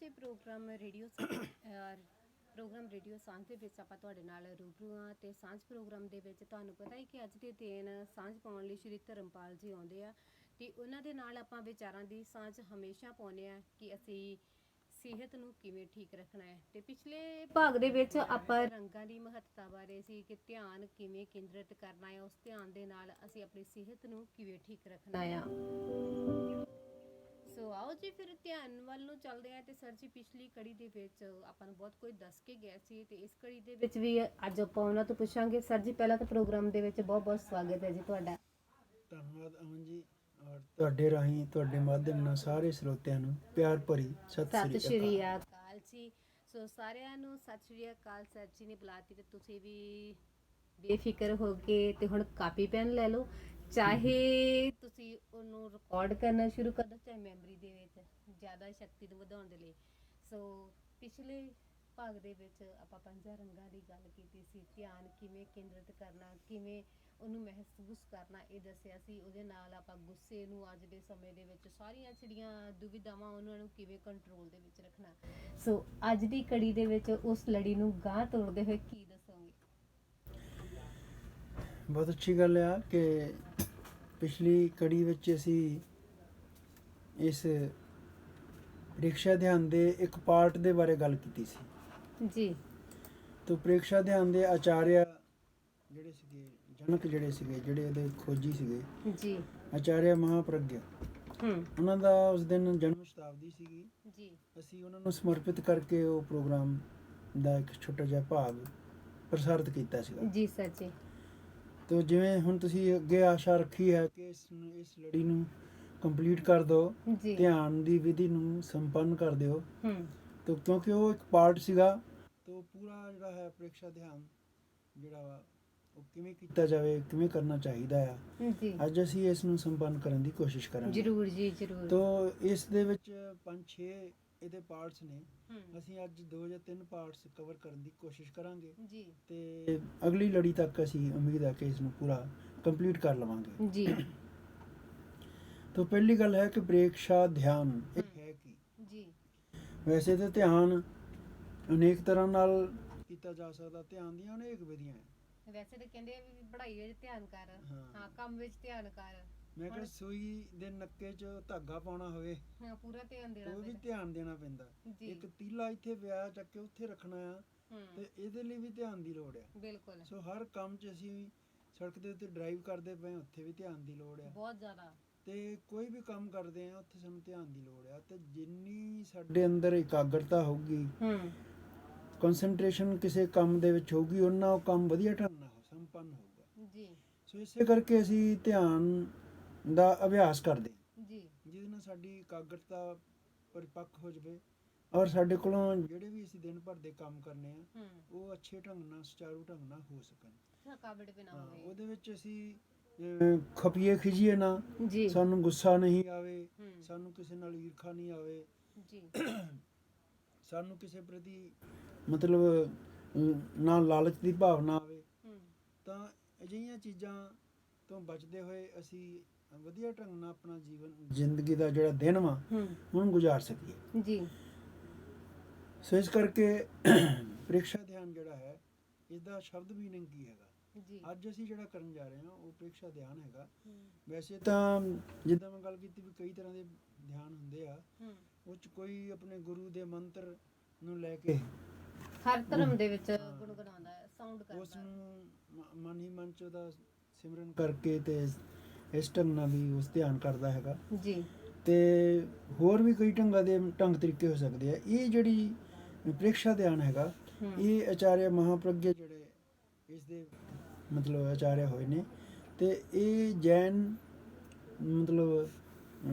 ਜੀ programme radio ਸਾਂਝ ਦੇ ਵਿੱਚ ਆਪਾਂ ਤੁਹਾਡੇ ਨਾਲ ਰੂਬਰੂ ਹਾਂ ਤੇ ਸਾਂਝ ਪ੍ਰੋਗਰਾਮ ਦੇ ਵਿੱਚ ਤੁਹਾਨੂੰ ਪਤਾ ਹੈ ਕਿ ਅੱਜ ਦੇ ਦਿਨ ਸਾਂਝ ਪਾਉਣ ਲਈ ਸ਼੍ਰੀ ਧਰਮਪਾਲ ਜੀ ਆਉਂਦੇ ਆ ਤੇ ਉਹਨਾਂ ਦੇ ਨਾਲ ਆਪਾਂ ਵਿਚਾਰਾਂ ਦੀ ਸਾਂਝ ਹਮੇਸ਼ਾ ਪਾਉਂਦੇ ਆ ਕਿ ਅਸੀਂ ਸਿਹਤ ਨੂੰ ਕਿਵੇਂ ਠੀਕ ਰੱਖਣਾ ਹੈ। ਤੇ ਪਿਛਲੇ ਭਾਗ ਦੇ ਵਿੱਚ ਆਪਾਂ ਰੰਗਾਂ ਦੀ ਮਹੱਤਤਾ ਬਾਰੇ ਸੀ ਕਿ ਧਿਆਨ ਕਿਵੇਂ ਕੇਂਦਰਿਤ ਕਰਨਾ ਹੈ, ਉਸ ਧਿਆਨ ਦੇ ਨਾਲ ਅਸੀਂ ਆਪਣੀ ਸਿਹਤ ਨੂੰ ਕਿਵੇਂ ਠੀਕ ਰੱਖਣਾ ਆ। ਸੋ ਆਓ ਜੀ ਫਿਰ ਧਿਆਨ ਵੱਲ ਨੂੰ ਚੱਲਦੇ ਆ। ਤੇ ਸਰ ਜੀ ਪਿਛਲੀ ਕੜੀ ਦੇ ਵਿੱਚ ਆਪਾਂ ਨੂੰ ਬਹੁਤ ਕੁਝ ਦੱਸ ਕੇ ਗਏ ਸੀ ਤੇ ਇਸ ਕੜੀ ਦੇ ਵਿੱਚ ਵੀ ਅੱਜ ਆਪਾਂ ਉਹਨਾਂ ਤੋਂ ਪੁੱਛਾਂਗੇ। ਸਰ ਜੀ ਪਹਿਲਾਂ ਤਾਂ ਪ੍ਰੋਗਰਾਮ ਦੇ ਵਿੱਚ ਬਹੁਤ ਬਹੁਤ ਸਵਾਗਤ ਹੈ ਜੀ ਤੁਹਾਡਾ। ਧੰਨਵਾਦ ਅਮਨ ਜੀ। ਔਰ ਤੁਹਾਡੇ ਰਾਹੀਂ ਤੁਹਾਡੇ ਮਾਧਿਅਮ ਨਾਲ ਸਾਰੇ ਸਰੋਤਿਆਂ ਨੂੰ ਪਿਆਰ ਭਰੀ ਸਤਿ ਸ਼੍ਰੀ ਅਕਾਲ ਜੀ। ਸੋ ਸਾਰਿਆਂ ਨੂੰ ਸਤਿ ਸ਼੍ਰੀ ਅਕਾਲ। ਸਰ ਜੀ ਨੇ ਬੁਲਾਤੀ ਤੇ ਤੁਸੀਂ ਵੀ ਬੇਫਿਕਰ ਹੋ ਕੇ ਤੇ ਹੁਣ ਕਾਪੀ ਪੈਨ ਲੈ ਲਓ, ਚਾਹੇ ਤੁਸੀਂ ਉਹਨੂੰ ਰਿਕਾਰਡ ਕਰਨਾ ਸ਼ੁਰੂ ਕਰ ਦਿਓ, ਚਾਹੇ ਮੈਮਰੀ ਦੇ ਵਿੱਚ ਜ਼ਿਆਦਾ ਸ਼ਕਤੀ ਨੂੰ ਵਧਾਉਣ ਦੇ ਲਈ। ਸੋ ਪਿਛਲੇ ਭਾਗ ਦੇ ਵਿੱਚ ਆਪਾਂ ਪੰਜਾਂ ਰੰਗਾਂ ਦੀ ਗੱਲ ਕੀਤੀ ਸੀ, ਧਿਆਨ ਕਿਵੇਂ ਕੇਂਦਰਿਤ ਕਰਨਾ, ਕਿਵੇਂ ਉਹਨੂੰ ਮਹਿਸੂਸ ਕਰਨਾ, ਇਹ ਦੱਸਿਆ ਸੀ। ਉਹਦੇ ਨਾਲ ਆਪਾਂ ਗੁੱਸੇ ਨੂੰ ਅੱਜ ਦੇ ਸਮੇਂ ਦੇ ਵਿੱਚ ਸਾਰੀਆਂ ਜਿਹੜੀਆਂ ਦੁਵਿਧਾਵਾਂ ਉਹਨਾਂ ਨੂੰ ਕਿਵੇਂ ਕੰਟਰੋਲ ਦੇ ਵਿੱਚ ਰੱਖਣਾ। ਸੋ ਅੱਜ ਦੀ ਕੜੀ ਦੇ ਵਿੱਚ ਉਸ ਲੜੀ ਨੂੰ ਗਾਂਹ ਤੋੜਦੇ ਹੋਏ ਕੀ ਦੱਸੋਗੇ? ਬਹੁਤ ਅੱਛੀ ਗੱਲ ਆ ਕਿ ਪਿਛਲੀ ਕੜੀ ਵਿੱਚ ਅਸੀਂ ਇਸ ਪ੍ਰੀਖਿਆ ਧਿਆਨ ਦੇ ਇੱਕ ਪਾਰਟ ਦੇ ਬਾਰੇ ਗੱਲ ਕੀਤੀ ਸੀ ਜੀ। ਤਾਂ ਪ੍ਰੀਖਿਆ ਧਿਆਨ ਦੇ ਆਚਾਰਿਆ ਜਿਹੜੇ ਸੀਗੇ, ਜਨਕ ਜਿਹੜੇ ਉਹਦੇ ਖੋਜੀ ਸੀਗੇ ਜੀ। ਆਚਾਰਿਆ ਮਹਾਪ੍ਰਗਿਆ, ਉਹਨਾਂ ਦਾ ਉਸ ਦਿਨ ਜਨਮ ਸ਼ਤਾਬਦੀ ਸੀਗੀ ਜੀ। ਅਸੀਂ ਉਹਨਾਂ ਨੂੰ ਸਮਰਪਿਤ ਕਰਕੇ ਉਹ ਪ੍ਰੋਗਰਾਮ ਦਾ ਇੱਕ ਛੋਟਾ ਜਿਹਾ ਭਾਗ ਪ੍ਰਸਾਰਿਤ ਕੀਤਾ ਸੀਗਾ ਜੀ ਸਰ ਜੀ। ਤੋ ਜਿਵੇਂ ਹੁਣ ਤੁਸੀਂ ਅੱਗੇ ਆਸ਼ਾ ਰੱਖੀ ਹੈ ਕਿ ਇਸ ਲੜੀ ਨੂੰ ਕੰਪਲੀਟ ਕਰ ਦਿਓ, ਧਿਆਨ ਦੀ ਵਿਧੀ ਨੂੰ ਸੰਪੰਨ ਕਰ ਦਿਓ। ਤੋ ਕਿਉਂਕਿ ਉਹ ਇੱਕ ਪਾਰਟ ਸੀਗਾ ਤੋ ਪੂਰਾ ਜਿਹੜਾ ਹੈ ਪ੍ਰੀਖਿਆ ਧਿਆਨ ਜਿਹੜਾ ਵਾ ਉਹ ਕਿਵੇਂ ਕੀਤਾ ਜਾਵੇ, ਕਿਵੇਂ ਕਰਨਾ ਚਾਹੀਦਾ ਆ, ਅੱਜ ਅਸੀਂ ਇਸ ਨੂੰ ਸੰਪੰਨ ਕਰਨ ਦੀ ਕੋਸ਼ਿਸ਼ ਕਰਾਂਗੇ। ਜ਼ਰੂਰ ਜੀ ਜ਼ਰੂਰ। ਤੋ ਇਸ ਦੇ ਵਿੱਚ 5-6 ਇਹਦੇ ਪਾਰਟਸ ਨੇ, ਅਸੀਂ ਅੱਜ 2 ਜਾਂ 3 ਪਾਰਟਸ ਕਵਰ ਕਰਨ ਦੀ ਕੋਸ਼ਿਸ਼ ਕਰਾਂਗੇ ਜੀ। ਤੇ ਅਗਲੀ ਲੜੀ ਤੱਕ ਅਸੀਂ ਉਮੀਦ ਹੈ ਕਿ ਇਸ ਨੂੰ ਪੂਰਾ ਕੰਪਲੀਟ ਕਰ ਲਵਾਂਗੇ ਜੀ। ਤੋ ਪਹਿਲੀ ਗੱਲ ਹੈ ਕਿ ਪ੍ਰੀਖਿਆ ਧਿਆਨ ਇਹ ਹੈ ਕੀ ਜੀ। ਵੈਸੇ ਤਾਂ ਧਿਆਨ ਅਨੇਕ ਤਰ੍ਹਾਂ ਨਾਲ ਕੀਤਾ ਜਾ ਸਕਦਾ, ਧਿਆਨ ਦੀਆਂ ਅਨੇਕ ਵਿਧੀਆਂ ਹੈ। ਵੈਸੇ ਤਾਂ ਕਹਿੰਦੇ ਆ ਵੀ ਪੜ੍ਹਾਈ ਵਿੱਚ ਧਿਆਨ ਕਰ, ਹਾਂ ਕੰਮ ਵਿੱਚ ਧਿਆਨ ਕਰ। ਮੈਂ ਕਿਹਾ ਸੂਈ ਦੇ ਨੱਕੇ 'ਚ ਧਾਗਾ ਪਾਉਣਾ ਹੋਵੇ, ਹਾਂ ਪੂਰਾ ਧਿਆਨ ਦੇਣਾ, ਉਹ ਵੀ ਧਿਆਨ ਦੇਣਾ ਪੈਂਦਾ। ਇੱਕ ਤੀਲਾ ਇੱਥੇ ਵਿਆਹ ਚੱਕ ਕੇ ਉੱਥੇ ਰੱਖਣਾ ਆ ਤੇ ਇਹਦੇ ਲਈ ਵੀ ਧਿਆਨ ਦੀ ਲੋੜ ਆ। ਬਿਲਕੁਲ। ਸੋ ਹਰ ਕੰਮ 'ਚ ਅਸੀਂ ਸੜਕ ਦੇ ਉੱਤੇ ਡਰਾਈਵ ਕਰਦੇ ਪਏ ਉੱਥੇ ਵੀ ਧਿਆਨ ਦੀ ਲੋੜ ਆ ਬਹੁਤ ਜ਼ਿਆਦਾ। ਤੇ ਕੋਈ ਵੀ ਕੰਮ ਕਰਦੇ ਆ ਉੱਥੇ ਸਾਨੂੰ ਧਿਆਨ ਦੀ ਲੋੜ ਆ। ਤੇ ਜਿੰਨੀ ਸਾਡੇ ਅੰਦਰ ਇਕਾਗਰਤਾ ਹੋਊਗੀ, ਕਨਸੈਂਟਰੇਸ਼ਨ ਕਿਸੇ ਕੰਮ ਦੇ ਵਿੱਚ ਹੋਊਗੀ, ਉਹਨਾਂ ਉਹ ਕੰਮ ਵਧੀਆ ਢੰਗ ਨਾਲ ਸੰਪੰਨ ਹੋਊਗਾ ਜੀ। ਸੋ ਇਸੇ ਕਰਕੇ ਅਸੀਂ ਧਿਆਨ ਦਾ ਅਭਿਆਸ ਕਰਦੇ ਹਾਂ ਜੀ, ਜਿਹਦੇ ਨਾਲ ਸਾਡੀ ਇਕਾਗਰਤਾ ਪਰਿਪੱਕ ਹੋ ਜਾਵੇ ਔਰ ਸਾਡੇ ਕੋਲੋਂ ਜਿਹੜੇ ਵੀ ਅਸੀਂ ਦਿਨ ਭਰ ਦੇ ਕੰਮ ਕਰਨੇ ਆ ਉਹ ਅੱਛੇ ਢੰਗ ਨਾਲ, ਸੁਚਾਰੂ ਢੰਗ ਨਾਲ ਹੋ ਸਕਣ, ਥਕਾਵਟ ਵੀ ਨਾ ਹੋਵੇ। ਉਹਦੇ ਵਿੱਚ ਅਸੀਂ ਖਪੀਏ ਖਿਜੀਏ ਨਾ, ਸਾਨੂੰ ਗੁੱਸਾ ਨਹੀਂ ਆਵੇ, ਸਾਨੂੰ ਕਿਸੇ ਨਾਲ ਈਰਖਾ ਨਹੀਂ ਆਵੇ ਜੀ, ਸਾਨੂੰ ਕਿਸੇ ਪ੍ਰਤੀ ਮਤਲਬ ਨਾ ਲਾਲਚ ਦੀ ਭਾਵਨਾ ਆਵੇ। ਤਾਂ ਅਜਿਹੀਆਂ ਚੀਜ਼ਾਂ ਤੋਂ ਬਚਦੇ ਹੋਏ ਅਸੀਂ ਵਧੀਆ ਢੰਗ ਨਾਲ ਆਪਣਾ ਜ਼ਿੰਦਗੀ ਦਾ ਜਿਹੜਾ ਦਿਨ ਵਾ ਉਹਨੂੰ ਗੁਜ਼ਾਰ ਸਕੀਏ ਜੀ। ਸੋ ਇਸ ਕਰਕੇ ਪ੍ਰੀਖਿਆ ਧਿਆਨ ਜਿਹੜਾ ਹੈ, ਇਸਦਾ ਸ਼ਬਦ ਮੀਨਿੰਗ ਕੀ ਹੈਗਾ ਜੀ। ਅੱਜ ਅਸੀਂ ਜਿਹੜਾ ਕਰਨ ਜਾ ਰਹੇ ਹਾਂ ਉਹ ਪ੍ਰੀਖਿਆ ਧਿਆਨ ਹੈਗਾ। ਵੈਸੇ ਤਾਂ ਜਿੱਦਾਂ ਮੈਂ ਗੱਲ ਕੀਤੀ ਵੀ ਕਈ ਤਰ੍ਹਾਂ ਦੇ ਧਿਆਨ ਹੁੰਦੇ ਆ, ਉਹ 'ਚ ਕੋਈ ਆਪਣੇ ਗੁਰੂ ਦੇ ਮੰਤਰ ਨੂੰ ਲੈ ਕੇ ਹਰ ਧਰਮ ਦੇ ਵਿੱਚ ਗੁਣਗੁਣਾਉਂਦਾ ਹੈ, ਸਾਊਂਡ ਕਰਦਾ, ਉਸ ਨੂੰ ਮਨ ਹੀ ਮਨ 'ਚ ਉਹਦਾ ਸਿਮਰਨ ਕਰਕੇ ਤੇ ਇਸ ਢੰਗ ਨਾਲ ਵੀ ਉਸ ਧਿਆਨ ਕਰਦਾ ਹੈਗਾ ਜੀ। ਤੇ ਹੋਰ ਵੀ ਕਈ ਢੰਗ ਤਰੀਕੇ ਹੋ ਸਕਦੇ ਆ। ਇਹ ਜਿਹੜੀ ਪ੍ਰੀਖਿਆ ਧਿਆਨ ਹੈਗਾ, ਇਹ ਆਚਾਰਿਆ ਮਹਾਪ੍ਰਗਿਆ ਜਿਹੜੇ ਇਸ ਦੇ ਮਤਲਬ ਆਚਾਰਿਆ ਹੋਏ ਨੇ, ਤੇ ਇਹ ਜੈਨ ਮਤਲਬ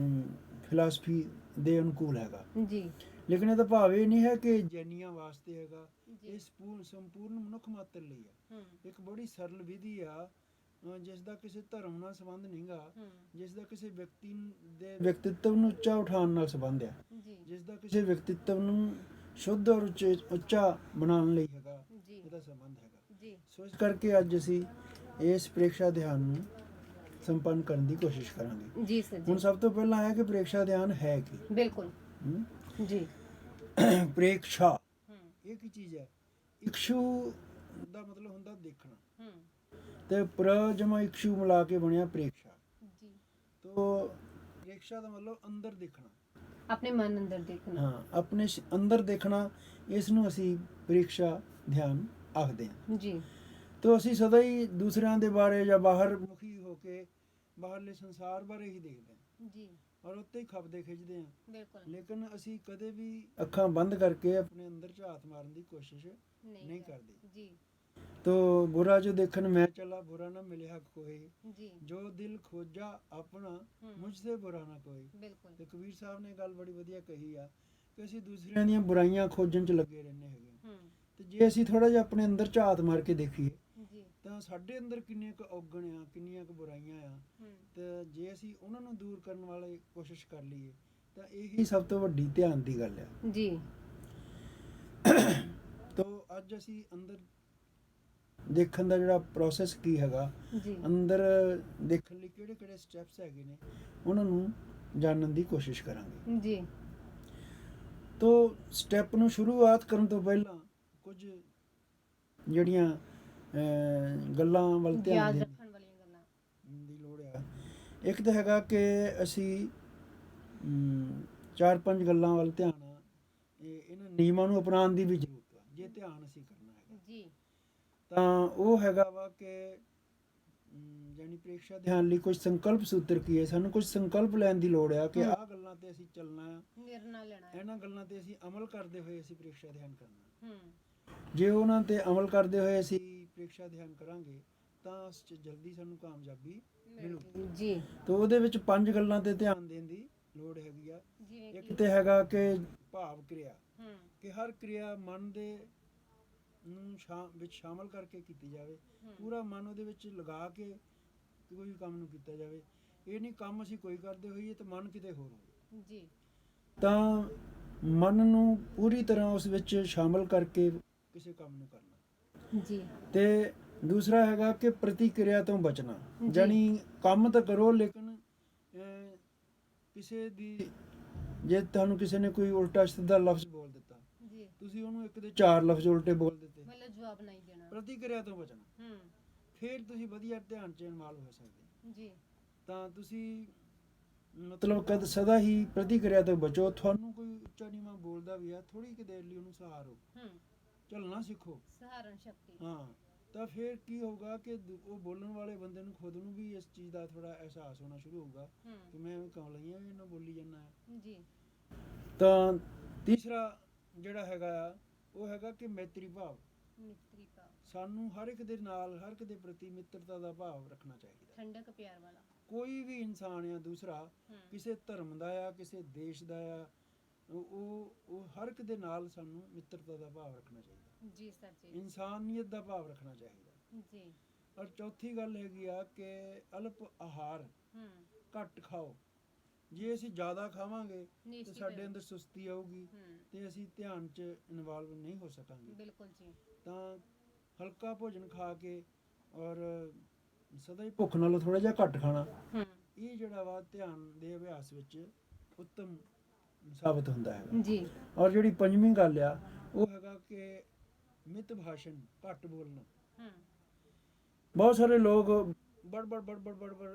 ਫਿਲਾਸਫੀ ਦੇ ਅਨੁਕੂਲ ਹੈਗਾ ਜੀ। ਲੇਕਿਨ ਇਹਦਾ ਭਾਵ ਇਹ ਨਹੀਂ ਹੈ ਕਿ ਜੈਨੀਆਂ ਵਾਸਤੇ ਹੈਗਾ, ਇਹ ਸੰਪੂਰਨ ਮਨੁੱਖ ਮਾਤਰ ਲਈ ਹੈ। ਇੱਕ ਬੜੀ ਸਰਲ ਵਿਧੀ ਆ ਜਿਸ ਦਾ ਕਿਸੇ ਧਰਮ ਨਾਲ ਸੰਬੰਧ ਨਹੀਂਗਾ, ਜਿਸ ਦਾ ਕਿਸੇ ਵਿਅਕਤੀ ਦੇ ਵਿਅਕਤਿਤਵ ਨੂੰ ਉੱਚਾ ਉਠਾਉਣ ਨਾਲ ਸੰਬੰਧ ਹੈ, ਜਿਸ ਦਾ ਕਿਸੇ ਵਿਅਕਤਿਤਵ ਨੂੰ ਸ਼ੁੱਧ ਔਰ ਉੱਚਾ ਬਣਾਉਣ ਲਈ ਹੈਗਾ, ਇਹਦਾ ਸੰਬੰਧ ਹੈਗਾ। ਸੋ ਇਸ ਕਰਕੇ ਅੱਜ ਅਸੀਂ ਇਸ ਪ੍ਰੀਖਿਆ ਧਿਆਨ ਨੂੰ ਸੰਪੰਨ ਕਰਨ ਦੀ ਕੋਸ਼ਿਸ਼ ਕਰਾਂਗੇ ਜੀ। ਹੁਣ ਸਭ ਤੋਂ ਪਹਿਲਾਂ ਹੈ ਕਿ ਪ੍ਰੀਖਿਆ ਧਿਆਨ ਹੈ ਕੀ। ਬਿਲਕੁਲ ਜੀ। ਪ੍ਰੇਕਸ਼ਾ, ਹੂੰ ਇਹ ਕੀ ਚੀਜ਼ ਹੈ? ਇਕਸ਼ੂ ਦਾ ਮਤਲਬ ਹੁੰਦਾ ਦੇਖਣਾ, ਹੂੰ ਤੇ ਪ੍ਰ ਜਮਾ ਇਕਸ਼ੂ ਮਿਲਾ ਕੇ ਬਣਿਆ ਪ੍ਰੇਕਸ਼ਾ। ਜੀ, ਤੋ ਪ੍ਰੇਕਸ਼ਾ ਦਾ ਮਤਲਬ ਅੰਦਰ ਦੇਖਣਾ। ਆਪਣੇ ਮਨ ਅੰਦਰ ਦੇਖਣਾ। ਹਾਂ, ਆਪਣੇ ਅੰਦਰ ਦੇਖਣਾ, ਇਸ ਨੂੰ ਅਸੀਂ ਪ੍ਰੇਕਸ਼ਾ ਧਿਆਨ ਆਖਦੇ ਹਾਂ। ਜੀ ਤੋ ਅਸੀਂ ਸਦਾ ਹੀ ਦੂਸਰਿਆਂ ਦੇ ਬਾਰੇ ਜਾਂ ਬਾਹਰ ਮੁਖੀ ਹੋ ਕੇ ਬਾਹਰਲੇ ਸੰਸਾਰ ਬਾਰੇ ਹੀ ਦੇਖਦੇ ਹਾਂ ਜੀ ਔਰ ਉੱਤੇ ਹੀ ਖਪਦੇ ਖਿੱਚਦੇ ਹਾਂ। ਬਿਲਕੁਲ ਲੇਕਿਨ ਅਸੀਂ ਕਦੇ ਵੀ ਅੱਖਾਂ ਬੰਦ ਕਰਕੇ ਆਪਣੇ ਅੰਦਰ ਝਾਤ ਮਾਰਨ ਦੀ ਕੋਸ਼ਿਸ਼ ਨਹੀਂ ਕਰਦੇ। ਜੀ ਤੋ ਬੁਰਾ ਜੋ ਦੇਖਣ ਮੈਂ ਚਲਾ, ਬੁਰਾ ਨਾ ਮਿਲਿਆ ਕੋਏ, ਜੀ ਜੋ ਦਿਲ ਖੋਜਾ ਆਪਣਾ ਹੂੰ, ਮੁਝ ਸੇ ਬੁਰਾ ਨਾ ਕੋਈ। ਬਿਲਕੁਲ ਤੇ ਕਬੀਰ ਸਾਹਿਬ ਨੇ ਗੱਲ ਬੜੀ ਵਧੀਆ ਕਹੀ ਆ ਕਿ ਅਸੀਂ ਦੂਸਰਿਆਂ ਦੀਆਂ ਬੁਰਾਈਆਂ ਖੋਜਣ 'ਚ ਲੱਗੇ ਰਹਿੰਦੇ ਹੈਗੇ। ਹੂੰ ਤੇ ਜੇ ਅਸੀਂ ਥੋੜਾ ਜਿਹਾ ਆਪਣੇ ਅੰਦਰ ਝਾਤ ਮਾਰ ਕੇ ਦੇਖੀਏ ਜੀ ਤਾਂ ਸਾਡੇ ਅੰਦਰ ਕਿੰਨੀਆਂ ਕੁ ਔਗਣ ਆ, ਕਿੰਨੀਆਂ ਕੁ ਬੁਰਾਈਆਂ ਆ, ਹੂੰ ਤੇ ਜੇ ਅਸੀਂ ਉਹਨਾਂ ਨੂੰ ਦੂਰ ਕਰਨ ਵਾਲੇ ਕੋਸ਼ਿਸ਼ ਕਰ ਲਈਏ ਤਾਂ ਇਹੀ ਸਭ ਤੋਂ ਵੱਡੀ ਧਿਆਨ ਦੀ ਗੱਲ ਆ। ਜੀ ਤੋ ਅੱਜ ਅਸੀਂ ਅੰਦਰ ਦੇਖਣ ਦਾ ਜਿਹੜਾ ਪ੍ਰੋਸੈਸ ਕੀ ਹੈਗਾ, ਜੀ ਅੰਦਰ ਦੇਖਣ ਲਈ ਕਿਹੜੇ ਕਿਹੜੇ ਸਟੈਪਸ ਹੈਗੇ ਨੇ, ਉਹਨਾਂ ਨੂੰ ਜਾਣਨ ਦੀ ਕੋਸ਼ਿਸ਼ ਕਰਾਂਗੇ। ਜੀ ਤੋ ਸਟੈਪ ਨੂੰ ਸ਼ੁਰੂਆਤ ਕਰਨ ਤੋਂ ਪਹਿਲਾਂ ਕੁਝ ਜਿਹੜੀਆਂ ਗੱਲਾਂ ਵੱਲ ਧਿਆਨ ਯਾਦ ਦੇਣ ਰੱਖਣ ਵਾਲੀਆਂ ਗੱਲਾਂ। ਦੀ ਲੋੜ ਆ। ਇੱਕ ਤਾਂ ਹੈਗਾ ਕਿ ਅਸੀਂ 4-5 ਗੱਲਾਂ ਵੱਲ ਧਿਆਨ ਇਹਨਾਂ ਨਿਯਮਾਂ ਨੂੰ ਅਪਣਾਉਣ ਦੀ ਵੀ ਜ਼ਰੂਰਤ ਆ ਜੇ ਧਿਆਨ ਅਸੀਂ ਕਰਨਾ ਹੈਗਾ। ਜੀ ਤਾਂ ਉਹ ਹੈਗਾ ਵਾ ਕਿ ਜਾਨੀ ਪ੍ਰੇਕਸ਼ਾ ਧਿਆਨ ਲਈ ਕੁਝ ਸੰਕਲਪ ਸੂਤਰ ਕੀ ਹੈ, ਸਾਨੂੰ ਕੁਝ ਸੰਕਲਪ ਲੈਣ ਦੀ ਲੋੜ ਆ ਕਿ ਆਹ ਗੱਲਾਂ ਤੇ ਅਸੀਂ ਚੱਲਣਾ ਆ, ਨਿਰਣਾ ਲੈਣਾ ਹੈ। ਇਹਨਾਂ ਗੱਲਾਂ ਤੇ ਅਸੀਂ ਅਮਲ ਕਰਦੇ ਹੋਏ ਅਸੀਂ ਪ੍ਰੇਕਸ਼ਾ ਧਿਆਨ ਕਰਨਾ। ਹੂੰ ਜੇ ਉਹਨਾਂ ਤੇ ਅਮਲ ਕਰਦੇ ਹੋਏ ਅਸੀਂ ਪ੍ਰੇਕਸ਼ਾ ਧਿਆਨ ਕਰਾਂਗੇ ਤਾਂ ਉਸ 'ਚ ਜਲਦੀ ਸਾਨੂੰ ਕਾਮਯਾਬੀ ਮਿਲੂਗੀ। ਜੀ ਤਾਂ ਉਹਦੇ ਵਿੱਚ 5 ਗੱਲਾਂ ਤੇ ਧਿਆਨ ਦੇਣ ਦੀ ਲੋੜ ਹੈਗੀ ਆ। ਜਿਵੇਂ ਇੱਕ ਕਿ ਤੇ ਹੈਗਾ ਕਿ ਭਾਵ ਕਿਰਿਆ, ਹੂੰ ਕਿ ਹਰ ਕਿਰਿਆ ਮਨ ਦੇ ਨੂੰ ਵਿੱਚ ਸ਼ਾਮਲ ਕਰਕੇ ਕੀਤੀ ਜਾਵੇ, ਪੂਰਾ ਮਨ ਉਹਦੇ ਵਿੱਚ ਲਗਾ ਕੇ ਕੋਈ ਵੀ ਕੰਮ ਨੂੰ ਕੀਤਾ ਜਾਵੇ। ਇਹ ਨਹੀਂ ਕੰਮ ਅਸੀਂ ਕੋਈ ਕਰਦੇ ਹੋਈਏ ਤੇ ਮਨ ਕਿਤੇ ਹੋਰ ਹੋਵੇ। ਜੀ ਤਾਂ ਮਨ ਨੂੰ ਪੂਰੀ ਤਰ੍ਹਾਂ ਉਸ ਵਿੱਚ ਸ਼ਾਮਲ ਕਰਕੇ ਕਿਸੇ ਕੰਮ ਨੂੰ ਕਰਨਾ। ਜੀ ਤੇ ਦੂਸਰਾ ਹੈਗਾ ਕਿ ਪ੍ਰਤੀਕਿਰਿਆ ਤੋਂ ਬਚਣਾ, ਜੀ। ਜਾਨੀ ਕੰਮ ਤਾਂ ਕਰੋ ਲੇਕਿਨ ਕਿਸੇ ਦੀ ਜੇ ਤੁਹਾਨੂੰ ਕਿਸੇ ਨੇ ਕੋਈ ਉਲਟਾ ਸਿੱਧਾ ਲਫ਼ਜ਼ ਬੋਲ ਦਿੱਤਾ, ਜੀ ਤੁਸੀਂ ਉਹਨੂੰ ਇੱਕ ਦੇ 4 ਲਫ਼ਜ਼ ਉਲਟੇ ਬੋਲ ਦਿੱਤੇ, ਮਤਲਬ ਜਵਾਬ ਨਹੀਂ ਦੇਣਾ। ਪ੍ਰਤੀਕਿਰਿਆ ਤੋਂ ਬਚਣਾ। ਹੂੰ ਫਿਰ ਤੁਸੀਂ ਵਧੀਆ ਧਿਆਨ 'ਚ ਇਨਵਾਲਵ ਹੋ ਸਕਦੇ। ਜੀ ਤਾਂ ਤੁਸੀਂ ਮਤਲਬ ਕਦ ਸਦਾ ਹੀ ਪ੍ਰਤੀਕਿਰਿਆ ਤੋਂ ਬਚੋ। ਤੁਹਾਨੂੰ ਕੋਈ ਉੱਚਾ ਨੀਵਾਂ ਬੋਲਦਾ ਵੀ ਆ, ਥੋੜੀ ਕਿ ਦੇਰ ਲਈ ਉਹਨੂੰ ਸਹਾਰੋ, ਹੂੰ ਝੱਲਣਾ ਸਿੱਖੋ। ਸਹਾਰਨ ਸ਼ਕਤੀ। ਹਾਂ, ਤਾਂ ਫਿਰ ਕੀ ਹੋਊਗਾ ਕਿ ਉਹ ਬੋਲਣ ਵਾਲੇ ਬੰਦੇ ਨੂੰ ਖੁਦ ਨੂੰ ਵੀ ਇਸ ਚੀਜ਼ ਦਾ ਥੋੜਾ ਅਹਿਸਾਸ ਹੋਣਾ ਸ਼ੁਰੂ ਹੋਊਗਾ ਕਿ ਮੈਂ ਕਿਉਂ ਲਈਆਂ ਵੀ ਇਹਨਾਂ ਬੋਲੀ ਜਾਂਦਾ ਹੈ। ਜੀ ਤਾਂ ਤੀਸਰਾ ਜਿਹੜਾ ਹੈਗਾ ਆ ਉਹ ਹੈਗਾ ਕਿ ਮੈਤਰੀ ਭਾਵ। ਮਿੱਤਰੀ ਭਾਵ, ਸਾਨੂੰ ਹਰ ਇੱਕ ਦੇ ਨਾਲ, ਹਰ ਇੱਕ ਦੇ ਪ੍ਰਤੀ ਮਿੱਤਰਤਾ ਦਾ ਭਾਵ ਰੱਖਣਾ ਚਾਹੀਦਾ। ਠੰਡਕ ਪਿਆਰ ਵਾਲਾ। ਕੋਈ ਵੀ ਇਨਸਾਨ ਆ ਦੂਸਰਾ, ਕਿਸੇ ਧਰਮ ਦਾ ਆ, ਕਿਸੇ ਦੇਸ਼ ਦਾ ਆ, ਉਹ ਹਰ ਇੱਕ ਦੇ ਨਾਲ ਸਾਨੂੰ ਮਿੱਤਰਤਾ ਦਾ ਭਾਵ ਰੱਖਣਾ ਚਾਹੀਦਾ। ਜੀ ਸਰ ਜੀ। ਇਨਸਾਨੀਅਤ ਦਾ ਭਾਵ ਰੱਖਣਾ ਚਾਹੀਦਾ। ਜੀ ਔਰ ਚੌਥੀ ਗੱਲ ਹੈਗੀ ਆ ਕਿ ਅਲਪ ਆਹਾਰ, ਘੱਟ ਖਾਓ। ਜੇ ਅਸੀਂ ਜ਼ਿਆਦਾ ਖਾਵਾਂਗੇ ਤੇ ਸਾਡੇ ਅੰਦਰ ਸੁਸਤੀ ਆਊਗੀ ਤੇ ਅਸੀਂ ਧਿਆਨ 'ਚ ਇਨਵੋਲਵ ਨਹੀਂ ਹੋ ਸਕਾਂਗੇ। ਬਿਲਕੁਲ ਜੀ। ਤਾਂ ਹਲਕਾ ਭੋਜਨ ਖਾ ਕੇ ਔਰ ਸਦਾ ਹੀ ਭੁੱਖ ਨਾਲੋਂ ਥੋੜਾ ਜਿਹਾ ਘੱਟ ਖਾਣਾ, ਇਹ ਜਿਹੜਾ ਵਾ ਧਿਆਨ ਦੇ ਅਭਿਆਸ ਵਿੱਚ ਉੱਤਮ ਸਾਬਤ ਹੁੰਦਾ ਹੈ। ਜੀ ਔਰ ਜਿਹੜੀ ਪੰਜਵੀਂ ਗੱਲ ਆ ਉਹ ਹੈਗਾ ਕਿ ਮਿਤ ਭਾਸ਼ਣ, ਘੱਟ ਬੋਲਣਾ। ਬਹੁਤ ਸਾਰੇ ਲੋਕ ਬੜ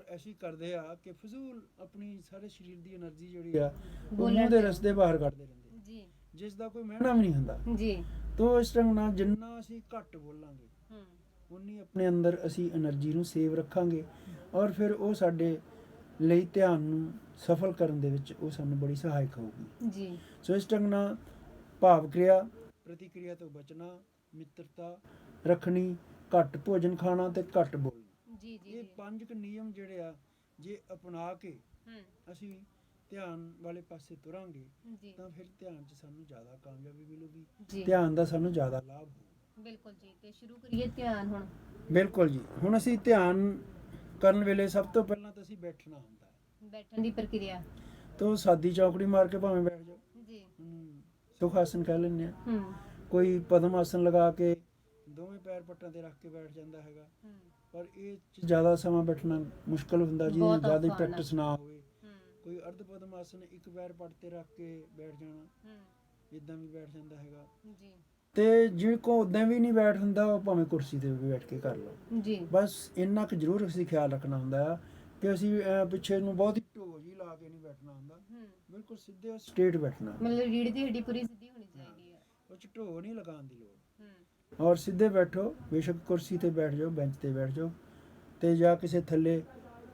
ਐਸੀ ਕਰਦੇ ਆ ਕਿ ਫਜ਼ੂਲ ਆਪਣੀ ਸਾਰੇ ਸਰੀਰ ਦੀ એનર્ਜੀ ਜਿਹੜੀ ਆ ਮੂੰਹ ਦੇ ਰਸਤੇ ਬਾਹਰ ਕੱਢਦੇ ਰਹਿੰਦੇ ਜੀ, ਜਿਸ ਦਾ ਕੋਈ ਮਹਿਣਾ ਵੀ ਨਹੀਂ ਹੁੰਦਾ ਜੀ। ਤੋ ਇਸ ਢੰਗ ਨਾਲ ਜਿੰਨਾ ਅਸੀਂ ਘੱਟ ਬੋਲਾਂਗੇ ਉਨੀ ਆਪਣੇ ਅੰਦਰ ਅਸੀਂ એનર્ਜੀ ਨੂੰ ਸੇਵ ਰੱਖਾਂਗੇ ਔਰ ਫਿਰ ਉਹ ਸਾਡੇ ਲਈ ਧਿਆਨ ਨੂੰ ਸਫਲ ਕਰਨ ਦੇ ਵਿੱਚ ਉਹ ਸਾਨੂੰ ਬੜੀ ਸਹਾਇਕ ਹੋਊਗੀ ਜੀ। ਸੋ ਇਸ ਢੰਗ ਨਾਲ ਭਾਵ ਕਿਰਿਆ, ਪ੍ਰਤੀਕਿਰਿਆ ਤੋਂ ਬਚਣਾ, ਮਿੱਤਰਤਾ ਰੱਖਣੀ, ਘੱਟ ਭੋਜਨ ਖਾਣਾ ਤੇ ਘੱਟ ਬੋਲਣਾ। ਜੀ ਜੀ। ਇਹ 5 ਨਿਯਮ ਜਿਹੜੇ ਆ ਜੇ ਅਪਣਾ ਕੇ ਅਸੀਂ ਧਿਆਨ ਵਾਲੇ ਪਾਸੇ ਤੁਰਾਂਗੇ ਤਾਂ ਫਿਰ ਧਿਆਨ 'ਚ ਸਾਨੂੰ ਜ਼ਿਆਦਾ ਕਾਮਯਾਬੀ ਮਿਲੂਗੀ, ਧਿਆਨ ਦਾ ਸਾਨੂੰ ਜ਼ਿਆਦਾ ਲਾਭ ਹੋਊਗਾ। ਬਿਲਕੁਲ ਜੀ। ਤੇ ਸ਼ੁਰੂ ਕਰੀਏ ਧਿਆਨ ਹੁਣ। ਬਿਲਕੁਲ ਜੀ। ਹੁਣ ਅਸੀਂ ਧਿਆਨ ਕਰਨ ਵੇਲੇ ਸਭ ਤੋਂ ਪਹਿਲਾਂ ਤਾਂ ਅਸੀਂ ਬੈਠਣਾ ਹੁੰਦਾ ਹੈ। ਬੈਠਣ ਦੀ ਪ੍ਰਕਿਰਿਆ ਤੋ ਸਾਦੀ ਚੌਕੜੀ ਮਾਰ ਕੇ ਭਾਵੇਂ ਬੈਠ ਜਾਓ ਜੀ। ਸੁਖ ਆਸਨ ਕਹਿ ਲੈਂਦੇ ਆ। ਕੋਈ ਪਦਮ ਆਸਨ ਲਗਾ ਕੇ ਦੋਵੇਂ ਪੈਰ ਪੱਟਾਂ ਤੇ ਰੱਖ ਕੇ ਬੈਠ ਜਾਂਦਾ ਹੈਗਾ, ਪਰ ਇਹ 'ਚ ਜ਼ਿਆਦਾ ਸਮਾਂ ਬੈਠਣਾ ਮੁਸ਼ਕਲ ਹੁੰਦਾ ਜੀ, ਜ਼ਿਆਦਾ ਪ੍ਰੈਕਟਿਸ ਨਾ ਹੋਵੇ। ਕੋਈ ਅਰਧ ਪਦਮ ਆਸਨ ਇੱਕ ਪੈਰ ਪੱਟ ਤੇ ਰੱਖ ਕੇ ਬੈਠ ਜਾਣਾ, ਇਦਾਂ ਵੀ ਬੈਠ ਜਾਂਦਾ ਹੈਗਾ। ਜੀ ਤੇ ਜਿਹਦੇ ਕੋ ਉਦਾਂ ਵੀ ਨਹੀਂ ਬੈਠ ਹੁੰਦਾ ਉਹ ਭਾਵੇਂ ਕੁਰਸੀ ਤੇ ਵੀ ਬੈਠ ਕੇ ਕਰ ਲਓ। ਜੀ ਬਸ ਇੰਨਾ ਕੁ ਜ਼ਰੂਰ ਅਸੀਂ ਖਿਆਲ ਰੱਖਣਾ ਹੁੰਦਾ ਆ ਕਿ ਅਸੀਂ ਪਿੱਛੇ ਨੂੰ ਬਹੁਤ ਹੀ ਢੋ ਜੀ ਲਾ ਕੇ ਨਹੀਂ ਬੈਠਣਾ ਹੁੰਦਾ, ਬਿਲਕੁਲ ਸਿੱਧੇ ਸਟ੍ਰੇਟ ਬੈਠਣਾ। ਮਤਲਬ ਰੀੜ ਦੀ ਹੱਡੀ ਪੂਰੀ ਸਿੱਧੀ ਹੋਣੀ ਚਾਹੀਦੀ ਹੈ। ਉਹ 'ਚ ਢੋ ਨਹੀਂ ਲਗਾਉਣ ਦੀ ਲੋੜ। ਔਰ ਸਿੱਧੇ ਬੈਠੋ, ਬੇਸ਼ੱਕ ਕੁਰਸੀ ਤੇ ਬੈਠ ਜਾਓ, ਬੈਂਚ ਤੇ ਬੈਠ ਜਾਓ, ਤੇ ਜਾਂ ਕਿਸੇ ਥੱਲੇ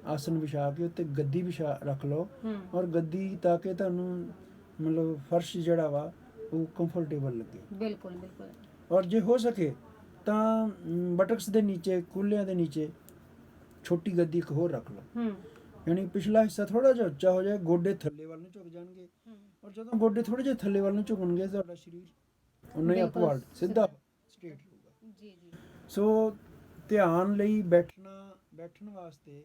ਆਸਨ ਵਿਛਾ ਕੇ ਉੱਤੇ ਗੱਦੀ ਵਿਛਾ ਰੱਖ ਲਓ। ਔਰ ਗੱਦੀ ਤਾਂ ਕਿ ਤੁਹਾਨੂੰ ਮਤਲਬ ਫਰਸ਼ ਜਿਹੜਾ ਵਾ ਉਹ ਕੰਫਰਟੇਬਲ ਲੱਗੇ। ਬਿਲਕੁਲ ਬਿਲਕੁਲ। ਔਰ ਜੇ ਹੋ ਸਕੇ ਤਾਂ ਬਟਕਸ ਦੇ ਨੀਚੇ, ਕੂਲਿਆਂ ਦੇ ਨੀਚੇ ਛੋਟੀ ਗੱਦੀ ਇੱਕ ਹੋਰ ਰੱਖ ਲਓ। ਯਾਨੀ ਪਿਛਲਾ ਹਿੱਸਾ ਥੋੜਾ ਜਿਹਾ ਉੱਚਾ ਹੋ ਜਾਏ, ਗੋਡੇ ਥੱਲੇ ਵੱਲ ਨੂੰ ਝੁਕ ਜਾਣਗੇ। ਔਰ ਜਦੋਂ ਗੋਡੇ ਥੋੜੇ ਜਿਹੇ ਥੱਲੇ ਵੱਲ ਨੂੰ ਝੁਕਣਗੇ ਤੁਹਾਡਾ ਸਰੀਰ ਉਹਨਾਂ ਹੀ ਅਪਵਰਡ ਸਿੱਧਾ ਸਟ੍ਰੇਟ ਹੋਊਗਾ। ਜੀ ਜੀ। ਸੋ ਧਿਆਨ ਲਈ ਬੈਠਣ ਵਾਸਤੇ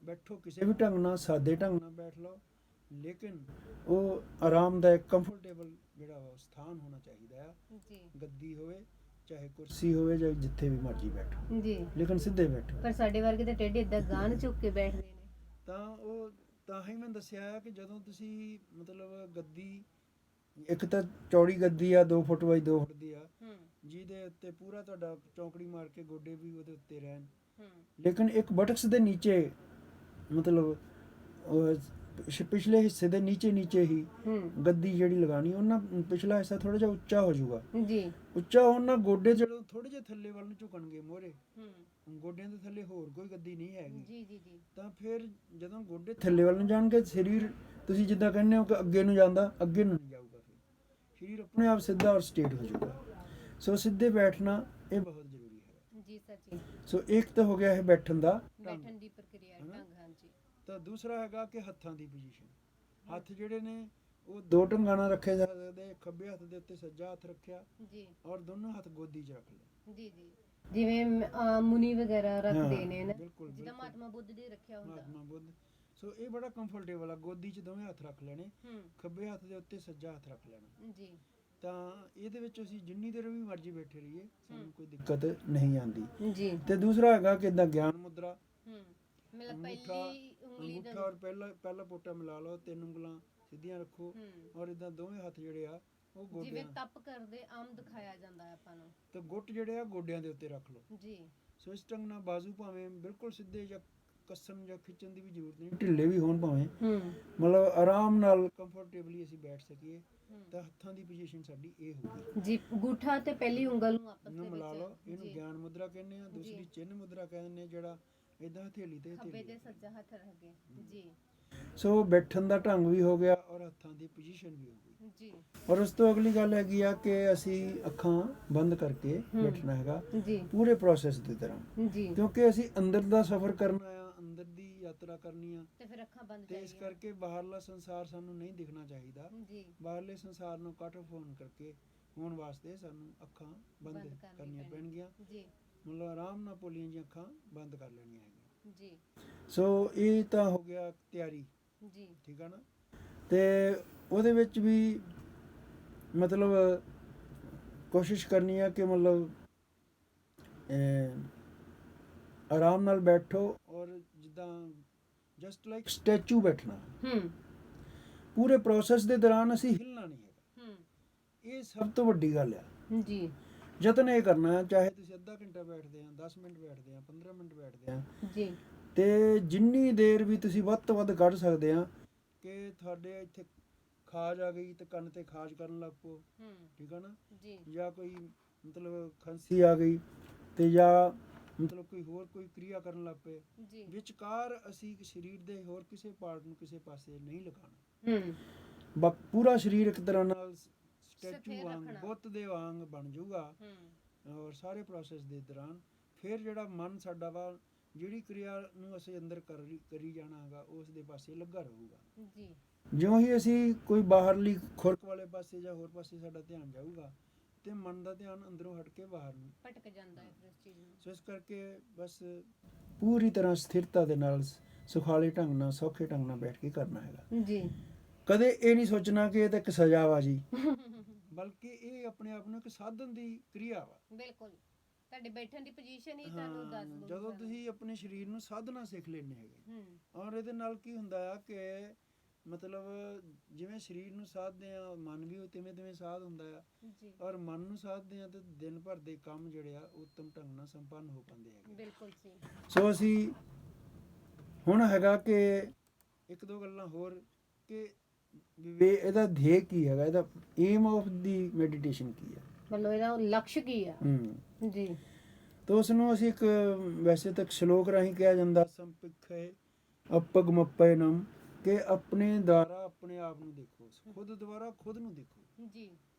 ਬੈਠੋ ਕਿਸੇ ਵੀ ਢੰਗ ਨਾਲ, ਸਾਦੇ ਢੰਗ ਨਾਲ ਬੈਠ ਲਓ, ਲੇਕਿਨ ਉਹ ਆਰਾਮਦਾਇਕ ਕੰਫਰਟੇਬਲ ਜਿਹੜਾ ਵਾ ਸਥਾਨ ਹੋਣਾ ਚਾਹੀਦਾ ਆ। ਜੀ ਗੱਦੀ ਹੋਵੇ ਚਾਹੇ ਕੁਰਸੀ ਹੋਵੇ ਜਾਂ ਜਿੱਥੇ ਵੀ ਮਰਜ਼ੀ ਬੈਠੋ, ਜੀ, ਲੇਕਿਨ ਸਿੱਧੇ ਬੈਠੋ। ਪਰ ਸਾਡੇ ਵਰਗੇ ਤਾਂ ਟੇਢੇ ਇਦਾਂ ਗਾਂ ਨੂੰ ਝੁੱਕ ਕੇ ਬੈਠਦੇ ਨੇ। ਤਾਂ ਹੀ ਮੈਂ ਦੱਸਿਆ ਕਿ ਜਦੋਂ ਤੁਸੀਂ ਮਤਲਬ ਗੱਦੀ, ਇੱਕ ਤਾਂ ਚੌੜੀ ਗੱਦੀ ਆ 2 ਫੁੱਟ ਬਾਈ 2 ਫੁੱਟ ਦੀ ਆ, ਜਿਹਦੇ ਉੱਤੇ ਪੂਰਾ ਤੁਹਾਡਾ ਚੌਂਕੜੀ ਮਾਰ ਕੇ ਗੋਡੇ ਵੀ ਉਹਦੇ ਉੱਤੇ ਰਹਿਣ। ਲੇਕਿਨ ਇੱਕ ਬਟਕਸ ਦੇ ਨੀਚੇ ਮਤਲਬ ਪਿਛਲੇ ਹਿੱਸੇ ਦੇ ਨੀਚੇ ਹੀ ਗੱਦੀ ਜਿਹੜੀ ਲਗਾਣੀ, ਉਹਨਾਂ ਪਿਛਲਾ ਹਿੱਸਾ ਥੋੜਾ ਜਿਹਾ ਉੱਚਾ ਹੋ ਜਾਊਗਾ। ਜੀ ਉੱਚਾ ਹੋਣ ਨਾਲ ਗੋਡੇ ਜਦੋਂ ਥੋੜੇ ਜਿਹੇ ਥੱਲੇ ਵੱਲ ਨੂੰ ਝੁਕਣਗੇ ਮੋਹਰੇ, ਗੋਡਿਆਂ ਦੇ ਥੱਲੇ ਹੋਰ ਕੋਈ ਗੱਦੀ ਨਹੀਂ ਹੈਗੀ। ਜੀ ਜੀ ਜੀ। ਤਾਂ ਫਿਰ ਜਦੋਂ ਗੋਡੇ ਥੱਲੇ ਵੱਲ ਨੂੰ ਜਾਣਗੇ, ਸਰੀਰ ਤੁਸੀਂ ਜਿੱਦਾਂ ਕਹਿੰਦੇ ਹੋ ਕਿ ਅੱਗੇ ਨੂੰ ਜਾਂਦਾ, ਅੱਗੇ ਨੂੰ ਨਹੀਂ ਜਾਊਗਾ। ਫਿਰ ਸਰੀਰ ਆਪਣੇ ਆਪ ਸਿੱਧਾ ਔਰ ਸਟੇਟ ਹੋ ਜਾਊਗਾ। ਸੋ ਸਿੱਧੇ ਬੈਠਣਾ ਇਹ ਬਹੁਤ ਜ਼ਰੂਰੀ ਹੈ। ਜੀ ਸਰ ਜੀ। ਸੋ ਇੱਕ ਤਾਂ ਹੋ ਗਿਆ ਇਹ ਬੈਠਣ ਦੀ ਪ੍ਰਕਿਰਿਆ ਢੰਗ। ਹਾਂਜੀ। ਤਾਂ ਦੂਸਰਾ ਹੈਗਾ ਕਿ ਹੱਥਾਂ ਦੀ ਪੋਜੀਸ਼ਨ। ਹੱਥ ਜਿਹੜੇ ਨੇ ਉਹ 2 ਢੰਗਾਂ ਨਾਲ ਰੱਖੇ ਜਾ ਸਕਦੇ। ਖੱਬੇ ਹੱਥ ਦੇ ਉੱਤੇ ਸੱਜਾ ਹੱਥ ਰੱਖਿਆ ਜੀ, ਔਰ ਦੋਨੋਂ ਹੱਥ ਗੋਦੀ 'ਚ ਰੱਖ ਲਏ। ਜੀ ਜੀ। ਜਿਵੇਂ ਮੁਨੀ ਵਗੈਰਾ ਰੱਖਦੇ ਨੇ ਨਾ, ਜਿੱਦਾਂ ਮਹਾਤਮਾ ਬੁੱਧ ਦੇ ਰੱਖਿਆ ਹੁੰਦਾ। ਮਹਾਤਮਾ ਬੁੱਧ। ਸੋ ਇਹ ਬੜਾ ਕੰਫਰਟੇਬਲ ਆ। ਗੋਦੀ 'ਚ ਦੋਵੇਂ ਹੱਥ ਰੱਖ ਲੈਣੇ, ਖੱਬੇ ਹੱਥ ਦੇ ਉੱਤੇ ਸੱਜਾ ਹੱਥ ਰੱਖ ਲੈਣਾ ਜੀ। ਤਾਂ ਇਹਦੇ ਵਿੱਚ ਅਸੀਂ ਜਿੰਨੀ ਦੇਰ ਵੀ ਮਰਜ਼ੀ ਬੈਠੇ ਰਹੀਏ, ਸਾਨੂੰ ਕੋਈ ਦਿੱਕਤ ਨਹੀਂ ਆਉਂਦੀ ਜੀ। ਤੇ ਦੂਸਰਾ ਹੈਗਾ ਕਿ ਇਦਾਂ ਗਿਆਨ ਮੁਦਰਾ। ਅੰਗੂਠਾ ਔਰ ਪਹਿਲਾ ਪੋਟਾ ਮਿਲਾ ਲਓ, 3 ਉਂਗਲਾਂ ਸਿੱਧੀਆਂ ਰੱਖੋ, ਔਰ ਇਦਾਂ ਦੋਵੇਂ ਹੱਥ ਜਿਹੜੇ ਆ ਉਹ ਗੋਡਿਆਂ, ਜਿਵੇਂ ਤਪ ਕਰਦੇ ਆਮ ਦਿਖਾਇਆ ਜਾਂਦਾ ਹੈ ਆਪਾਂ ਨੂੰ, ਤੇ ਗੁੱਟ ਜਿਹੜੇ ਆ ਗੋਡਿਆਂ ਦੇ ਉੱਤੇ ਰੱਖ ਲਓ ਜੀ। ਸੋ ਇਸ ਢੰਗ ਨਾਲ ਬਾਜ਼ੂ ਭਾਵੇਂ ਬਿਲਕੁਲ ਸਿੱਧੇ ਜਾਂ ਕੱਸਣ ਜਾਂ ਖਿੱਚਣ ਦੀ ਵੀ ਜ਼ਰੂਰਤ ਨਹੀਂ, ਢਿੱਲੇ ਵੀ ਹੋਣ ਭਾਵੇਂ, ਮਤਲਬ ਆਰਾਮ ਨਾਲ ਕੰਫਰਟੇਬਲੀ ਅਸੀਂ ਬੈਠ ਸਕੀਏ। ਤਾਂ ਹੱਥਾਂ ਦੀ ਪੋਜੀਸ਼ਨ ਸਾਡੀ ਇਹ ਹੋਊਗੀ ਜੀ। ਅੰਗੂਠਾ ਤੇ ਪਹਿਲੀ ਉਂਗਲ ਨੂੰ ਆਪਸ ਵਿੱਚ ਮਿਲਾ ਲਓ, ਇਹਨੂੰ ਗਿਆਨ ਮੁਦਰਾ ਕਹਿੰਦੇ ਆ। ਦੂਸਰੀ ਚਿੰਨ ਮੁਦਰਾ ਕਹਿੰਦੇ ਨੇ, ਜਿਹੜਾ ਇਦਾਂ ਹਥੇਲੀ ਤੇ ਖੱਬੇ ਤੇ ਸੱਜਾ ਹੱਥ ਰੱਖ ਕੇ ਜੀ। ਸੋ ਬੈਠਣ ਦਾ ਢੰਗ ਵੀ ਹੋ ਗਿਆ ਔਰ ਹੱਥਾਂ ਦੀ ਪੋਜੀਸ਼ਨ ਵੀ ਹੋ ਗਈ ਜੀ। ਔਰ ਉਸ ਤੋਂ ਅਗਲੀ ਗੱਲ ਹੈਗੀ ਆ ਕਿ ਅਸੀਂ ਅੱਖਾਂ ਬੰਦ ਕਰਕੇ ਬੈਠਣਾ ਹੈਗਾ ਜੀ, ਪੂਰੇ ਪ੍ਰੋਸੈਸ ਦੀ ਤਰ੍ਹਾਂ ਜੀ, ਕਿਉਂਕਿ ਅਸੀਂ ਅੰਦਰ ਦਾ ਸਫ਼ਰ ਕਰਨਾ ਆ, ਅੰਦਰ ਦੀ ਯਾਤਰਾ ਕਰਨੀ ਆ, ਤੇ ਫਿਰ ਅੱਖਾਂ ਬੰਦ ਚਾਹੀਦੀਆਂ। ਤੇ ਇਸ ਕਰਕੇ ਬਾਹਰਲਾ ਸੰਸਾਰ ਸਾਨੂੰ ਨਹੀਂ ਦਿਖਣਾ ਚਾਹੀਦਾ ਜੀ। ਬਾਹਰਲੇ ਸੰਸਾਰ ਨੂੰ ਕੱਟ ਆਫ ਹੋਣ ਵਾਸਤੇ ਸਾਨੂੰ ਅੱਖਾਂ ਬੰਦ ਕਰਨੀਆਂ ਪੈਣਗੀਆਂ ਜੀ। ਮਤਲਬ ਆਰਾਮ ਨਾਲ ਪੋਲੀਆਂ ਜਿਹੀਆਂ ਅੱਖਾਂ ਬੰਦ ਕਰ ਲੈਣੀਆਂ ਹੈਗੀਆਂ ਜੀ। ਸੋ ਇਹ ਤਾਂ ਹੋ ਗਿਆ ਤਿਆਰੀ ਜੀ, ਠੀਕ ਆ ਨਾ। ਤੇ ਉਹਦੇ ਵਿੱਚ ਵੀ ਮਤਲਬ ਕੋਸ਼ਿਸ਼ ਕਰਨੀ ਆ ਕਿ ਮਤਲਬ ਆਰਾਮ ਨਾਲ ਬੈਠੋ, ਔਰ ਜਿੱਦਾਂ ਜਸਟ ਲਾਈਕ ਸਟੈਚੂ ਬੈਠਣਾ। ਪੂਰੇ ਪ੍ਰੋਸੈਸ ਦੇ ਦੌਰਾਨ ਅਸੀਂ ਹਿੱਲਣਾ ਨਹੀਂ ਹੈਗਾ। ਇਹ ਸਭ ਤੋਂ ਵੱਡੀ ਗੱਲ ਆ ਜੀ। ਯਤਨ ਇਹ ਕਰਨਾ, ਚਾਹੇ ਤੁਸੀਂ ਅੱਧਾ ਘੰਟਾ ਬੈਠਦੇ ਆ, 10 ਮਿੰਟ ਬੈਠਦੇ ਆ, 15 ਮਿੰਟ ਬੈਠਦੇ ਆ ਜੀ, ਤੇ ਜਿੰਨੀ ਦੇਰ ਵੀ ਤੁਸੀਂ ਵੱਧ ਤੋਂ ਵੱਧ ਕੱਢ ਸਕਦੇ ਆ ਕਿ ਤੁਹਾਡੇ ਇੱਥੇ ਖਾਜ ਆ ਗਈ ਤੇ ਕੰਨ ਤੇ ਖਾਜ ਕਰਨ ਲੱਗ ਪਓ, ਠੀਕ ਆ ਨਾ ਜੀ। ਜਾਂ ਕੋਈ ਮਤਲਬ ਖਾਂਸੀ ਆ ਗਈ ਤੇ ਜਾਂ ਮਤਲਬ ਕੋਈ ਕ੍ਰਿਆ ਕਰਨ ਲੱਗ ਪਏ, ਵਿਚਕਾਰ ਅਸੀਂ ਸਰੀਰ ਦੇ ਹੋਰ ਕਿਸੇ ਪਾਰਟ ਨੂੰ ਕਿਸੇ ਪਾਸੇ ਨਹੀਂ ਲਗਾਉਣਾ। ਪੂਰਾ ਸਰੀਰ ਇੱਕ ਤਰ੍ਹਾਂ ਨਾਲ ਸਟੈਚੂ ਵਾਂਗ, ਬੁੱਤ ਦੇ ਵਾਂਗ ਬਣ ਜਾਊਗਾ। ਔਰ ਸਾਰੇ ਪ੍ਰੋਸੈਸ ਦੇ ਦੌਰਾਨ ਫਿਰ ਜਿਹੜਾ ਮਨ ਸਾਡਾ ਵਾ, ਜਿਹੜੀ ਕਿਰਿਆ ਨੂੰ ਅਸੀਂ ਅੰਦਰ ਕਰੀ ਜਾਣਾ ਹੈਗਾ, ਉਸ ਦੇ ਪਾਸੇ ਲੱਗਾ ਰਹੂਗਾ ਜੀ। ਜਿਉਂ ਹੀ ਅਸੀਂ ਕੋਈ ਬਾਹਰਲੀ ਖੁਰਕ ਵਾਲੇ ਪਾਸੇ ਜਾਂ ਹੋਰ ਪਾਸੇ ਸਾਡਾ ਧਿਆਨ ਜਾਊਗਾ, ਤੇ ਮਨ ਦਾ ਧਿਆਨ ਅੰਦਰੋਂ ਹਟ ਕੇ ਬਾਹਰ ਨੂੰ ਭਟਕ ਜਾਂਦਾ ਹੈ ਫਿਰ ਇਸ ਚੀਜ਼ ਨੂੰ। ਸੋ ਇਸ ਕਰਕੇ ਬਸ ਪੂਰੀ ਤਰ੍ਹਾਂ ਸਥਿਰਤਾ ਦੇ ਨਾਲ, ਸੁਖਾਲੇ ਢੰਗ ਨਾਲ, ਸੌਖੇ ਢੰਗ ਨਾਲ ਬੈਠ ਕੇ ਕਰਨਾ ਹੈਗਾ ਜੀ। ਕਦੇ ਇਹ ਨਹੀਂ ਸੋਚਣਾ ਕਿ ਇਹ ਤਾਂ ਇੱਕ ਸਜ਼ਾ ਵਾ ਜੀ, ਬਲਕਿ ਇਹ ਆਪਣੇ ਆਪ ਨੂੰ ਇੱਕ ਸਾਧਨ ਦੀ ਕਿਰਿਆ ਵਾ। ਬਿਲਕੁਲ, ਤੁਹਾਡੇ ਬੈਠਣ ਦੀ ਪੋਜੀਸ਼ਨ ਹੀ ਤੁਹਾਨੂੰ ਦੱਸ ਦੂੰਗਾ। ਜਦੋਂ ਤੁਸੀਂ ਆਪਣੇ ਸਰੀਰ ਨੂੰ ਸਾਧਨਾ ਸਿੱਖ ਲੈਣੇ ਹੈਗੇ, ਔਰ ਇਹਦੇ ਨਾਲ ਕੀ ਹੁੰਦਾ ਆ ਕਿ ਮਤਲਬ ਜਿਵੇਂ ਸਰੀਰ ਨੂੰ ਸਾਧਦੇ ਆ, ਮਨ ਵੀ ਤਿਵੇਂ ਤਿਵੇਂ ਸਾਧ ਹੁੰਦਾ ਆ, ਜੀ ਔਰ ਮਨ ਨੂੰ ਸਾਧਦੇ ਆ ਤੇ ਦਿਨ ਭਰ ਦੇ ਕੰਮ ਜਿਹੜੇ ਆ ਉੱਤਮ ਢੰਗ ਨਾਲ ਸੰਪੰਨ ਹੋ ਪਾਉਂਦੇ ਹੈਗੇ। ਬਿਲਕੁਲ ਜੀ। ਸੋ ਅਸੀਂ ਹੁਣ ਹੈਗਾ ਕਿ ਇੱਕ ਦੋ ਗੱਲਾਂ ਹੋਰ ਕਿ ਇਹਦਾ ਧਿਏ ਕੀ ਹੈਗਾ, ਇਹਦਾ ਏਮ ਆਫ ਦੀ ਮੈਡੀਟੇਸ਼ਨ ਕੀ ਹੈ, ਮਤਲਬ ਇਹਦਾ ਲਕਸ਼ ਕੀ ਆ। ਜੀ। ਤਾਂ ਉਸ ਨੂੰ ਅਸੀਂ ਇੱਕ ਵੈਸੇ ਤਾਂ ਸ਼ਲੋਕ ਰਾਹੀਂ ਕਿਹਾ ਜਾਂਦਾ, ਸੰਪਿਖੇ ਅਪਗ ਮੱਪੇ ਨਮ, ਕਿ ਆਪਣੇ ਦੁਆਰਾ ਆਪਣੇ ਆਪ ਨੂੰ ਦੇਖੋ, ਖੁਦ ਦੁਆਰਾ ਖੁਦ ਨੂੰ ਦੇਖੋ। ਜੀ।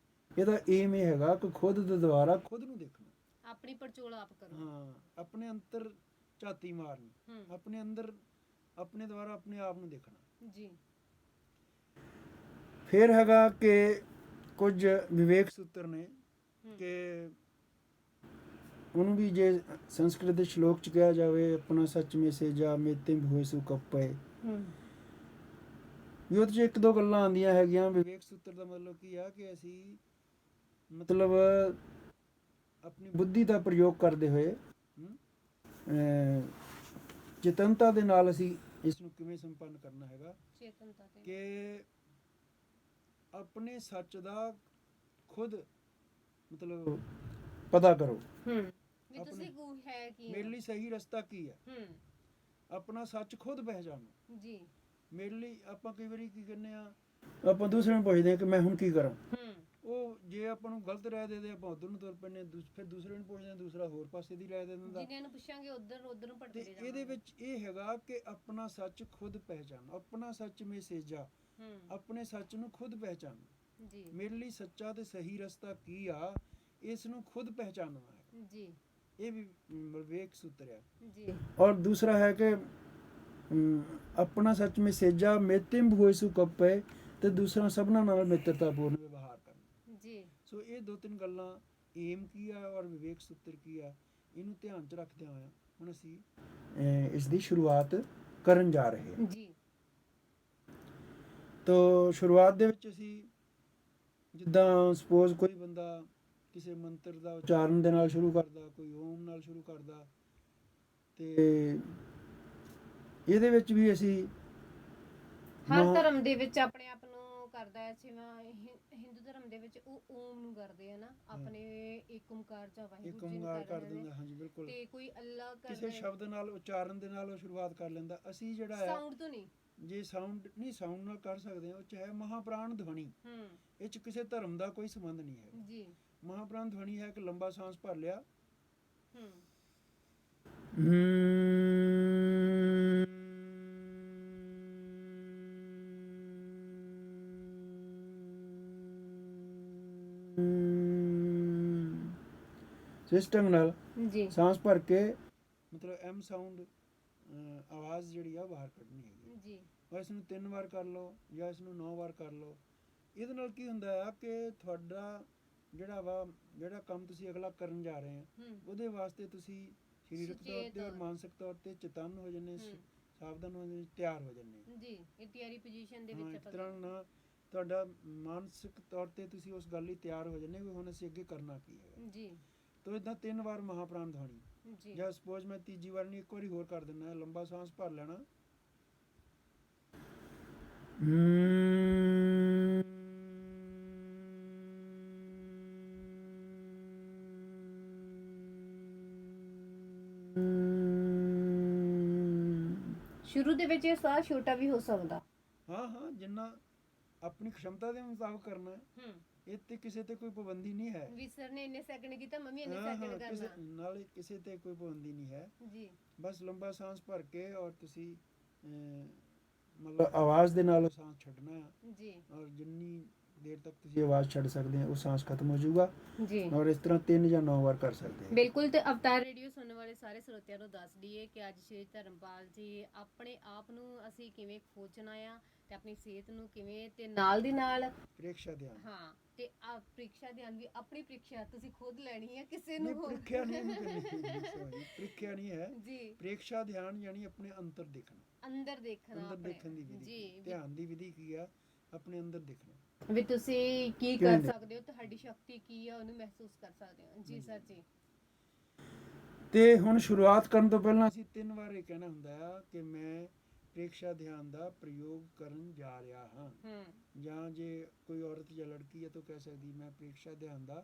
ਇਹਦਾ ਏਮ ਇਹ ਹੈਗਾ ਕਿ ਖੁਦ ਦੇ ਦੁਆਰਾ ਖੁਦ ਨੂੰ ਦੇਖਣਾ, ਆਪਣੀ ਪੜਚੋਲ ਆਪ ਕਰੋ। ਹਾਂ, ਆਪਣੇ ਅੰਦਰ ਝਾਤੀ ਮਾਰਨੀ, ਆਪਣੇ ਅੰਦਰ ਆਪਣੇ ਦੁਆਰਾ ਆਪਣੇ ਆਪ ਨੂੰ ਦੇਖਣਾ। ਜੀ। ਫਿਰ ਹੈਗਾ ਕਿ ਕੁਝ ਵਿਵੇਕ ਸੂਤਰ ਨੇ ਕਿ ਉਹਨੂੰ ਵੀ ਜੇ ਸੰਸਕ੍ਰਿਤ ਦੇ ਸ਼ਲੋਕ ਚ ਕਿਹਾ ਜਾਵੇ, ਆਪਣਾ ਸੱਚ ਮੇਸੇ ਜਾ ਮੇਤੇ ਹੋਏ ਸੁ ਕੱਪੇ, ਵੀ ਉਹਦੇ ਚ ਇੱਕ ਦੋ ਗੱਲਾਂ ਆਉਂਦੀਆਂ ਹੈਗੀਆਂ। ਵਿਵੇਕ ਸੂਤਰ ਦਾ ਮਤਲਬ ਕੀ ਆ ਕਿ ਅਸੀਂ ਮਤਲਬ ਆਪਣੀ ਬੁੱਧੀ ਦਾ ਪ੍ਰਯੋਗ ਕਰਦੇ ਹੋਏ ਚੇਤਨਤਾ ਦੇ ਨਾਲ ਅਸੀਂ ਇਸ ਨੂੰ ਕਿਵੇਂ ਸੰਪੰਨ ਕਰਨਾ ਹੈਗਾ, ਚੇਤਨਤਾ ਤੇ ਕਿ ਆਪਣੇ ਸੱਚ ਦਾ ਖੁਦ ਮਤਲਬ ਪਤਾ ਕਰੋ, ਵੀ ਤੁਸੀਂ ਹੈ ਕੀ, ਮੇਰੇ ਲਈ ਸਹੀ ਰਸਤਾ ਕੀ ਹੈ, ਆਪਣਾ ਸੱਚ ਖੁਦ ਪਹਿਚਾਨੋ। ਜੀ। ਮੇਰੇ ਲਈ ਆਪਾਂ ਕਈ ਵਾਰੀ ਕੀ ਕਹਿੰਦੇ ਆ, ਆਪਾਂ ਦੂਸਰੇ ਨੂੰ ਪੁੱਛਦੇ ਆ ਕਿ ਮੈਂ ਹੁਣ ਕੀ ਕਰਾਂ, ਉਹ ਜੇ ਆਪਾਂ ਨੂੰ ਗਲਤ ਰਾਏ ਦੇ ਦੇ ਆਪਾਂ ਉਧਰ ਨੂੰ ਤੁਰ ਪੈਂਦੇ, ਫਿਰ ਦੂਸਰੇ ਨੂੰ ਪੁੱਛਦੇ ਆ, ਦੂਸਰਾ ਹੋਰ ਪਾਸੇ ਦੀ ਰਾਏ ਦੇ ਦਿੰਦਾ, ਜਿਹਨਾਂ ਨੂੰ ਪੁੱਛਾਂਗੇ ਉਧਰ ਨੂੰ ਭਟਕਦੇ ਜਾਵਾਂਗੇ। ਇਹਦੇ ਵਿੱਚ ਇਹ ਹੈਗਾ ਕਿ ਆਪਣਾ ਸੱਚ ਖੁਦ ਪਹਿਚਾਨੋ, ਆਪਣਾ ਸੱਚ ਮੇਸੇਜਾ, ਆਪਣੇ ਸੱਚ ਨੂੰ ਖੁਦ ਪਹਿਚਾਨੋ। ਜੀ। ਮੇਰੇ ਲਈ ਸੱਚਾ ਤੇ ਸਹੀ ਰਸਤਾ ਕੀ ਆ, ਇਸ ਨੂੰ ਖੁਦ ਪਹਿਚਾਨਣਾ ਹੈ। ਜੀ। ਇਹ ਵੀ ਵਿਵੇਕ ਸੂਤਰ ਹੈ। ਜੀ। ਔਰ ਦੂਸਰਾ ਹੈ ਕਿ ਆਪਣਾ ਸੱਚ ਮੇਸੇਜਾ ਮੇਤਿਮ ਹੋਏ ਸੁ ਕੱਪੇ, ਤੇ ਦੂਸਰਾ ਸਭਨਾਂ ਨਾਲ ਮਿੱਤਰਤਾਪੂਰਨ ਵਿਵਹਾਰ ਕਰਨਾ। ਜੀ। ਸੋ ਇਹ ਦੋ ਤਿੰਨ ਗੱਲਾਂ, ਏਮ ਕੀ ਆ ਔਰ ਵਿਵੇਕ ਸੂਤਰ ਕੀ ਆ, ਇਹਨੂੰ ਧਿਆਨ ਚ ਰੱਖਦਿਆਂ ਹੋਇਆ ਹੁਣ ਅਸੀਂ ਇਸ ਦੀ ਸ਼ੁਰੂਆਤ ਕਰਨ ਜਾ ਰਹੇ ਹਾਂ। ਜੀ। ਤੋ ਸ਼ੁਰੂਆਤ ਦੇ ਵਿੱਚ ਅਸੀਂ ਜਿੱਦਾਂ ਸਪੋਜ਼ ਕੋਈ ਬੰਦਾ ਕਿਸੇ ਮੰਤਰ ਦਾ ਉਚਾਰਨ ਦੇ ਨਾਲ ਸ਼ੁਰੂ ਕਰਦਾ, ਕੋਈ ਓਮ ਨਾਲ ਸ਼ੁਰੂ ਕਰਦਾ, ਤੇ ਇਹਦੇ ਵਿੱਚ ਵੀ ਅਸੀਂ ਹਰ ਧਰਮ ਦੇ ਵਿੱਚ ਆਪਣੇ ਆਪ ਨੂੰ ਕਰਦਾ ਹੈ, ਜਿਵੇਂ ਹਿੰਦੂ ਧਰਮ ਦੇ ਵਿੱਚ ਉਹ ਓਮ ਨੂੰ ਕਰਦੇ ਆ ਨਾ, ਆਪਣੇ ਏਕ ਓਮਕਾਰ ਜਾਂ ਵਾਹਿਗੁਰੂ ਜੀ ਨੂੰ ਕਰ ਦਿੰਦੇ। ਹਾਂਜੀ ਬਿਲਕੁਲ। ਤੇ ਕੋਈ ਅੱਲਾ ਕਿਸੇ ਸ਼ਬਦ ਨਾਲ ਉਚਾਰਨ ਦੇ ਨਾਲ ਉਹ ਸ਼ੁਰੂਆਤ ਕਰ ਲੈਂਦਾ। ਅਸੀਂ ਜਿਹੜਾ ਹੈ ਸਾਊਂਡ ਤੋਂ ਨਹੀਂ, ਜੇ ਸਾਊਂਡ ਨਹੀਂ, ਸਾਊਂਡ ਨਾਲ ਕਰ ਸਕਦੇ ਹਾਂ, ਉਹ ਚ ਹੈ ਮਹਾਪ੍ਰਾਣ ਧਵਨੀ, ਇਹ ਚ ਕਿਸੇ ਧਰਮ ਦਾ ਕੋਈ ਸੰਬੰਧ ਨਹੀਂ ਹੈ। ਜੀ। ਮਹਾਪ੍ਰਾਣ ਧਵਨੀ ਹੈ ਕਿ ਲੰਬਾ ਸਾਂਸ ਭਰ ਲਿਆ, ਸਿਸਟਮ ਨਾਲ ਜੀ ਸਾਂਸ ਭਰ ਕੇ ਮਤਲਬ ਐਮ ਸਾਊਂਡ ਆਵਾਜ਼ ਜਿਹੜੀ ਆ ਬਾਹਰ ਕੱਢਣੀ ਹੈਗੀ ਜੀ। ਔਰ ਇਸ ਨੂੰ 3 ਵਾਰ ਕਰ ਲਓ ਜਾਂ ਇਸ ਨੂੰ 9 ਵਾਰ ਕਰ ਲਓ। ਇਹਦੇ ਨਾਲ ਕੀ ਹੁੰਦਾ ਆ ਕਿ ਤੁਹਾਡਾ ਜਿਹੜਾ ਕੰਮ ਤੁਸੀਂ ਅਗਲਾ ਕਰਨ ਜਾ ਰਹੇ ਆ, ਉਹਦੇ ਵਾਸਤੇ ਤੁਸੀਂ ਸਰੀਰਕ ਤੌਰ ਤੇ ਔਰ ਮਾਨਸਿਕ ਤੌਰ ਤੇ ਚੇਤੰਨ ਹੋ ਜਾਂਦੇ, ਸਾਵਧਾਨ ਹੋ ਜਾਂਦੇ, ਤਿਆਰ ਹੋ ਜਾਂਦੇ ਜੀ। ਇਹ ਤਿਆਰੀ ਪੋਜੀਸ਼ਨ ਦੇ ਵਿੱਚ ਇੱਕ ਤਰ੍ਹਾਂ ਨਾਲ ਤੁਹਾਡਾ ਮਾਨਸਿਕ ਤੌਰ ਤੇ ਤੁਸੀਂ ਉਸ ਗੱਲ ਲਈ ਤਿਆਰ ਹੋ ਜਾਂਦੇ ਵੀ ਹੁਣ ਅਸੀਂ ਅੱਗੇ ਕਰਨਾ ਕੀ ਹੈ ਜੀ। ਤੋ ਇਦਾਂ 3 ਵਾਰ ਮਹਾਪ੍ਰਾਣ ਧਵਨੀ, ਜਾਂ ਸਪੋਜ਼ ਮੈਂ ਤੀਜੀ ਵਾਰ ਨਹੀਂ, ਇੱਕ ਵਾਰੀ ਹੋਰ ਕਰ ਦਿੰਦਾ, ਲੰਬਾ ਸਾਂਸ ਭਰ ਲੈਣਾ, ਸ਼ੁਰੂ ਦੇ ਵਿੱਚ ਇਹ ਸਾਹ ਛੋਟਾ ਵੀ ਹੋ ਸਕਦਾ। ਹਾਂ, ਜਿੰਨਾ ਆਪਣੀ ਖਸ਼ਮਤਾ ਦੇ ਮੁਤਾਬਕ ਕਰਨਾ ਹੈ। ਇਹ ਤੇ ਕਿਸੇ ਤੇ ਕੋਈ ਪਾਬੰਦੀ ਨਹੀਂ ਹੈ ਵੀ ਸਰ ਨੇ ਇੰਨੇ ਸੈਕਿੰਡ ਕੀਤਾ ਮੈਂ ਵੀ ਇੰਨੇ ਸੈਕਿੰਡ ਕਰਨਾ, ਨਾਲੇ ਕਿਸੇ ਤੇ ਕੋਈ ਪਾਬੰਦੀ ਨਹੀਂ ਹੈ ਜੀ। ਬਸ ਲੰਬਾ ਸਾਂਸ ਭਰ ਕੇ ਔਰ ਤੁਸੀਂ ਮਤਲਬ ਆਵਾਜ਼ ਦੇ ਨਾਲ ਸਾਂਸ ਛੱਡਣਾ ਹੈ ਜੀ। ਔਰ ਜਿੰਨੀ ਦੇਰ ਤੱਕ ਤੁਸੀਂ ਆਵਾਜ਼ ਛੱਡ ਸਕਦੇ ਹੋ ਉਹ ਸਾਂਸ ਖਤਮ ਹੋ ਜਾਊਗਾ ਜੀ। ਔਰ ਇਸ ਤਰ੍ਹਾਂ 3 ਜਾਂ 9 ਵਾਰ ਕਰ ਸਕਦੇ ਹੋ। ਬਿਲਕੁਲ। ਤੇ ਅਵਤਾਰ ਰੇਡੀਓ ਸੁਣਨ ਵਾਲੇ ਸਾਰੇ ਸਰੋਤਿਆਂ ਨੂੰ ਦੱਸ ਦਈਏ ਕਿ ਅੱਜ ਸ਼੍ਰੀ ਧਰਮਪਾਲ ਜੀ ਆਪਣੇ ਆਪ ਨੂੰ ਅਸੀਂ ਕਿਵੇਂ ਖੋਜਣਾ ਆ, ਤੇ ਆਪਣੀ ਸਿਹਤ ਨੂੰ ਕਿਵੇਂ, ਤੇ ਨਾਲ ਦੀ ਨਾਲ ਪ੍ਰੀਖਿਆ ਧਿਆਨ, ਹਾਂ, ਤੇ ਪ੍ਰੀਖਿਆ ਧਿਆਨ ਵੀ ਆਪਣੀ ਪ੍ਰੀਖਿਆ ਤੁਸੀਂ ਖੁਦ ਲੈਣੀ ਹੈ, ਕਿਸੇ ਨੂੰ ਪ੍ਰੀਖਿਆ ਨਹੀਂ ਪ੍ਰੀਖਿਆ ਨਹੀਂ ਹੈ ਜੀ। ਪ੍ਰੀਖਿਆ ਧਿਆਨ ਯਾਨੀ ਆਪਣੇ ਅੰਦਰ ਦੇਖਣਾ, ਅੰਦਰ ਦੇਖਣਾ, ਅੰਦਰ ਦੇਖਣ ਦੀ ਵਿਧੀ ਜੀ। ਧਿਆਨ ਦੀ ਵਿਧੀ ਕੀ ਆ, ਆਪਣੇ ਅੰਦਰ ਦੇਖਣਾ ਵੀ ਤੁਸੀਂ ਕੀ ਕਰ ਸਕਦੇ ਹੋ, ਤੁਹਾਡੀ ਸ਼ਕਤੀ ਕੀ ਆ, ਉਹਨੂੰ ਮਹਿਸੂਸ ਕਰ ਸਕਦੇ ਹੋ ਜੀ। ਸਰ ਜੀ। ਤੇ ਹੁਣ ਸ਼ੁਰੂਆਤ ਕਰਨ ਤੋਂ ਪਹਿਲਾਂ ਅਸੀਂ 3 ਵਾਰ ਇਹ ਕਹਿਣਾ ਹੁੰਦਾ ਆ ਕਿ ਮੈਂ ਪ੍ਰੇਕਸ਼ਾ ਧਿਆਨ ਦਾ ਪ੍ਰਯੋਗ ਕਰਨ ਜਾ ਰਿਹਾ ਹਾਂ। ਜਾਂ ਜੇ ਕੋਈ ਔਰਤ ਜਾਂ ਲੜਕੀ ਹੈ ਤਾਂ ਕਹਿ ਸਕਦੀ ਮੈਂ ਪ੍ਰੇਕਸ਼ਾ ਧਿਆਨ ਦਾ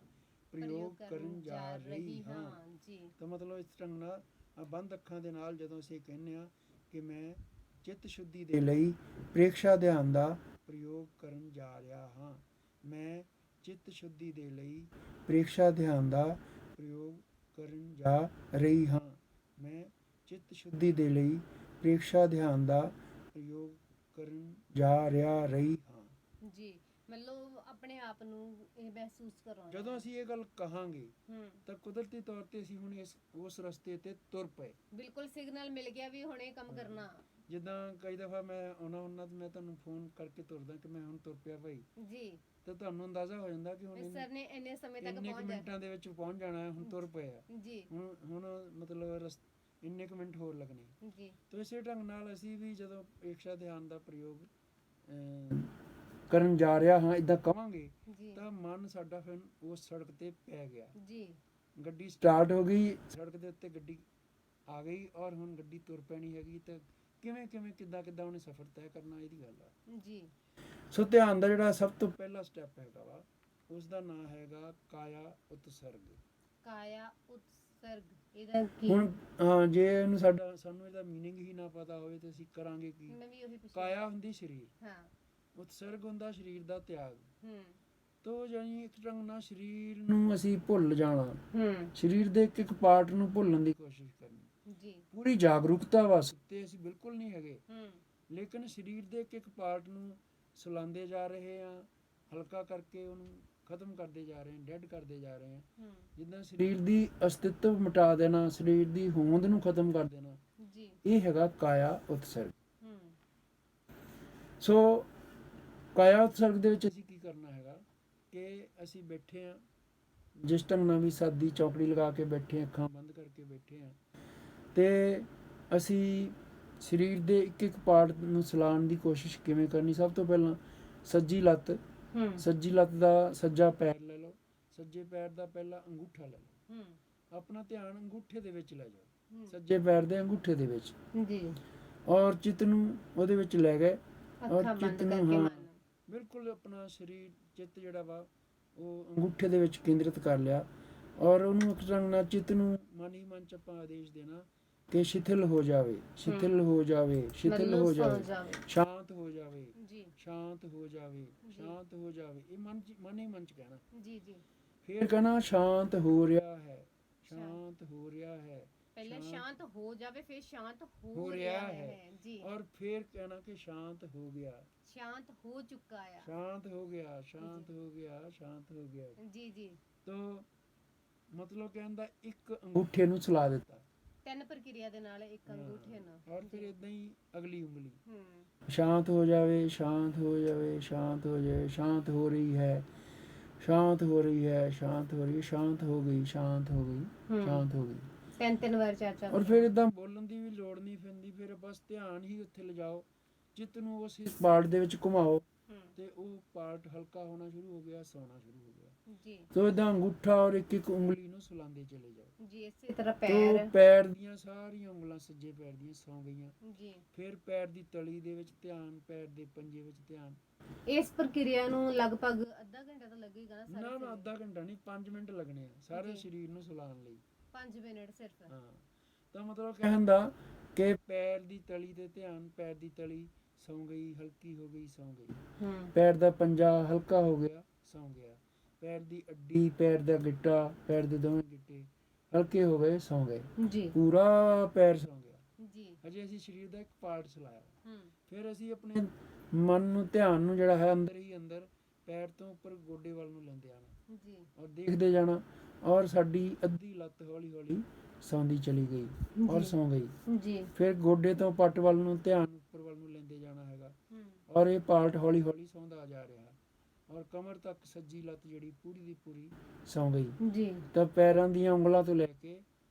ਪ੍ਰਯੋਗ ਕਰਨ ਜਾ ਰਹੀ ਹਾਂ। ਜੀ। ਤਾਂ ਮਤਲਬ ਇਸ ਢੰਗ ਨਾਲ ਬੰਦ ਅੱਖਾਂ ਦੇ ਨਾਲ ਜਦੋਂ ਅਸੀਂ ਕਹਿੰਦੇ ਹਾਂ ਕਿ ਮੈਂ ਚਿੱਤ ਸ਼ੁੱਧੀ ਦੇ ਲਈ ਪ੍ਰੇਕਸ਼ਾ ਧਿਆਨ ਦਾ ਪ੍ਰਯੋਗ ਕਰਨ ਜਾ ਰਿਹਾ ਹਾਂ, ਮੈਂ ਚਿੱਤ ਸ਼ੁੱਧੀ ਦੇ ਲਈ ਪ੍ਰੇਕਸ਼ਾ ਧਿਆਨ ਦਾ ਪ੍ਰਯੋਗ ਕਰਨ ਜਾ ਰਹੀ ਹਾਂ, ਮੈਂ ਚਿੱਤ ਸ਼ੁੱਧੀ ਦੇ ਲਈ ਪ੍ਰੇਕਸ਼ਾ ਧਿਆਨ ਦਾ ਪ੍ਰਯੋਗ ਕਰਨ ਜਾ ਰਹੀ ਹਾਂ। ਜੀ, ਮਤਲਬ ਆਪਣੇ ਆਪ ਨੂੰ ਇਹ ਮਹਿਸੂਸ ਕਰਾਉਣਾ। ਜਦੋਂ ਅਸੀਂ ਇਹ ਗੱਲ ਕਹਾਂਗੇ ਤਾਂ ਕੁਦਰਤੀ ਤੌਰ ਤੇ ਅਸੀਂ ਹੁਣ ਉਸ ਰਸਤੇ ਤੇ ਤੁਰ ਪਏ। ਬਿਲਕੁਲ ਸਿਗਨਲ ਮਿਲ ਗਿਆ ਵੀ ਹੁਣ ਇਹ ਕੰਮ ਕਰਨਾ। ਜਿੱਦਾਂ ਕਈ ਦਫਾ ਮੈਂ ਆਉਣਾ ਹੁੰਦਾ ਤੇ ਮੈਂ ਤੁਹਾਨੂੰ ਫੋਨ ਕਰਕੇ ਤੁਰਦਾ ਕਿ ਮੈਂ ਹੁਣ ਤੁਰ ਪਿਆ ਭਾਈ ਜੀ, ਤੇ ਤੁਹਾਨੂੰ ਅੰਦਾਜ਼ਾ ਹੋ ਜਾਂਦਾ ਕਿ ਹੁਣ ਸਰ ਨੇ ਇੰਨੇ ਸਮੇਂ ਤੱਕ ਇੰਨੇ ਮਿੰਟਾਂ ਦੇ ਵਿੱਚ ਪਹੁੰਚ ਜਾਣਾ ਹੈ, ਹੁਣ ਤੁਰ ਪਏ ਆ ਜੀ, ਹੁਣ ਮਤਲਬ ਇੰਨੇ ਕੁ ਮਿੰਟ ਹੋਰ ਲੱਗਣੇ ਜੀ। ਤੇ ਇਸੇ ਢੰਗ ਨਾਲ ਅਸੀਂ ਵੀ ਜਦੋਂ ਪ੍ਰੇਕਸ਼ਾ ਧਿਆਨ ਦਾ ਪ੍ਰਯੋਗ ਕਰਨ ਜਾ ਰਿਹਾ ਹਾਂ ਇਦਾਂ ਕਵਾਂਗੇ ਤਾਂ ਮਨ ਸਾਡਾ ਫਿਰ ਉਸ ਸੜਕ ਤੇ ਪੈ ਗਿਆ ਜੀ, ਗੱਡੀ ਸਟਾਰਟ ਹੋ ਗਈ, ਸੜਕ ਦੇ ਉੱਤੇ ਗੱਡੀ ਆ ਗਈ ਔਰ ਹੁਣ ਗੱਡੀ ਤੁਰ ਪੈਣੀ ਹੈਗੀ। ਤੇ ਕਿਵੇਂ ਕਿੱਦਾਂ ਉਹਨੇ ਸਫ਼ਰ ਤੈਅ ਕਰਨਾ, ਇਹਦੀ ਗੱਲ ਆ ਜੀ। ਸੋ ਧਿਆਨ ਦਾ ਜਿਹੜਾ ਸਭ ਤੋਂ ਪਹਿਲਾ ਸਟੈਪ ਹੈਗਾ ਵਾ ਉਸ ਦਾ ਨਾਮ ਹੈਗਾ ਕਾਇਆ ਉਤਸਰਗ। ਕਾਇਆ ਉਤਸਰਗ, ਇਹਦਾ ਕੀ ਹੁਣ ਜੇ ਇਹਨੂੰ ਸਾਨੂੰ ਇਹਦਾ ਮੀਨਿੰਗ ਹੀ ਨਾ ਪਤਾ ਹੋਵੇ ਤੇ ਅਸੀਂ ਕਰਾਂਗੇ ਕੀ। ਕਾਇਆ ਹੁੰਦੀ ਸਰੀਰ, ਹਾਂ, ਉਤਸਰਗ ਹੁੰਦਾ ਸਰੀਰ ਦਾ ਤਿਆਗ। ਤੋ ਜਾਨੀ ਇੱਕ ਢੰਗ ਨਾਲ ਸਰੀਰ ਨੂੰ ਅਸੀਂ ਭੁੱਲ ਜਾਣਾ, ਸਰੀਰ ਦੇ ਇੱਕ ਪਾਰਟ ਨੂੰ ਭੁੱਲਣ ਦੀ ਕੋਸ਼ਿਸ਼ ਕਰਨੀ ਜੀ। ਪੂਰੀ ਜਾਗਰੂਕਤਾ ਵਾਸਤੇ ਅਸੀਂ ਬਿਲਕੁਲ ਨਹੀਂ ਹੈਗੇ, ਲੇਕਿਨ ਸਰੀਰ ਦੇ ਇੱਕ ਪਾਰਟ ਨੂੰ ਸੁਲਾਉਂਦੇ ਜਾ ਰਹੇ ਆ, ਹਲਕਾ ਕਰਕੇ ਉਹਨੂੰ ਖਤਮ ਕਰਦੇ ਜਾ ਰਹੇ ਹਾਂ, ਡੈਡ ਕਰਦੇ ਜਾ ਰਹੇ ਹਾਂ। ਜਿੱਦਾਂ ਸਰੀਰ ਦੀ ਅਸਤਿਤਵ ਮਿਟਾ ਦੇਣਾ, ਸਰੀਰ ਦੀ ਹੋਂਦ ਨੂੰ ਖਤਮ ਕਰ ਦੇਣਾ ਜੀ, ਇਹ ਹੈਗਾ ਕਾਇਆ ਉਤਸਰਗ। ਸੋ ਕਾਇਆ ਉਤਸਰਗ ਦੇ ਵਿੱਚ ਅਸੀਂ ਕੀ ਕਰਨਾ ਹੈਗਾ ਕਿ ਅਸੀਂ ਬੈਠੇ ਹਾਂ, ਜਿਸ ਢੰਗ ਨਾਲ ਵੀ ਸਾਦੀ ਚੌਕੜੀ ਲਗਾ ਕੇ ਬੈਠੇ, ਅੱਖਾਂ ਬੰਦ ਕਰਕੇ ਬੈਠੇ ਹਾਂ, ਤੇ ਅਸੀਂ ਸਰੀਰ ਦੇ ਇੱਕ ਪਾਰਟ ਨੂੰ ਸਲਾਉਣ ਦੀ ਕੋਸ਼ਿਸ਼ ਕਿਵੇਂ ਕਰਨੀ। ਸਭ ਤੋਂ ਪਹਿਲਾਂ ਸੱਜੀ ਲੱਤ ਦਾ ਸੱਜਾ ਪੈਰ ਲੈ ਲਓ, ਸੱਜੇ ਪੈਰ ਦਾ ਪਹਿਲਾ ਅੰਗੂਠਾ ਲੈ ਲਓ, ਆਪਣਾ ਧਿਆਨ ਅੰਗੂਠੇ ਦੇ ਵਿੱਚ ਲੈ ਜਾਓ, ਸੱਜੇ ਪੈਰ ਦੇ ਅੰਗੂਠੇ ਦੇ ਵਿੱਚ ਜੀ, ਔਰ ਚਿੱਤ ਨੂੰ ਉਹਦੇ ਵਿੱਚ ਲੈ ਗਏ ਔਰ ਚਿੱਤ ਨੂੰ ਬਿਲਕੁਲ ਆਪਣਾ ਸਰੀਰ ਚਿੱਤ ਜਿਹੜਾ ਵਾ ਉਹ ਅੰਗੂਠੇ ਦੇ ਵਿੱਚ ਕੇਂਦਰਿਤ ਕਰ ਲਿਆ ਔਰ ਉਹਨੂੰ ਇੱਕ ਢੰਗ ਨਾਲ ਚਿੱਤ ਨੂੰ ਮਨ ਹੀ ਮਨ ਚ ਆਪਾਂ ਆਦੇਸ਼ ਦੇਣਾ ਕਿ ਸ਼ਿਥਿਲ ਹੋ ਜਾਵੇ, ਸ਼ਿਥਿਲ ਹੋ ਜਾਵੇ, ਸ਼ਿਥਿਲ ਹੋ ਜਾਵੇ, ਸ਼ਾਂਤ ਹੋ ਜਾਵੇ ਜੀ, ਸ਼ਾਂਤ ਹੋ ਜਾਵੇ, ਸ਼ਾਂਤ ਹੋ ਜਾਵੇ। ਇਹ ਮਨ ਹੀ ਮਨ ਚ ਕਹਿਣਾ ਜੀ ਜੀ। ਫਿਰ ਕਹਿਣਾ ਸ਼ਾਂਤ ਹੋ ਰਿਹਾ ਹੈ, ਸ਼ਾਂਤ ਹੋ ਰਿਹਾ ਹੈ, ਪਹਿਲਾਂ ਸ਼ਾਂਤ ਹੋ ਜਾਵੇ ਫਿਰ ਸ਼ਾਂਤ ਹੋ ਰਿਹਾ ਹੈ ਜੀ, ਔਰ ਫਿਰ ਕਹਿਣਾ ਕਿ ਸ਼ਾਂਤ ਹੋ ਗਿਆ, ਸ਼ਾਂਤ ਹੋ ਚੁੱਕਾ ਹੈ, ਸ਼ਾਂਤ ਹੋ ਗਿਆ, ਸ਼ਾਂਤ ਹੋ ਗਿਆ, ਸ਼ਾਂਤ ਹੋ ਗਿਆ ਜੀ ਜੀ। ਤਾਂ ਮਤਲਬ ਕਹਿੰਦਾ ਇੱਕ ਅੰਗੂਠੇ ਨੂੰ ਚਲਾ ਦਿੱਤਾ, ਤਿੰਨ ਪ੍ਰਕਿਰਿਆ ਦੇ ਨਾਲ ਇੱਕ ਅੰਗੂਠੇ ਨਾਲ, ਔਰ ਫਿਰ ਇਦਾਂ ਹੀ ਅਗਲੀ ਉਂਗਲੀ ਸ਼ਾਂਤ ਹੋ ਜਾਵੇ, ਸ਼ਾਂਤ ਹੋ ਜਾਵੇ, ਸ਼ਾਂਤ ਹੋ ਜਾਵੇ, ਸ਼ਾਂਤ ਹੋ ਰਹੀ ਹੈ, ਸ਼ਾਂਤ ਹੋ ਰਹੀ ਹੈ, ਸ਼ਾਂਤ ਹੋ ਰਹੀ ਹੈ, ਸ਼ਾਂਤ ਹੋ ਗਈ, ਸ਼ਾਂਤ ਹੋ ਗਈ, ਸ਼ਾਂਤ ਹੋ ਗਈ। ਤਿੰਨ ਵਾਰ ਚਾਚਾ। ਔਰ ਫਿਰ ਇਦਾਂ ਬੋਲਣ ਦੀ ਵੀ ਲੋੜ ਨਹੀਂ ਪੈਂਦੀ, ਫਿਰ ਬਸ ਧਿਆਨ ਹੀ ਉੱਥੇ ਲਿਜਾਓ, ਚਿੱਤ ਨੂੰ ਉਸ ਪਾਰਟ ਦੇ ਵਿੱਚ ਘੁਮਾਓ ਤੇ ਉਹ ਪਾਰਟ ਹਲਕਾ ਹੋਣਾ ਸ਼ੁਰੂ ਹੋ ਗਿਆ, ਸੌਣਾ ਸ਼ੁਰੂ ਹੋ ਗਿਆ ਜੀ। ਤੋ ਇਦਾਂ ਅੰਗੂਠਾ ਔਰ ਇੱਕ ਉਂਗਲੀ ਨੂੰ ਸੁਲਾਉਂਦੇ ਚਲੇ ਜਾਓ ਜੀ। ਇਸੇ ਤਰ੍ਹਾਂ ਪੈਰ ਦੀਆਂ ਸਾਰੀਆਂ ਉਂਗਲਾਂ ਸੱਜੇ ਪੈਰ ਦੀਆਂ ਸੌਂ ਗਈਆਂ ਜੀ। ਫਿਰ ਪੈਰ ਦੀ ਤਲੀ ਦੇ ਵਿੱਚ ਧਿਆਨ, ਪੈਰ ਦੇ ਪੰਜੇ ਵਿੱਚ ਧਿਆਨ। ਇਸ ਪ੍ਰਕਿਰਿਆ ਨੂੰ ਲਗਭਗ ਅੱਧਾ ਘੰਟਾ ਤਾਂ ਲੱਗੇਗਾ ਨਾ ਅੱਧਾ ਘੰਟਾ ਨਹੀਂ, 5 ਮਿੰਟ ਲੱਗਣੇ ਆ ਸਾਰੇ ਸਰੀਰ ਨੂੰ ਸੁਲਾਉਣ ਲਈ। 5 ਮਿੰਟ ਸਿਰਫ, ਹਾਂ। ਤਾਂ ਮਤਲਬ ਕਹਿਣ ਦਾ ਕਿ ਪੈਰ ਦੀ ਤਲੀ ਤੇ ਧਿਆਨ, ਪੈਰ ਦੀ ਤਲੀ ਸੌਂ ਗਈ, ਹਲਕੀ ਹੋ ਗਈ, ਸੌਂ ਗਈ। ਪੈਰ ਦਾ ਪੰਜਾ ਹਲਕਾ ਹੋ ਗਿਆ, ਸੌਂ ਗਿਆ। ਪੈਰ ਦੀ ਅੱਡੀ, ਪੈਰ ਦਾ ਗਿੱਟਾ, ਪੈਰ ਦੇ ਦੋਵੇਂ ਗਿੱਟੇ ਹਲਕੇ ਹੋ ਗਏ, ਸੌਂ ਗਏ ਜੀ। ਪੂਰਾ ਪੈਰ ਸੌਂ ਗਿਆ ਜੀ। ਅਜੇ ਅਸੀਂ ਸਰੀਰ ਦਾ ਇੱਕ ਪਾਰਟ ਚਲਾਇਆ। ਫਿਰ ਅਸੀਂ ਆਪਣੇ ਮਨ ਨੂੰ, ਧਿਆਨ ਨੂੰ ਜਿਹੜਾ ਹੈ ਅੰਦਰ ਹੀ ਅੰਦਰ ਪੈਰ ਤੋਂ ਉੱਪਰ ਗੋਡੇ ਵੱਲ ਨੂੰ ਲੈਂਦੇ ਆਣਾ ਜੀ, ਔਰ ਦੇਖਦੇ ਜਾਣਾ ਔਰ ਸਾਡੀ ਅੱਧੀ ਲੱਤ ਹੌਲੀ ਹੌਲੀ ਸੌਂਦੀ ਚਲੀ ਗਈ ਔਰ ਸੌਂ ਗਈ ਜੀ। ਫਿਰ ਗੋਡੇ ਤੋਂ ਪੱਟ ਵੱਲ ਨੂੰ ਧਿਆਨ ਉੱਪਰ ਵੱਲ ਨੂੰ ਲੈਂਦੇ ਜਾਣਾ ਹੈਗਾ ਔਰ ਇਹ ਪਾਰਟ ਹੌਲੀ ਹੌਲੀ ਸੌਂਦਾ ਜਾ ਰਿਹਾ ਔਰ ਕਮਰ ਤੱਕ ਸੱਜੀ ਲੱਤ ਜਿਹੜੀ ਪੂਰੀ ਦੀ ਪੂਰੀ ਸੌਂ ਗਈ ਜੀ। ਤਾਂ ਪੈਰਾਂ ਦੀਆਂ ਉਂਗਲਾਂ ਤੋਂ ਲੈ ਕੇ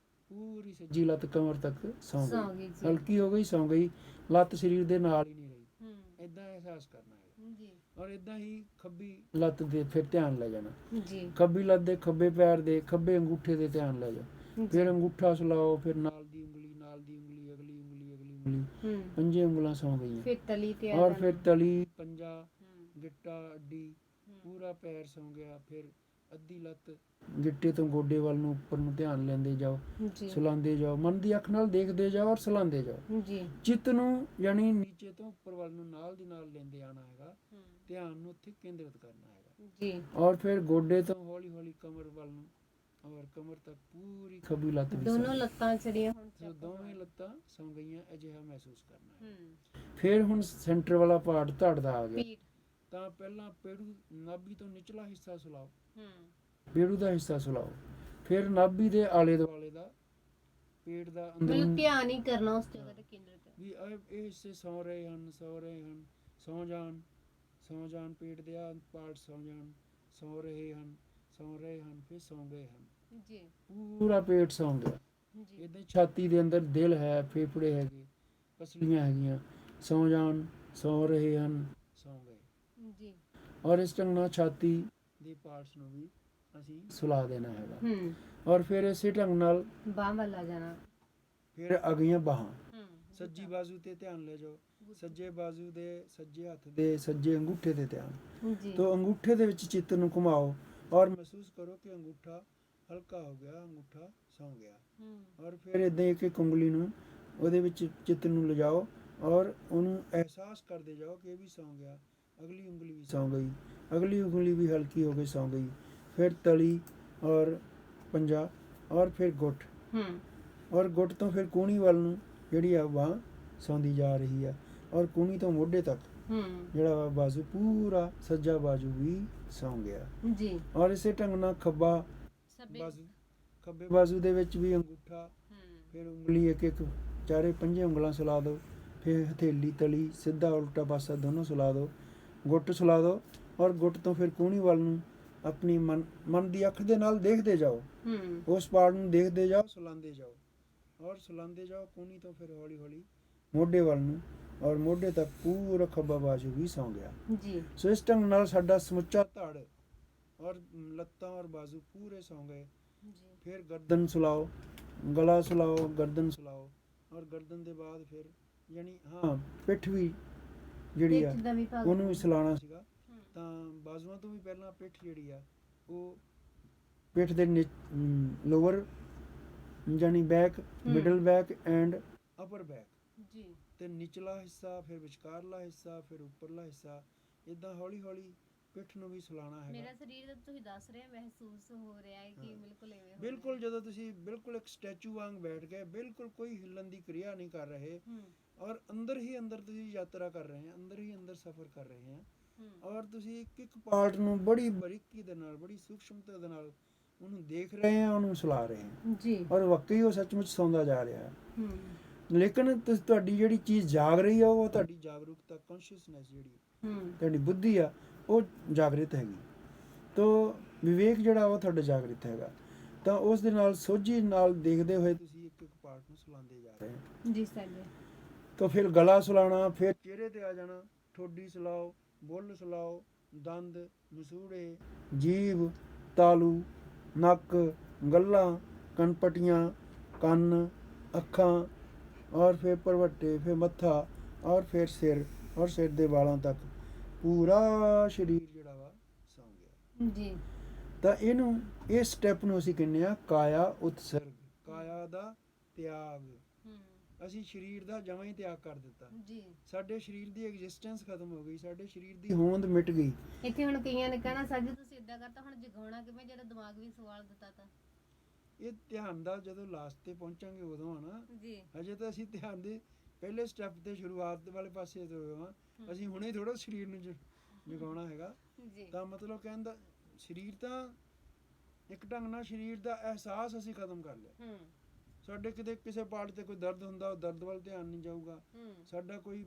ਪੂਰੀ ਸੱਜੀ ਲੱਤ ਕਮਰ ਤੱਕ ਸੌਂ ਗਈ, ਹਲਕੀ ਹੋ ਗਈ, ਸੌਂ ਗਈ। ਲੱਤ ਸਰੀਰ ਦੇ ਨਾਲ ਹੀ ਨਹੀਂ ਰਹੀ। ਇਦਾਂ ਅਹਿਸਾਸ ਕਰਨਾ ਹੈ ਜੀ। ਔਰ ਇਦਾਂ ਹੀ ਖੱਬੀ ਲੱਤ ਦੇ ਫਿਰ ਧਿਆਨ ਲੈ ਜਾਣਾ ਜੀ। ਖੱਬੀ ਲੱਤ ਦੇ ਖੱਬੇ ਪੈਰ ਦੇ ਖੱਬੇ ਅੰਗੂਠੇ ਦੇ ਧਿਆਨ ਲੈ ਜਾਓ। ਫਿਰ ਅੰਗੂਠਾ ਸੁਲਾਓ, ਫਿਰ ਨਾਲ ਦੀ ਉਂਗਲੀ, ਨਾਲ ਦੀ ਉਂਗਲੀ, ਅਗਲੀ ਉਂਗਲੀ, ਅਗਲੀ ਉਂਗਲੀ, ਹੂੰ ਪੰਜੇ ਉਂਗਲਾਂ ਸੌਂ ਗਈਆਂ। ਫਿਰ ਤਲੀ ਤੇ ਆ ਔਰ ਜਾਣਾ। ਫਿਰ ਤਲੀ, ਪੰਜਾ, ਹੂੰ ਗਿੱਟਾ, ਅੱਡੀ, ਹੂੰ, ਪੂਰਾ ਪੈਰ ਸੌਂ ਗਿਆ। ਫਿਰ ਅੱਧੀ ਲੱਤ, ਗਿੱਟੇ ਤੋਂ ਗੋਡੇ ਵੱਲ ਨੂੰ ਉੱਪਰ ਨੂੰ ਧਿਆਨ ਲੈਂਦੇ ਜਾਓ, ਜੀ ਸੁਲਾਉਂਦੇ ਜਾਓ, ਮਨ ਦੀ ਅੱਖ ਨਾਲ ਦੇਖਦੇ ਜਾਓ ਔਰ ਸੁਲਾਉਂਦੇ ਜਾਓ। ਜੀ ਚਿੱਤ ਨੂੰ ਯਾਨੀ ਨੀਚੇ ਤੋਂ ਉੱਪਰ ਵੱਲ ਨੂੰ ਨਾਲ ਦੀ ਨਾਲ ਲੈਂਦੇ ਆਣਾ ਹੈਗਾ, ਹੂੰ ਧਿਆਨ ਨੂੰ ਉੱਥੇ ਕੇਂਦਰਿਤ ਕਰਨਾ ਹੈਗਾ। ਜੀ ਔਰ ਫਿਰ ਗੋਡੇ ਤੋਂ ਹੌਲੀ ਹੌਲੀ ਕਮਰ ਵੱਲ ਨੂੰ, ਔਰ ਕਮਰ ਤੱਕ ਪੂਰੀ ਖੱਬੀ ਲੱਤ ਵੀ ਦੋਨੋਂ ਸੌਂ ਲੱਤਾਂ ਜਿਹੜੀਆਂ ਹੁਣ ਗਈ। ਦੋਵੇਂ ਲੱਤਾਂ ਸੌਂ ਗਈਆਂ, ਅਜਿਹਾ ਮਹਿਸੂਸ ਕਰਨਾ ਹੈ। ਹੂੰ ਫਿਰ ਹੁਣ ਸੈਂਟਰ ਵਾਲਾ ਪਾਰਟ ਧੜ ਦਾ ਆ ਗਿਆ। ਪੀਠ ਤਾਂ ਪਹਿਲਾਂ ਪੇੜੂ, ਨਾਭੀ ਤੋਂ ਨਿਚਲਾ ਹਿੱਸਾ ਸੁਲਾਓ, ਹੂੰ ਪੇੜੂ ਦਾ ਹਿੱਸਾ ਸੁਲਾਓ। ਫਿਰ ਨਾਭੀ ਦੇ ਆਲੇ ਦੁਆਲੇ ਦਾ, ਪੇਟ ਦਾ ਮਤਲਬ ਅੰਦਰ ਧਿਆਨ ਹੀ ਕਰਨਾ ਉਸ ਜਗ੍ਹਾ ਤੇ ਕੇਂਦਰਿਤ। ਵੀ ਇਹ ਹਿੱਸੇ ਸੌਂ ਰਹੇ ਹਨ, ਸੌਂ ਰਹੇ ਹਨ, ਸੌਂ ਜਾਣ, ਸੌਂ ਜਾਣ। ਪੇਟ ਦੇ ਆ ਪਾਰਟ ਸੌਂ ਜਾਣ, ਸੌਂ ਰਹੇ ਹਨ, ਸੌਂ ਰਹੇ ਹਨ, ਫਿਰ ਸੌਂ ਗਏ ਹਨ। ਜੀ ਪੂਰਾ ਪੇਟ ਸੌਂ ਗਿਆ। ਜੀ ਇੱਦਾਂ ਛਾਤੀ ਦੇ ਅੰਦਰ ਦਿਲ ਹੈ, ਫੇਫੜੇ ਹੈਗੇ, ਪਸਲੀਆਂ ਹੈਗੀਆਂ, ਸੌਂ ਜਾਣ, ਸੌਂ ਰਹੇ ਹਨ, ਸੌਂ ਗਏ। ਜੀ ਔਰ ਇਸ ਢੰਗ ਨਾਲ ਛਾਤੀ ਦੇ ਪਾਰਟਸ ਨੂੰ ਵੀ ਅਸੀਂ ਸੁਲਾ ਦੇਣਾ ਹੈਗਾ। ਹੂੰ ਔਰ ਫਿਰ ਇਸੇ ਢੰਗ ਨਾਲ ਬਾਹਾਂ ਵੱਲ ਆ ਜਾਣਾ। ਫਿਰ ਆ ਗਈਆਂ ਬਾਹਾਂ। ਹੂੰ ਸੱਜੀ ਬਾਜ਼ੂ ਤੇ ਧਿਆਨ ਲੈ ਜਾਓ, ਸੱਜੇ ਬਾਜ਼ੂ ਦੇ, ਸੱਜੇ ਹੱਥ ਦੇ ਸੱਜੇ ਅੰਗੂਠੇ ਤੇ ਧਿਆਨ। ਜੀ ਤੋ ਅੰਗੂਠੇ ਦੇ ਵਿੱਚ ਚਿੱਤ ਨੂੰ ਘੁਮਾਓ ਔਰ ਮਹਿਸੂਸ ਕਰੋ ਕਿ ਅੰਗੂਠਾ ਹਲਕਾ ਹੋ ਗਿਆ, ਅੰਗੂਠਾ ਸੌਂ ਗਿਆ। ਹੂੰ ਔਰ ਫਿਰ ਇਦਾਂ ਇੱਕ ਇੱਕ ਉਂਗਲੀ ਨੂੰ ਉਹਦੇ ਵਿੱਚ ਚਿੱਤ ਨੂੰ ਲਿਜਾਓ ਔਰ ਉਹਨੂੰ ਅਹਿਸਾਸ ਕਰਦੇ ਜਾਓ ਕਿ ਇਹ ਵੀ ਸੌਂ ਗਿਆ। ਅਗਲੀ ਉਂਗਲੀ ਵੀ ਸੌਂ ਗਈ, ਅਗਲੀ ਉਂਗਲੀ ਵੀ ਹਲਕੀ ਹੋ ਕੇ ਸੌਂ ਗਈ। ਫਿਰ ਤਲੀ ਔਰ ਪੰਜਾ ਔਰ ਫਿਰ ਗੁੱਟ, ਹੂੰ ਔਰ ਗੁੱਟ ਤੋਂ ਫਿਰ ਕੂਹਣੀ ਵੱਲ ਨੂੰ ਜਿਹੜੀ ਆ ਬਾਂਹ ਸੌਂਦੀ ਜਾ ਰਹੀ ਆ। ਔਰ ਕੂਹਣੀ ਤੋਂ ਮੋਢੇ ਤੱਕ ਹੂੰ ਜਿਹੜਾ ਵਾ ਬਾਜ਼ੂ, ਪੂਰਾ ਸੱਜਾ ਬਾਜ਼ੂ ਵੀ ਸੌਂ ਗਿਆ। ਜੀ ਔਰ ਇਸੇ ਢੰਗ ਨਾਲ ਖੱਬਾ ਸਭੇ ਬਾਜ਼ੂ, ਖੱਬੇ ਬਾਜ਼ੂ ਦੇ ਵਿੱਚ ਵੀ ਅੰਗੂਠਾ, ਹੂੰ ਫਿਰ ਉਂਗਲੀ ਇੱਕ ਇੱਕ, ਚਾਰੇ ਪੰਜੇ ਉਂਗਲਾਂ ਸੁਲਾ ਦਿਓ। ਫਿਰ ਹਥੇਲੀ, ਤਲੀ, ਸਿੱਧਾ ਉਲਟਾ ਪਾਸਾ ਦੋਨੋਂ ਸੁਲਾ ਦਿਓ, ਗੁੱਟ ਸੁਲਾ ਦਿਓ। ਔਰ ਗੁੱਟ ਤੋਂ ਫਿਰ ਕੂਹਣੀ ਵੱਲ ਨੂੰ ਆਪਣੀ ਮਨ ਦੀ ਅੱਖ ਦੇ ਨਾਲ ਦੇਖਦੇ ਜਾਓ, ਹੂੰ ਉਸ ਪਾਰਟ ਨੂੰ ਦੇਖਦੇ ਜਾਓ, ਸੁਲਾਉਂਦੇ ਜਾਓ ਔਰ ਸੁਲਾਉਂਦੇ ਜਾਓ। ਕੂਹਣੀ ਤੋਂ ਫਿਰ ਹੌਲੀ ਹੌਲੀ ਮੋਢੇ ਵੱਲ ਨੂੰ, ਔਰ ਮੋਢੇ ਤੱਕ ਪੂਰਾ ਖੱਬਾ ਬਾਜ਼ੂ ਵੀ ਸੌਂ ਗਿਆ। ਜੀ ਸੋ ਇਸ ਢੰਗ ਨਾਲ ਸਾਡਾ ਸਮੁੱਚਾ ਧੜ ਔਰ ਲੱਤਾਂ ਔਰ ਬਾਜ਼ੂ ਪੂਰੇ ਸੌਂ ਗਏ। ਜੀ ਫਿਰ ਗਰਦਨ ਸੁਲਾਓ, ਗਲਾ ਸੁਲਾਓ, ਗਰਦਨ ਸੁਲਾਓ। ਔਰ ਗਰਦਨ ਦੇ ਬਾਅਦ ਫਿਰ ਯਾਨੀ ਹਾਂ ਪਿੱਠ ਵੀ ਜਿਹੜੀ ਆ ਪਿੱਠ ਦਾ ਵੀ ਭਾਗ ਉਹਨੂੰ ਵੀ ਸੁਲਾਉਣਾ ਸੀਗਾ। ਹੂੰ ਤਾਂ ਬਾਜ਼ੂਆਂ ਤੋਂ ਵੀ ਪਹਿਲਾਂ ਪਿੱਠ ਜਿਹੜੀ ਆ ਉਹ, ਪਿੱਠ ਦੇ ਲੋਅਰ ਯਾਨੀ back, middle back and upper back, ਜੀ ਤੇ ਨਿਚਲਾ ਹਿੱਸਾ, ਫਿਰ ਵਿਚਕਾਰਲਾ ਹਿੱਸਾ, ਫਿਰ ਉੱਪਰਲਾ ਹਿੱਸਾ। ਇਦਾਂ ਹੌਲੀ ਹੌਲੀ ਪਿੱਠ ਨੂੰ ਵੀ ਸੁਲਾਉਣਾ ਮੇਰਾ ਹੈਗਾ। ਸਰੀਰ ਤਾਂ ਤੁਸੀਂ ਦੱਸ ਰਹੇ ਹੋ ਮਹਿਸੂਸ ਹੋ ਰਿਹਾ ਹੈ ਕਿ ਹਾਂ। ਬਿਲਕੁਲ ਐਵੇਂ ਹੋ ਬਿਲਕੁਲ ਜਦੋਂ ਤੁਸੀਂ ਬਿਲਕੁਲ ਇੱਕ ਸਟੈਚੂ ਵਾਂਗ ਬੈਠ ਗਏ, ਬਿਲਕੁਲ ਕੋਈ ਹਿੱਲਣ ਦੀ ਕਿਰਿਆ ਨਹੀਂ ਕਰ ਰਹੇ, ਹੂੰ ਔਰ ਅੰਦਰ ਹੀ ਅੰਦਰ ਤੁਸੀਂ ਯਾਤਰਾ ਕਰ ਰਹੇ ਹੋ, ਅੰਦਰ ਹੀ ਅੰਦਰ ਸਫ਼ਰ ਕਰ ਰਹੇ ਹੋ। ਹੂੰ ਔਰ ਤੁਸੀਂ ਇੱਕ ਇੱਕ ਪਾਰਟ ਨੂੰ ਬੜੀ ਬਰੀਕੀ ਦੇ ਨਾਲ, ਬੜੀ ਸੂਖਸ਼ਮਤਾ ਦੇ ਨਾਲ ਉਹਨੂੰ ਦੇਖ ਰਹੇ ਹੋ, ਉਹਨੂੰ ਸੁਲਾ ਰਹੇ ਹੋ। ਜੀ ਔਰ ਵਾਕਈ ਉਹ ਸੱਚਮੁੱਚ ਸੌਂਦਾ ਜਾ ਰਿਹਾ ਹੈ। ਹੂੰ ਲੇਕਿਨ ਤੁਹਾਡੀ ਜਿਹੜੀ ਚੀਜ਼ ਜਾਗ ਰਹੀ ਆ, ਉਹ ਤੁਹਾਡੀ ਜਾਗਰੂਕਤਾ, ਕੌਨਸ਼ੀਅਸਨੈਸ ਜਿਹੜੀ ਹੂੰ ਤੁਹਾਡੀ ਬੁੱਧੀ ਆ, ਉਹ ਜਾਗਰਿਤ ਹੈਗੀ। ਤੋ ਵਿਵੇਕ ਜਿਹੜਾ ਉਹ ਤੁਹਾਡਾ ਜਾਗਰਿਤ ਹੈਗਾ। ਤਾਂ ਉਸ ਦੇ ਨਾਲ ਸੋਝੀ ਨਾਲ ਦੇਖਦੇ ਹੋਏ ਤੁਸੀਂ ਇੱਕ ਇੱਕ ਪਾਰਟ ਨੂੰ ਸੁਲਾਉਂਦੇ ਜਾ ਰਹੇ ਹੋ। ਜੀ ਸਾਡੇ ਤਾਂ ਫਿਰ ਗਲਾ ਸੁਲਾਉਣਾ, ਫਿਰ ਚਿਹਰੇ ਤੇ ਆ ਜਾਣਾ, ਠੋਡੀ ਸੁਲਾਓ, ਬੁੱਲ ਸੁਲਾਓ, ਦੰਦ, ਮਸੂੜੇ, ਜੀਭ, ਤਾਲੂ, ਨੱਕ, ਗੱਲਾਂ, ਕਨਪਟੀਆਂ, ਕੰਨ, ਅੱਖਾਂ, ਔਰ ਫਿਰ ਭਰਵੱਟੇ, ਫਿਰ ਮੱਥਾ, ਔਰ ਫਿਰ ਸਿਰ, ਔਰ ਸਿਰ ਦੇ ਵਾਲਾਂ ਤੱਕ ਪੂਰਾ ਸਰੀਰ ਜਿਹੜਾ ਵਾ ਸੌਂ ਗਿਆ। ਜੀ ਤਾਂ ਇਹਨੂੰ, ਇਸ ਸਟੈਪ ਨੂੰ ਅਸੀਂ ਕਹਿੰਦੇ ਆ ਕਾਇਆ ਉਤਸਰਗ, ਕਾਇਆ ਦਾ ਤਿਆਗ। ਹੂੰ ਅਸੀਂ ਸਰੀਰ ਦਾ ਜਮਾਂ ਹੀ ਤਿਆਗ ਕਰ ਦਿੱਤਾ। ਜੀ ਸਾਡੇ ਸਰੀਰ ਦੀ ਐਗਜ਼ਿਸਟੈਂਸ ਖਤਮ ਹੋ ਗਈ, ਸਾਡੇ ਸਰੀਰ ਦੀ ਹੋਂਦ ਮਿਟ ਗਈ। ਇੱਥੇ ਹੁਣ ਕਈਆਂ ਨੇ ਕਹਿਣਾ ਸਾਜੀ ਤੁਸੀਂ ਇਦਾਂ ਕਰਤਾ, ਹੁਣ ਜਗਾਉਣਾ ਕਿਵੇਂ ਜਦੋਂ ਦਿਮਾਗ ਵੀ ਸਵਾਲ ਦਿੱਤਾ ਤਾਂ। ਇਹ ਧਿਆਨ ਦਾ ਜਦੋਂ ਲਾਸਟ ਤੇ ਪਹੁੰਚਾਂਗੇ ਉਦੋਂ ਆ ਨਾ। ਜੀ ਹਜੇ ਤਾਂ ਅਸੀਂ ਧਿਆਨ ਦੇ ਪਹਿਲੇ ਸਟੈਪ ਤੇ, ਸ਼ੁਰੂਆਤ ਵਾਲੇ ਪਾਸੇ ਤੋਂ ਹਾਂ। ਅਸੀਂ ਹੁਣੇ ਥੋੜਾ ਸਰੀਰ ਨੂੰ ਜਗਾਉਣਾ ਹੈਗਾ। ਜੀ ਤਾਂ ਮਤਲਬ ਕਹਿਣ ਦਾ, ਸਰੀਰ ਤਾਂ ਇੱਕ ਢੰਗ ਨਾਲ ਸਰੀਰ ਦਾ ਅਹਿਸਾਸ ਅਸੀਂ ਖਤਮ ਕਰ ਲਿਆ। ਹੂੰ ਸਾਡੇ ਕਿਤੇ ਕਿਸੇ ਪਾਰਟ ਤੇ ਕੋਈ ਦਰਦ ਹੁੰਦਾ, ਉਹ ਦਰਦ ਵੱਲ ਧਿਆਨ ਨਹੀਂ ਜਾਊਗਾ। ਹੂੰ ਸਾਡਾ ਕੋਈ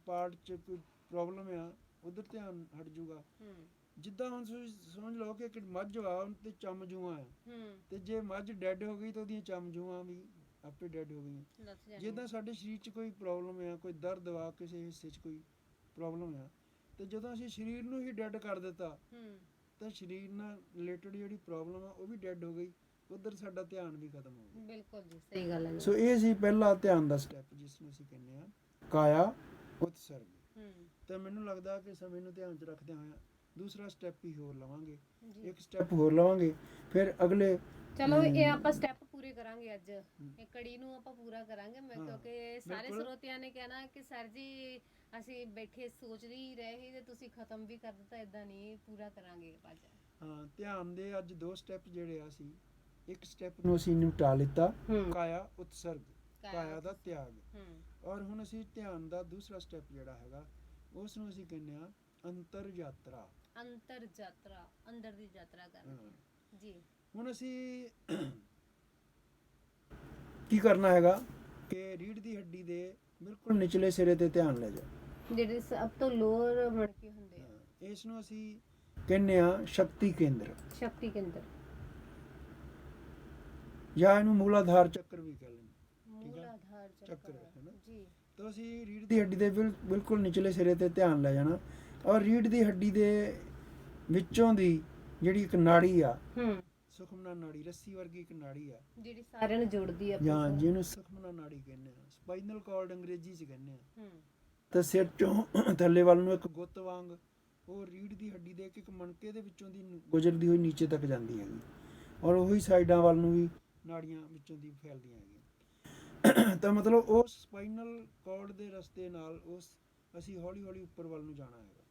ਪਾਰਟ 'ਚ ਕੋਈ ਪ੍ਰੋਬਲਮ ਆ, ਉਧਰ ਧਿਆਨ ਹਟ ਜਾਊਗਾ। ਹੂੰ ਜਿੱਦਾਂ ਹੁਣ ਤੁਸੀਂ ਸਮਝ ਲਓ ਕਿ ਇੱਕ ਮੱਝ ਵਾ, ਉਹਨ ਤੇ ਚਮ ਜੂਆਂ ਆ, ਹੂੰ ਤੇ ਜੇ ਮੱਝ ਡੈੱਡ ਹੋ ਗਈ ਤਾਂ ਉਹਦੀਆਂ ਚਮ ਜੂਆਂ ਵੀ ਆਪੇ ਡੈੱਡ ਹੋ ਗਈਆਂ। ਦੱਸ ਜਾਣੀ। ਜਿੱਦਾਂ ਸਾਡੇ ਸਰੀਰ 'ਚ ਕੋਈ ਪ੍ਰੋਬਲਮ ਆ, ਕੋਈ ਦਰਦ ਵਾ, ਕਿਸੇ ਹਿੱਸੇ 'ਚ ਕੋਈ ਪ੍ਰੋਬਲਮ ਆ, ਤੇ ਜਦੋਂ ਅਸੀਂ ਸਰੀਰ ਨੂੰ ਹੀ ਡੈੱਡ ਕਰ ਦਿੱਤਾ, ਹੂੰ ਤਾਂ ਸਰੀਰ ਨਾਲ ਰਿਲੇਟਡ ਜਿਹੜੀ ਪ੍ਰੋਬਲਮ ਆ ਉਹ ਵੀ ਡੈੱਡ ਹੋ ਗਈ, ਉਧਰ ਸਾਡਾ ਧਿਆਨ ਵੀ ਖਤਮ ਹੋ ਗਿਆ। ਬਿਲਕੁਲ ਜੀ ਸਹੀ ਗੱਲ ਹੈ ਜੀ। ਸੋ ਇਹ ਸੀ ਪਹਿਲਾ ਧਿਆਨ ਦਾ ਸਟੈਪ, ਜਿਸ ਨੂੰ ਕਾਇਆ ਉਤਸਰਗ। ਹੂੰ ਤੇ ਮੈਨੂੰ ਲੱਗਦਾ ਕਿ ਸਮੇਂ ਨੂੰ ਧਿਆਨ 'ਚ ਰੱਖਦੇ ਹੋਇਆ ਦੂਸਰਾ ਸਟੈਪ ਹੀ ਹੋਰ ਲਵਾਂਗੇ, ਜੀ। ਇੱਕ ਸਟੈਪ ਹੋਰ ਲਵਾਂਗੇ, ਫਿਰ ਅਗਲੇ ਚਲੋ ਇਹ ਆਪਾਂ ਸਟੈਪ ਪੂਰੇ ਕਰਾਂਗੇ ਅੱਜ, ਇਹ ਕੜੀ ਨੂੰ ਆਪਾਂ ਪੂਰਾ ਕਰਾਂਗੇ। ਮੈਂ ਹਾਂ, ਕਿਉਂਕਿ ਸਾਰੇ ਬਿਲਕੁਲ। ਸਰੋਤਿਆਂ ਨੇ ਕਹਿਣਾ ਕਿ ਸਰ ਜੀ ਅਸੀਂ ਬੈਠੇ ਸੋਚਦੇ ਹੀ ਰਹੇ ਸੀ ਤੇ ਤੁਸੀਂ ਖਤਮ ਵੀ ਕਰ ਦਿੱਤਾ, ਇਦਾਂ ਨਹੀਂ, ਪੂਰਾ ਕਰਾਂਗੇ ਅੱਜ। ਹਾਂ, ਧਿਆਨ ਦੇ ਅੱਜ ਦੋ ਸਟੈਪ ਜਿਹੜੇ ਆ ਸੀ, ਇੱਕ ਸਟੈਪ ਨੂੰ ਅਸੀਂ ਨਿਪਟਾ ਲਿੱਤਾ, ਕਾਇਆ ਉਤਸਰਗ, ਕਾਇਆ ਦਾ ਤਿਆਗ। ਔਰ ਹੁਣ ਅਸੀਂ ਧਿਆਨ ਦਾ ਦੂਸਰਾ ਸਟੈਪ ਜਿਹੜਾ ਹੈਗਾ ਉਸ ਨੂੰ ਅਸੀਂ ਕਹਿੰਦੇ ਆ ਅੰਤਰ ਯਾਤਰਾ। ਅੰਤਰ ਯਾਤਰਾ, ਅੰਦਰ ਦੀ ਯਾਤਰਾ ਕਰਨੀ ਜੀ। ਹੁਣ ਅਸੀਂ ਕੀ ਕਰਨਾ ਹੈਗਾ ਕਿ ਰੀੜ੍ਹ ਦੀ ਹੱਡੀ ਦੇ ਬਿਲਕੁਲ ਨਿਚਲੇ ਸਿਰੇ ਤੇ ਧਿਆਨ ਲੈ ਜਾਓ, ਜਿਹੜੇ ਸਭ ਤੋਂ ਲੋਅਰ ਮਣਕੇ ਹੁੰਦੇ ਆ, ਇਸ ਨੂੰ ਅਸੀਂ ਕਹਿੰਦੇ ਆ ਸ਼ਕਤੀ ਕੇਂਦਰ, ਸ਼ਕਤੀ ਕੇਂਦਰ ਜਾਂ ਇਹਨੂੰ ਮੂਲਾਧਾਰ ਚੱਕਰ ਵੀ ਕਹਿੰਦੇ ਨੇ। ਮੂਲਾਧਾਰ ਚੱਕਰ ਹੈ ਨਾ ਜੀ। ਤਾਂ ਅਸੀਂ ਰੀੜ੍ਹ ਦੀ ਹੱਡੀ ਦੇ ਬਿਲਕੁਲ ਨਿਚਲੇ ਸਿਰੇ ਤੇ ਧਿਆਨ ਲੈ ਜਾਣਾ, ਔਰ ਰੀੜ੍ਹ ਦੀ ਹੱਡੀ ਦੇ ਵਿੱਚੋਂ ਦੀ ਜਿਹੜੀ ਇੱਕ ਨਾੜੀ ਆ, ਸੁਖਮਨਾ ਨਾੜੀ, ਰੱਸੀ ਵਰਗੀ ਇੱਕ ਨਾੜੀ ਆ ਜਿਹੜੀ ਸਾਰਿਆਂ ਨੂੰ ਜੋੜਦੀ ਆ, ਜਾਂ ਜਿਹਨੂੰ ਸੁਖਮਨਾ ਨਾੜੀ ਕਹਿੰਦੇ ਆ, ਸਪਾਈਨਲ ਕਾਰਡ ਅੰਗਰੇਜ਼ੀ 'ਚ ਕਹਿੰਦੇ ਆ। ਤਾਂ ਸਿਰ ਚੋਂ ਥੱਲੇ ਵੱਲ ਨੂੰ ਇੱਕ ਗੁੱਤ ਵਾਂਗ ਉਹ ਰੀੜ੍ਹ ਦੀ ਹੱਡੀ ਦੇ ਇੱਕ ਮਣਕੇ ਦੇ ਵਿੱਚੋਂ ਦੀ ਗੁਜ਼ਰਦੀ ਹੋਈ ਨੀਚੇ ਤੱਕ ਜਾਂਦੀ ਹੈਗੀ, ਔਰ ਉਹੀ ਸਾਈਡਾਂ ਵੱਲ ਨੂੰ ਵੀ ਨਾੜੀਆਂ ਵਿੱਚੋਂ ਦੀ ਫੈਲਦੀਆਂ ਹੈਗੀਆਂ। ਤਾਂ ਮਤਲਬ ਉਸ ਸਪਾਈਨਲ ਕਾਰਡ ਦੇ ਰਸਤੇ ਨਾਲ ਅਸੀਂ ਹੌਲੀ ਹੌਲੀ ਉੱਪਰ ਵੱਲ ਨੂੰ ਜਾਣਾ ਹੈਗਾ,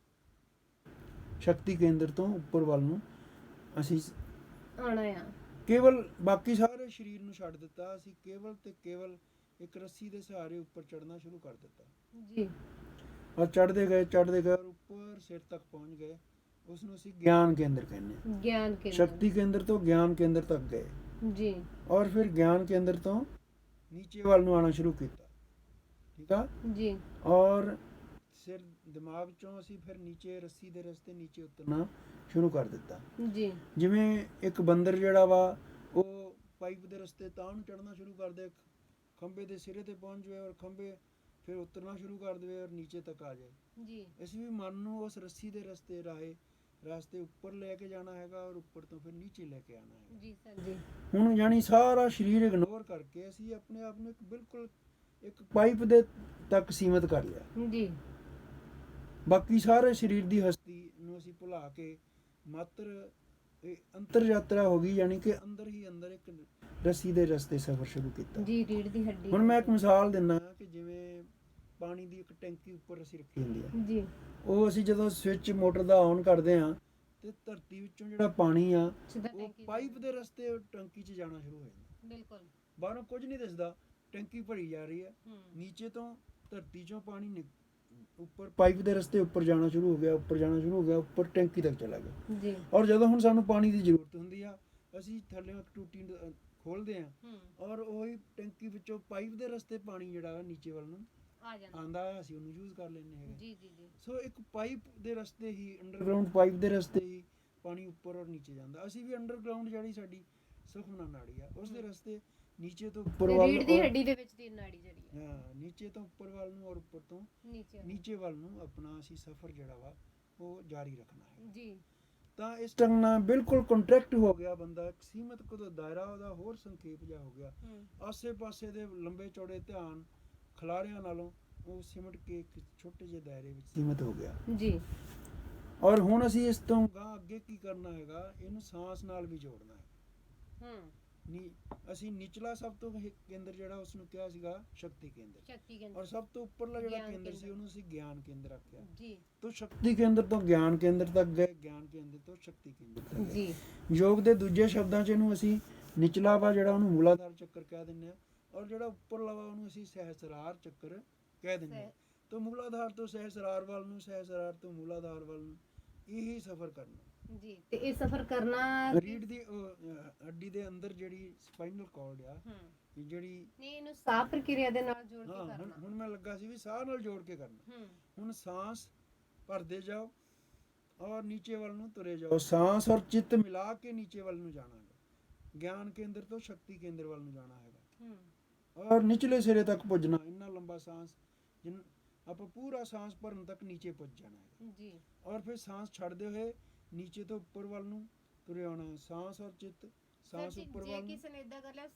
ਸ਼ਕਤੀ ਕੇਂਦਰ ਤੋਂ ਉੱਪਰ ਵੱਲ ਨੂੰ ਅਸੀਂ ਆਣਾ ਆ। ਕੇਵਲ ਬਾਕੀ ਸਾਰੇ ਸਰੀਰ ਨੂੰ ਛੱਡ ਦਿੱਤਾ, ਅਸੀਂ ਕੇਵਲ ਤੇ ਕੇਵਲ ਇੱਕ ਰੱਸੀ ਦੇ ਸਹਾਰੇ ਉੱਪਰ ਚੜਨਾ ਸ਼ੁਰੂ ਕਰ ਦਿੱਤਾ ਜੀ। ਔਰ ਚੜਦੇ ਗਏ ਔਰ ਉੱਪਰ ਸਿਰ ਤੱਕ ਪਹੁੰਚ ਗਏ। ਉਸ ਨੂੰ ਅਸੀਂ ਗਿਆਨ ਕੇਂਦਰ ਕਹਿੰਦੇ ਹਾਂ। ਗਿਆਨ ਕੇਂਦਰ, ਸ਼ਕਤੀ ਕੇਂਦਰ ਤੋਂ ਗਿਆਨ ਕੇਂਦਰ ਤੱਕ ਗਏ ਜੀ। ਔਰ ਫਿਰ ਗਿਆਨ ਕੇਂਦਰ ਤੋਂ ਨੀਚੇ ਵੱਲ ਨੂੰ ਆਣਾ ਸ਼ੁਰੂ ਕੀਤਾ, ਠੀਕ ਆ ਜੀ। ਔਰ ਸਿਰ ਦਿਮਾਗ ਚੋਂ ਅਸੀਂ ਫਿਰ ਨੀਚੇ ਰੱਸੀ ਦੇ ਰਸਤੇ ਨੀਚੇ ਉਤਰਨਾ ਸ਼ੁਰੂ ਕਰ ਦਿੱਤਾ ਜੀ। ਜਿਵੇਂ ਇੱਕ ਬੰਦਰ ਜਿਹੜਾ ਵਾ ਉਹ ਪਾਈਪ ਦੇ ਰਸਤੇ ਤਾਂ ਨੂੰ ਚੜਨਾ ਸ਼ੁਰੂ ਕਰ ਦੇ, ਖੰਭੇ ਦੇ ਸਿਰੇ ਤੇ ਪਹੁੰਚ ਜਾਵੇ ਔਰ ਖੰਭੇ ਫਿਰ ਉਤਰਨਾ ਸ਼ੁਰੂ ਕਰ ਦੇਵੇ ਔਰ ਨੀਚੇ ਤੱਕ ਆ ਜਾਏ ਜੀ। ਅਸੀਂ ਵੀ ਮਨ ਨੂੰ ਉਸ ਰੱਸੀ ਦੇ ਰਸਤੇ ਉੱਪਰ ਲੈ ਕੇ ਜਾਣਾ ਹੈਗਾ ਔਰ ਉੱਪਰ ਤੋਂ ਫਿਰ ਨੀਚੇ ਲੈ ਕੇ ਆਣਾ ਹੈ ਜੀ ਸਰ ਜੀ। ਹੁਣ ਯਾਨੀ ਸਾਰਾ ਸਰੀਰ ਇਗਨੋਰ ਕਰਕੇ ਅਸੀਂ ਆਪਣੇ ਆਪ ਨੂੰ ਬਿਲਕੁਲ ਇੱਕ ਪਾਈਪ ਦੇ ਤੱਕ ਸੀਮਿਤ ਕਰ ਲਿਆ ਜੀ। ਬਾਕੀ ਸਾਰੇ ਸਰੀਰ ਦੀ ਹਸਤੀ ਨੂੰ ਅਸੀਂ ਭੁਲਾ ਕੇ ਮਾਤਰ ਇਹ ਅੰਤਰ ਯਾਤਰਾ ਹੋ ਗਈ, ਯਾਨੀ ਕਿ ਅੰਦਰ ਹੀ ਅੰਦਰ ਇੱਕ ਰੱਸੀ ਦੇ ਰਸਤੇ ਸਫ਼ਰ ਸ਼ੁਰੂ ਕੀਤਾ ਜੀ। ਰੀੜ ਦੀ ਹੱਡੀ। ਹੁਣ ਮੈਂ ਇੱਕ ਮਿਸਾਲ ਦਿੰਦਾ ਕਿ ਜਿਵੇਂ ਪਾਣੀ ਦੀ ਇੱਕ ਟੈਂਕੀ ਉੱਪਰ ਅਸੀਂ ਰੱਖੀ ਹੁੰਦੀ ਹੈ ਜੀ। ਉਹ ਅਸੀਂ ਜਦੋਂ ਸਵਿਚ ਮੋਟਰ ਦਾ ਔਨ ਕਰਦੇ ਹਾਂ ਤੇ ਧਰਤੀ ਵਿੱਚੋਂ ਜਿਹੜਾ ਪਾਣੀ ਆ ਉਹ ਪਾਈਪ ਦੇ ਰਸਤੇ ਟੈਂਕੀ 'ਚ ਜਾਣਾ ਸ਼ੁਰੂ ਹੋ ਜਾਂਦਾ, ਬਿਲਕੁਲ ਬਾਹਰੋਂ ਕੁਝ ਨਹੀਂ ਦਿਸਦਾ, ਟੈਂਕੀ ਭਰੀ ਜਾ ਰਹੀ ਹੈ, ਨੀਚੇ ਤੋਂ ਧਰਤੀ 'ਚੋਂ ਪਾਣੀ ਉੱਪਰ ਪਾਈਪ ਦੇ ਰਸਤੇ ਉੱਪਰ ਜਾਣਾ ਸ਼ੁਰੂ ਹੋ ਗਿਆ, ਉੱਪਰ ਟੈਂਕੀ ਤੱਕ ਚਲਾ ਗਿਆ ਜੀ। ਔਰ ਜਦੋਂ ਹੁਣ ਸਾਨੂੰ ਪਾਣੀ ਦੀ ਜ਼ਰੂਰਤ ਹੁੰਦੀ ਆ ਅਸੀਂ ਥੱਲੇ ਇੱਕ ਟੂਟੀ ਖੋਲਦੇ ਆ ਔਰ ਉਹੀ ਟੈਂਕੀ ਵਿੱਚੋਂ ਪਾਈਪ ਦੇ ਰਸਤੇ ਪਾਣੀ ਜਿਹੜਾ ਨੀਚੇ ਵੱਲ ਨੂੰ ਆ ਜਾਂਦਾ ਆਂਦਾ, ਅਸੀਂ ਉਹਨੂੰ ਯੂਜ਼ ਕਰ ਲੈਂਦੇ ਹੈਗੇ। ਜੀ ਜੀ ਜੀ। ਸੋ ਇੱਕ ਪਾਈਪ ਦੇ ਰਸਤੇ ਹੀ, ਅੰਡਰਗਰਾਉਂਡ ਪਾਈਪ ਦੇ ਰਸਤੇ ਹੀ ਪਾਣੀ ਉੱਪਰ ਔਰ ਨੀਚੇ ਜਾਂਦਾ। ਅਸੀਂ ਵੀ ਅੰਡਰਗਰਾਉਂਡ ਜਿਹੜੀ ਸਾਡੀ ਸੁਖਮਨਾ ਨਾੜੀ ਆ ਉਸ ਦੇ ਰਸਤੇ ਨੀਚੇ ਤੋਂ ਉੱਪਰ ਵੱਲ, ਰੀੜ ਦੀ ਹੱਡੀ ਦੇ ਵਿੱਚ ਦੀ ਨਾੜੀ ਜਿਹੜੀ ਹੈ, ਹਾਂ, ਨੀਚੇ ਤੋਂ ਉੱਪਰ ਵੱਲ ਨੂੰ ਔਰ ਉੱਪਰ ਤੋਂ ਨੀਚੇ ਵੱਲ ਨੂੰ ਆਪਣਾ ਅਸੀਂ ਸਫ਼ਰ ਜਿਹੜਾ ਵਾ ਉਹ ਜਾਰੀ ਰੱਖਣਾ ਹੈ ਜੀ। ਤਾਂ ਇਸ ਢੰਗ ਨਾਲ ਬਿਲਕੁਲ ਕੰਟਰੈਕਟ ਹੋ ਗਿਆ ਬੰਦਾ, ਇੱਕ ਸੀਮਤ ਕੁ ਦਾਇਰਾ ਉਹਦਾ ਹੋਰ ਸੰਖੇਪ ਜਿਹਾ ਹੋ ਗਿਆ, ਆਸੇ ਪਾਸੇ ਦੇ ਲੰਬੇ ਚੌੜੇ ਧਿਆਨ ਖਿਲਾਰਿਆਂ ਨਾਲੋਂ ਉਹ ਸਿਮਟ ਕੇ ਇੱਕ ਛੋਟੇ ਜਿਹੇ ਦਾਇਰੇ ਵਿੱਚ ਸੀਮਤ ਹੋ ਗਿਆ ਜੀ। ਔਰ ਹੁਣ ਅਸੀਂ ਇਸ ਤੋਂ ਗਾਂ ਅੱਗੇ ਕੀ ਕਰਨਾ ਹੈਗਾ, ਇਹਨੂੰ ਸਾਹ ਨਾਲ ਵੀ ਜੋੜਨਾ ਹੈ। ਅਸੀਂ ਨਿਚਲਾ ਸਭ ਤੋਂ ਕੇਂਦਰ ਜਿਹੜਾ ਉਸ ਨੂੰ ਕਿਹਾ ਸੀਗਾ ਸ਼ਕਤੀ ਕੇਂਦਰ, ਔਰ ਸਭ ਤੋਂ ਉੱਪਰਲਾ ਜਿਹੜਾ ਕੇਂਦਰ ਸੀ ਉਹਨੂੰ ਅਸੀਂ ਗਿਆਨ ਕੇਂਦਰ ਆਖਿਆ ਜੀ। ਤੋਂ ਸ਼ਕਤੀ ਕੇਂਦਰ ਤੋਂ ਗਿਆਨ ਕੇਂਦਰ ਤੱਕ ਗਏ, ਗਿਆਨ ਕੇਂਦਰ ਤੋਂ ਸ਼ਕਤੀ ਕੇਂਦਰ ਤੱਕ ਗਏ ਜੀ। ਯੋਗ ਦੇ ਦੂਜੇ ਸ਼ਬਦਾਂ 'ਚ ਇਹਨੂੰ ਅਸੀਂ ਨਿਚਲਾ ਵਾ ਜਿਹੜਾ ਉਹਨੂੰ ਮੂਲਾਧਾਰ ਚੱਕਰ ਕਹਿ ਦਿੰਦੇ ਆ, ਔਰ ਜਿਹੜਾ ਉੱਪਰਲਾ ਵਾ ਉਹਨੂੰ ਅਸੀਂ ਸਹਿਸਰਾਰ ਚੱਕਰ ਕਹਿ ਦਿੰਦੇ ਆ। ਤੋਂ ਮੂਲਾਧਾਰ ਤੋਂ ਸਹਿਸਰਾਰ ਵੱਲ ਨੂੰ, ਸਹਿਸਰਾਰ ਤੋਂ ਮੂਲਾਧਾਰ ਵੱਲ ਨੂੰ ਇਹੀ ਸਫ਼ਰ ਕਰਨਾ ਜੀ। ਤੇ ਇਹ ਸਫ਼ਰ ਕਰਨਾ ਰੀੜ ਦੀ ਹੱਡੀ ਦੇ ਅੰਦਰ ਜਿਹੜੀ ਸਪਾਈਨਲ ਕਾਰਡ ਆ, ਜਿਹੜੀ ਨਹੀਂ, ਇਹਨੂੰ ਸਾਹ ਪ੍ਰਕਿਰਿਆ ਦੇ ਨਾਲ ਜੋੜ ਕੇ ਕਰਨਾ। ਹੁਣ ਮੈਂ ਲੱਗਾ ਸੀ ਵੀ ਸਾਹ ਨਾਲ ਜੋੜ ਕੇ ਕਰਨਾ। ਹੁਣ ਸਾਹ ਭਰਦੇ ਜਾਓ ਔਰ ਨੀਚੇ ਵੱਲ ਨੂੰ ਤੁਰੇ ਜਾਓ, ਸਾਹ ਔਰ ਚਿੱਤ ਮਿਲਾ ਕੇ ਨੀਚੇ ਵੱਲ ਨੂੰ ਜਾਣਾ ਹੈ, ਗਿਆਨ ਕੇਂਦਰ ਤੋਂ ਸ਼ਕਤੀ ਕੇਂਦਰ ਵੱਲ ਨੂੰ ਜਾਣਾ ਹੈਗਾ ਔਰ ਨਿਚਲੇ ਸਿਰੇ ਤੱਕ ਪੁੱਜਣਾ। ਇੰਨਾ ਲੰਬਾ ਸਾਹ ਆਪਾਂ ਪੂਰਾ ਸਾਹ ਭਰਨ ਤੱਕ ਨੀਚੇ ਪੁੱਜ ਜਾਣਾ ਹੈ ਜੀ। ਔਰ ਫਿਰ ਸਾਹ ਛੱਡਦੇ ਹੋਏ ਨੀਚੇ ਤੋਂ ਉੱਪਰ ਵੱਲ ਨੂੰ ਤੁਰੇ ਆਉਣਾ, ਸਾਹ ਔਰ ਚਿੱਤ ਸਾਹ ਜੀ, ਉੱਪਰ ਜੇ ਵੱਲ ਨੂੰ। ਕਿਸੇ ਨੇ ਇਦਾਂ ਕਰ ਲਿਆ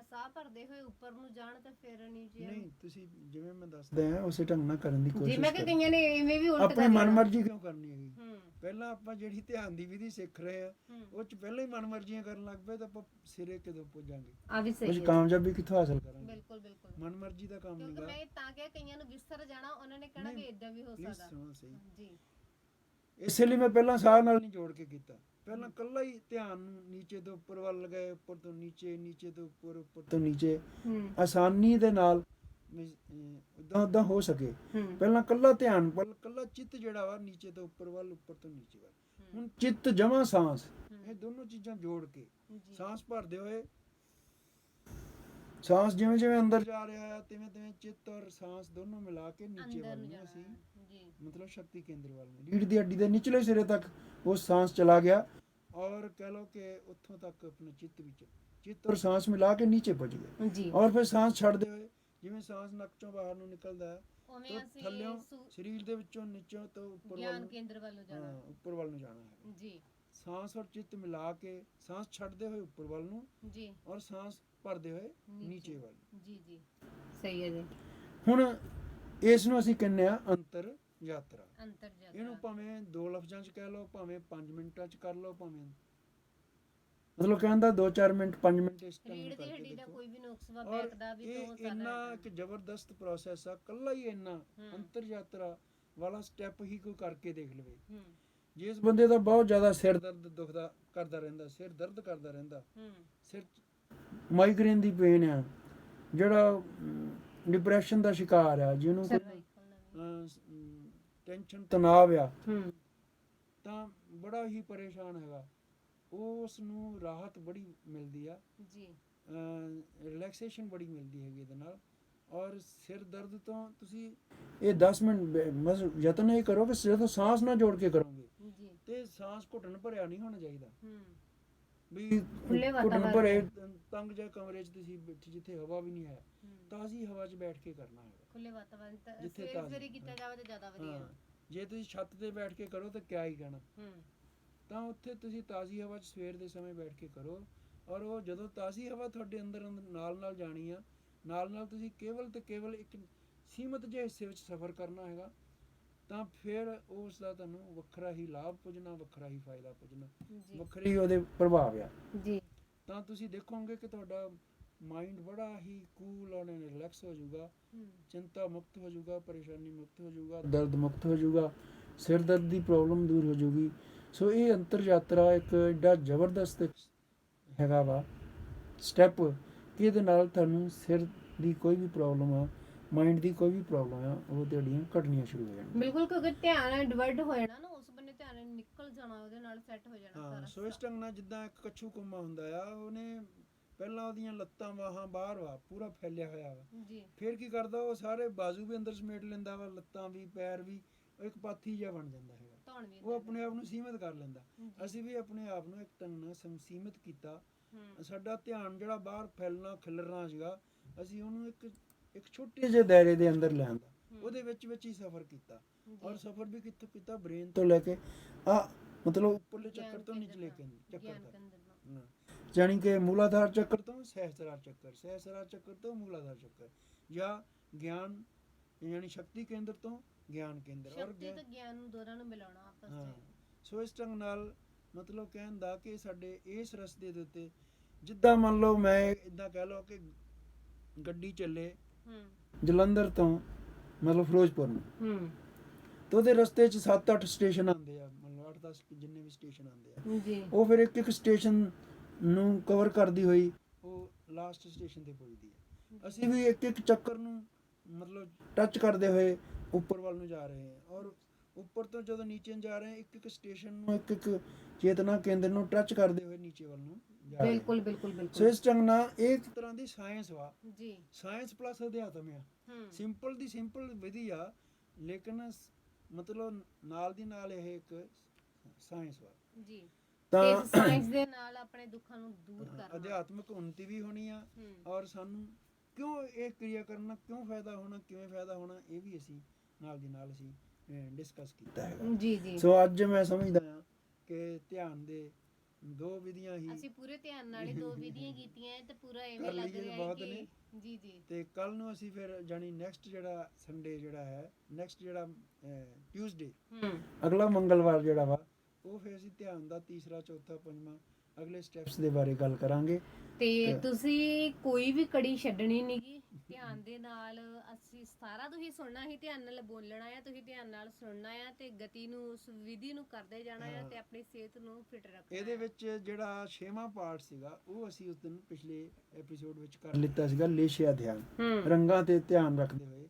ਸਾਹ ਭਰਦੇ ਹੋਏ ਉੱਪਰ ਨੂੰ ਜਾਣ ਤਾਂ ਫਿਰ ਨਹੀਂ ਜੀ ਨਹੀਂ, ਤੁਸੀਂ ਜਿਵੇਂ ਮੈਂ ਦੱਸਦਾ ਹਾਂ ਉਸੇ ਢੰਗ ਨਾਲ ਕਰਨ ਦੀ ਜੀ। ਕੋਸ਼ਿਸ਼ ਮੈਂ ਕਿ ਕਰੋ। ਕਈਆਂ ਨੇ ਇਵੇਂ ਵੀ ਉਲਟ ਆਪਣੇ ਕਰ ਲੈਣਾ। ਮਨਮਰਜ਼ੀ ਕਿਉਂ ਕਰਨੀ ਹੈਗੀ? ਹੂੰ ਪਹਿਲਾਂ ਆਪਾਂ ਜਿਹੜੀ ਧਿਆਨ ਦੀ ਵਿਧੀ ਸਿੱਖ ਰਹੇ ਆ ਹੂੰ ਉਹ ਚ ਪਹਿਲਾਂ ਹੀ ਮਨਮਰਜ਼ੀਆਂ ਕਰਨ ਲੱਗ ਪਏ ਤਾਂ ਆਪਾਂ ਸਿਰੇ ਕਿਦੋਂ ਪਹੁੰਚਾਂਗੇ? ਆ ਵੀ ਉਹ ਸਹੀ ਚ ਹੈ। ਕਾਮਯਾਬੀ ਕਿੱਥੋਂ ਹਾਸਲ ਕਰਾਂਗੇ? ਬਿਲਕੁਲ ਬਿਲਕੁਲ। ਮਨਮਰਜ਼ੀ ਦਾ ਕੰਮ ਕਿਉਂਕਿ ਨਹੀਂਗਾ। ਮੈਂ ਤਾਂ ਕਿਹਾ ਕਈਆਂ ਨੂੰ ਵਿਸਰ ਜਾਣਾ, ਉਹਨਾਂ ਨੇ ਕਹਿਣਾ ਨਹੀਂ, ਕਿ ਇਦਾਂ ਵੀ ਹੋ ਪਲੀਜ਼ ਸਕਦਾ ਸੁਣੋ ਸਹੀ। ਜੀ। ਇਸੇ ਲਈ ਮੈਂ ਪਹਿਲਾਂ ਸਾਹ ਨਾਲ ਨਹੀਂ ਜੋੜ ਕੇ ਕੀਤਾ। ਪਹਿਲਾਂ ਕੱਲਾ ਹੀ ਧਿਆਨ ਨੂੰ ਨੀਚੇ ਤੋਂ ਉੱਪਰ ਵੱਲ ਲਗਾਏ, ਉੱਪਰ ਤੋਂ ਨੀਚੇ, ਨੀਚੇ ਤੋਂ ਉੱਪਰ, ਉੱਪਰ ਤੋਂ ਨੀਚੇ, ਆਸਾਨੀ ਦੇ ਨਾਲ ਉਦਾਂ ਹੋ ਸਕੇ। ਪਹਿਲਾਂ ਕੱਲਾ ਧਿਆਨ ਵੱਲ, ਕੱਲਾ ਚਿੱਤ ਜਿਹੜਾ ਵਾ ਨੀਚੇ ਤੋਂ ਉੱਪਰ ਵੱਲ, ਉੱਪਰ ਤੋਂ ਨੀਚੇ ਵੱਲ। ਹੁਣ ਚਿੱਤ ਜਮਾ ਸਾਂਸ, ਇਹ ਦੋਨੋਂ ਚੀਜ਼ਾਂ ਜੋੜ ਕੇ ਸਾਂਸ ਭਰਦੇ ਹੋਏ, ਸਾਂਸ ਜਿਵੇਂ ਜਿਵੇਂ ਅੰਦਰ ਜਾ ਰਿਹਾ ਹੈ ਤਿਵੇਂ ਤਿਵੇਂ ਚਿੱਤ ਔਰ ਸਾਂਸ ਦੋਨੋਂ ਮਿਲਾ ਕੇ ਨੀਚੇ ਵੱਲ ਨੂੰ ਅਸੀਂ ਮਤਲਬ ਸ਼ਕਤੀ ਕੇਂਦਰ ਵੱਲ ਨੂੰ, ਰੀੜ੍ਹ ਦੀ ਹੱਡੀ ਦੇ ਨਿਚਲੇ ਸਿਰੇ ਤੱਕ ਉਹ ਸਾਂਸ ਚਲਾ ਗਿਆ ਔਰ ਕਹਿ ਲਓ ਕਿ ਉੱਥੋਂ ਤੱਕ ਆਪਣੇ ਚਿੱਤ ਵਿੱਚ, ਚਿੱਤ ਔਰ ਸਾਂਸ ਮਿਲਾ ਕੇ ਨੀਚੇ ਪਹੁੰਚ ਗਿਆ ਜੀ। ਔਰ ਫਿਰ ਸਾਂਸ ਛੱਡਦੇ ਹੋਏ ਜਿਵੇਂ ਸਾਂਸ ਨੱਕ ਚੋਂ ਬਾਹਰ ਨੂੰ ਨਿਕਲਦਾ ਹੈ ਉਵੇਂ ਤਾਂ ਅਸੀਂ ਥੱਲਿਓਂ ਸਰੀਰ ਦੇ ਵਿੱਚੋਂ ਨੀਚੋਂ ਤੋਂ ਉੱਪਰ ਵੱਲ ਗਿਆਨ ਨੂੰ, ਕੇਂਦਰ ਵੱਲ ਨੂੰ ਜਾਣਾ। ਉੱਪਰ ਵੱਲ ਨੂੰ ਜਾਣਾ ਹੈ ਜੀ ਸਾਂਸ ਔਰ ਚਿੱਤ ਮਿਲਾ ਕੇ, ਸਾਂਸ ਛੱਡਦੇ ਹੋਏ ਉੱਪਰ ਵੱਲ ਨੂੰ ਜੀ ਔਰ ਸਾਂਸ ਭਰਦੇ ਹੋਏ ਨੀਚੇ ਵੱਲ। ਜੀ ਜੀ ਸਹੀ ਹੈ ਜੀ। ਹੁਣ ਇਸ ਨੂੰ ਅਸੀਂ ਕਹਿੰਦੇ ਆ ਅੰਤਰ ਯਾਤਰਾ। ਅੰਤਰ ਯਾਤਰਾ ਇਹਨੂੰ ਭਾਵੇਂ 2 ਲਫ਼ਜ਼ਾਂ 'ਚ ਕਹਿ ਲਓ, ਭਾਵੇਂ 5 ਮਿੰਟਾਂ 'ਚ ਕਰ ਲਓ, ਭਾਵੇਂ ਮਤਲਬ ਕਹਿੰਦਾ 2-4 ਮਿੰਟ 5 ਮਿੰਟ ਇਸ ਟਾਈਮ ਰੀੜ ਦੀ ਕਰਕੇ ਹੱਡੀ ਦਾ ਦੇਖੋ। ਕੋਈ ਵੀ ਨੁਕਸ ਵਾ ਔਰ ਬੈਕ ਦਾ ਵੀ ਤੋਂ ਇਹ ਸਾਰਾ ਇੰਨਾ ਇੱਕ ਜ਼ਬਰਦਸਤ ਪ੍ਰੋਸੈਸ ਆ, ਕੱਲਾ ਹੀ ਇੰਨਾ ਅੰਤਰ ਯਾਤਰਾ ਵਾਲਾ ਸਟੈਪ ਹੀ ਕੋਈ ਕਰਕੇ ਦੇਖ ਲਵੇ। ਜਿਸ ਬੰਦੇ ਦਾ ਬਹੁਤ ਜ਼ਿਆਦਾ ਸਿਰ ਦਰਦ ਦੁਖਦਾ ਕਰਦਾ ਰਹਿੰਦਾ, ਸਿਰ ਦਰਦ ਕਰਦਾ ਰਹਿੰਦਾ, ਸਿਰ ਮਾਈਗ੍ਰੇਨ ਦੀ ਪੇਨ ਆ, ਜਿਹੜਾ ਡਿਪਰੈਸ਼ਨ ਦਾ ਸ਼ਿਕਾਰ ਆ, ਜਿਹਨੂੰ ਟੈਨਸ਼ਨ ਤਣਾਅ ਆ, ਤਾਂ ਬੜਾ ਹੀ ਪਰੇਸ਼ਾਨ ਹੈਗਾ, ਉਸ ਨੂੰ ਰਾਹਤ ਬੜੀ ਮਿਲਦੀ ਆ ਜੀ, ਰਿਲੈਕਸੇਸ਼ਨ ਬੜੀ ਮਿਲਦੀ ਹੈਗੀ ਇਹਦੇ ਨਾਲ। ਔਰ ਸਿਰ ਦਰਦ ਤੋਂ ਤੁਸੀਂ ਇਹ 10 ਮਿੰਟ ਬਸ ਯਤਨ ਇਹ ਕਰੋ ਕਿ ਜਦੋਂ ਸਾਂਸ ਨਾਲ ਜੋੜ ਕੇ ਕਰੋਗੇ ਤੇ ਸਾਂਸ ਘੁੱਟਣ ਭਰਿਆ ਨਹੀਂ ਹੋਣਾ ਚਾਹੀਦਾ ਵੀ ਘੁੱਟਣ ਭਰੇ ਤੰਗ ਜਿਹਾ ਕਮਰੇ 'ਚ ਤੁਸੀਂ ਬੈਠੇ ਜਿੱਥੇ ਹਵਾ ਵੀ ਨਹੀਂ ਹੈ, ਤਾਜ਼ੀ ਹਵਾ 'ਚ ਬੈਠ ਕੇ ਕਰਨਾ ਹੈਗਾ, ਖੁੱਲੇ ਵਾਤਾਵਰਨ ਤੇ ਜਿੱਥੇ ਸਵੇਰੇ ਕੀਤਾ ਜਾਵੇ ਤਾਂ ਜ਼ਿਆਦਾ ਵਧੀਆ। ਜੇ ਤੁਸੀਂ ਛੱਤ ਤੇ ਬੈਠ ਕੇ ਕਰੋ ਤਾਂ ਕਿਆ ਹੀ ਕਹਿਣਾ, ਤਾਂ ਉੱਥੇ ਤੁਸੀਂ ਤਾਜ਼ੀ ਹਵਾ 'ਚ ਸਵੇਰ ਦੇ ਸਮੇਂ ਬੈਠ ਕੇ ਕਰੋ। ਔਰ ਉਹ ਜਦੋਂ ਤਾਜ਼ੀ ਹਵਾ ਤੁਹਾਡੇ ਅੰਦਰ ਨਾਲ ਨਾਲ ਜਾਣੀ ਆ, ਨਾਲ ਨਾਲ ਤੁਸੀਂ ਕੇਵਲ ਤੇ ਕੇਵਲ ਇੱਕ ਸੀਮਤ ਜਿਹੇ ਹਿੱਸੇ ਵਿੱਚ ਸਫ਼ਰ ਕਰਨਾ ਹੈਗਾ, ਤਾਂ ਫਿਰ ਉਸ ਦਾ ਤੁਹਾਨੂੰ ਵੱਖਰਾ ਹੀ ਲਾਭ ਪੁੱਜਣਾ, ਵੱਖਰਾ ਹੀ ਫਾਇਦਾ ਪੁੱਜਣਾ, ਵੱਖਰੀ ਉਹਦੇ ਪ੍ਰਭਾਵ ਆ ਜੀ। ਤਾਂ ਤੁਸੀਂ ਦੇਖੋਗੇ ਕਿ ਤੁਹਾਡਾ ਮਾਈਂਡ ਬੜਾ ਹੀ ਕੂਲ ਔਰ ਰਿਲੈਕਸ ਹੋ ਜਾਊਗਾ, ਚਿੰਤਾ ਮੁਕਤ ਹੋ ਜਾਊਗਾ, ਪਰੇਸ਼ਾਨੀ ਮੁਕਤ ਹੋ ਜਾਊਗਾ, ਦਰਦ ਮੁਕਤ ਹੋ ਜਾਊਗਾ, ਸਿਰ ਦਰਦ ਦੀ ਪ੍ਰੋਬਲਮ ਦੂਰ ਹੋ ਜਾਊਗੀ। ਸੋ ਇਹ ਅੰਤਰ ਯਾਤਰਾ ਇੱਕ ਐਡਾ ਜ਼ਬਰਦਸਤ ਹੈਗਾ ਵਾ ਸਟੈਪ ਕਿ ਇਹਦੇ ਨਾਲ ਤੁਹਾਨੂੰ ਸਿਰ ਦੀ ਕੋਈ ਵੀ ਪ੍ਰੋਬਲਮ ਆ, ਮਾਈਂਡ ਦੀ ਕੋਈ ਵੀ ਪ੍ਰੋਬਲਮ ਆ, ਉਹ ਤੁਹਾਡੀਆਂ ਘਟਣੀਆਂ ਸ਼ੁਰੂ ਹੋ ਜਾਣਗੀਆਂ। ਬਿਲਕੁਲ, ਕਿਉਂਕਿ ਧਿਆਨ ਡਿਵਰਟ ਹੋ ਜਾਣਾ ਨਾ, ਉਸ ਬੰਨੇ ਧਿਆਨ ਨਿਕਲ ਜਾਣਾ, ਉਹਦੇ ਨਾਲ ਸੈੱਟ ਹੋ ਜਾਣਾ ਸਾਰਾ। ਸੋ ਇਸ ਢੰਗ ਨਾਲ ਜਿੱਦਾਂ ਇੱਕ ਕੱਛੂ ਕੁੰਮਾ ਹੁੰਦਾ ਆ, ਉਹਨੇ ਪਹਿਲਾਂ ਉਹਦੀਆਂ ਲੱਤਾਂ ਬਾਹਾਂ ਬਾਹਰ ਵਾ ਪੂਰਾ ਫੈਲਿਆ ਹੋਇਆ ਵਾ ਜੀ, ਫਿਰ ਕੀ ਕਰਦਾ ਉਹ ਸਾਰੇ ਬਾਜ਼ੂ ਵੀ ਅੰਦਰ ਸਮੇਟ ਲੈਂਦਾ ਵਾ, ਲੱਤਾਂ ਵੀ ਪੈਰ ਵੀ, ਇੱਕ ਪਾਥੀ ਜਿਹਾ ਬਣ ਜਾਂਦਾ ਹੈਗਾ, ਉਹ ਆਪਣੇ ਆਪ ਨੂੰ ਸੀਮਿਤ ਕਰ ਲੈਂਦਾ। ਅਸੀਂ ਵੀ ਆਪਣੇ ਆਪ ਨੂੰ ਇੱਕ ਢੰਗ ਨਾਲ ਸੀਮਿਤ ਕੀਤਾ, ਸਾਡਾ ਧਿਆਨ ਜਿਹੜਾ ਬਾਹਰ ਫੈਲਣਾ ਖਿਲਰਨਾ ਸੀਗਾ, ਅਸੀਂ ਉਹਨੂੰ ਇੱਕ ਛੋਟੇ ਜਿਹੇ ਦਾਇਰੇ ਦੇ ਅੰਦਰ ਲਿਆਂਦਾ, ਉਹਦੇ ਵਿੱਚ ਹੀ ਸਫ਼ਰ ਕੀਤਾ। ਔਰ ਸਫ਼ਰ ਵੀ ਕਿੱਥੋਂ ਕੀਤਾ? ਬ੍ਰੇਨ ਤੋਂ ਲੈ ਕੇ ਮਤਲਬ ਉੱਪਰਲੇ ਚੱਕਰ ਤੋਂ ਨਿਚਲੇ ਚੱਕਰ ਤੱਕ, ਜਾਣੀ ਕਿ ਮੂਲਾਧਾਰ ਚੱਕਰ ਤੋਂ ਸਹਿਸਰਾਰ ਚੱਕਰ, ਸਹਿਸਰਾਰ ਚੱਕਰ ਤੋਂ ਮੂਲਾਧਾਰ ਚੱਕਰ, ਜਾਂ ਗਿਆਨ ਯਾਨੀ ਸ਼ਕਤੀ ਕੇਂਦਰ ਤੋਂ ਗਿਆਨ ਕੇਂਦਰ, ਔਰ ਗਿਆਨ ਨੂੰ ਦੋਨਾਂ ਨੂੰ ਮਿਲਾਉਣਾ ਆਪਸ ਵਿੱਚ। ਸੋ ਇਸ ਢੰਗ ਨਾਲ ਮਤਲਬ ਕਹਿਣ ਦਾ ਕਿ ਸਾਡੇ ਇਸ ਰਸਤੇ ਦੇ ਉੱਤੇ ਜਿੱਦਾਂ ਮੰਨ ਲਓ ਮੈਂ ਇੱਦਾਂ ਕਹਿ ਲਓ ਕਿ ਗੱਡੀ ਚੱਲੇ ਜਲੰਧਰ ਤੋਂ ਮਤਲਬ ਫਿਰੋਜ਼ਪੁਰ ਨੂੰ, ਤੇ ਉਹਦੇ ਰਸਤੇ 'ਚ 7-8 ਸਟੇਸ਼ਨ ਆਉਂਦੇ ਆ, ਮਤਲਬ 8-10 ਜਿੰਨੇ ਵੀ ਸਟੇਸ਼ਨ ਆਉਂਦੇ ਆ, ਉਹ ਫਿਰ ਇੱਕ ਸਟੇਸ਼ਨ ਨੂੰ ਕਵਰ ਕਰਦੀ ਹੋਈ ਉਹ ਲਾਸਟ ਸਟੇਸ਼ਨ ਤੇ ਪਹੁੰਚਦੀ ਹੈ। ਅਸੀਂ ਵੀ ਇੱਕ ਚੱਕਰ ਨੂੰ ਮਤਲਬ ਟੱਚ ਕਰਦੇ ਹੋਏ ਉੱਪਰ ਵੱਲ ਨੂੰ ਜਾ ਰਹੇ ਹਾਂ, ਔਰ ਉੱਪਰ ਤੋਂ ਜਦੋਂ ਨੀਚੇ ਜਾ ਰਹੇ ਹਾਂ ਇੱਕ ਸਟੇਸ਼ਨ ਨੂੰ ਇੱਕ ਚੇਤਨਾ ਕੇਂਦਰ ਨੂੰ ਟੱਚ ਕਰਦੇ ਹੋਏ ਨੀਚੇ ਵੱਲ ਨੂੰ ਜਾ ਰਹੇ। ਬਿਲਕੁਲ ਬਿਲਕੁਲ ਬਿਲਕੁਲ। ਸੋ ਇਸ ਢੰਗ ਨਾਲ ਇਹ ਇੱਕ ਤਰ੍ਹਾਂ ਦੀ ਸਾਇੰਸ ਵਾ ਜੀ, ਸਾਇੰਸ ਪਲੱਸ ਅਧਿਆਤਮ ਆ, ਸਿੰਪਲ ਦੀ ਸਿੰਪਲ ਵਿਧੀ ਆ, ਲੇਕਿਨ ਮਤਲਬ ਨਾਲ ਦੀ ਨਾਲ ਇਹ ਇੱਕ ਸਾਇੰਸ ਵਾ ਜੀ। ਤਾਂ ਸਾਇੰਸ ਦੇ ਨਾਲ ਆਪਣੇ ਦੁੱਖਾਂ ਨੂੰ ਦੂਰ ਕਰਨਾ, ਅਧਿਆਤਮਿਕ ਉન્નਤੀ ਵੀ ਹੋਣੀ ਆ, ਔਰ ਸਾਨੂੰ ਕਿਉਂ ਇਹ ਕਿਰਿਆ ਕਰਨਾ, ਕਿਉਂ ਫਾਇਦਾ ਹੋਣਾ, ਕਿਵੇਂ ਫਾਇਦਾ ਹੋਣਾ, ਇਹ ਵੀ ਅਸੀਂ ਨਾਲ ਦੀ ਨਾਲ ਅਸੀਂ ਡਿਸਕਸ ਕੀਤਾ ਹੈਗਾ ਜੀ ਜੀ। ਸੋ ਅੱਜ ਮੈਂ ਸਮਝਦਾ ਹਾਂ ਕਿ ਧਿਆਨ ਦੇ ਦੋ ਵਿਧੀਆਂ ਹੀ ਅਸੀਂ ਪੂਰੇ ਧਿਆਨ ਨਾਲ ਹੀ 2 ਵਿਧੀਆਂ ਕੀਤੀਆਂ ਤੇ ਪੂਰਾ ਕਰ ਐਵੇਂ ਲੱਗ ਲਈਏ ਰਿਹਾ ਬਹੁਤ ਹੈ ਨੇ। ਕਿ ਜੀ ਜੀ ਤੇ ਕੱਲ ਨੂੰ ਅਸੀਂ ਫਿਰ ਜਾਨੀ ਨੈਕਸਟ ਜਿਹੜਾ ਸੰਡੇ ਜਿਹੜਾ ਹੈ, ਨੈਕਸਟ ਜਿਹੜਾ ਟਿਊਜ਼ਡੇ, ਅਗਲਾ ਮੰਗਲਵਾਰ ਜਿਹੜਾ ਵਾ, ਉਹ ਫਿਰ ਅਸੀਂ ਧਿਆਨ ਦਾ ਤੀਸਰਾ, ਚੌਥਾ, ਪੰਜਵਾਂ ਅਗਲੇ ਸਟੈਪਸ ਦੇ ਬਾਰੇ ਗੱਲ ਕਰਾਂਗੇ। ਤੇ ਤੁਸੀਂ ਕੋਈ ਵੀ ਕੜੀ ਛੱਡਣੀ ਨਹੀਂਗੀ, ਧਿਆਨ ਦੇ ਨਾਲ ਅਸੀਂ ਸਾਰਾ ਤੁਸੀਂ ਸੁਣਨਾ ਹੀ, ਧਿਆਨ ਨਾਲ ਬੋਲਣਾ ਆ, ਤੁਸੀਂ ਧਿਆਨ ਨਾਲ ਸੁਣਨਾ ਆ ਤੇ ਗਤੀ ਨੂੰ ਉਸ ਵਿਧੀ ਨੂੰ ਕਰਦੇ ਜਾਣਾ ਆ ਤੇ ਆਪਣੀ ਸਿਹਤ ਨੂੰ ਫਿਟ ਰੱਖਣਾ। ਇਹਦੇ ਵਿੱਚ ਜਿਹੜਾ 6ਵਾਂ ਪਾਰਟ ਸੀਗਾ ਉਹ ਅਸੀਂ ਉਸ ਦਿਨ ਪਿਛਲੇ ਐਪੀਸੋਡ ਵਿੱਚ ਕਰ ਲਿੱਤਾ ਸੀਗਾ, ਲੇਸ਼ਿਆ ਧਿਆਨ, ਰੰਗਾਂ ਤੇ ਧਿਆਨ ਰੱਖਦੇ ਹੋਏ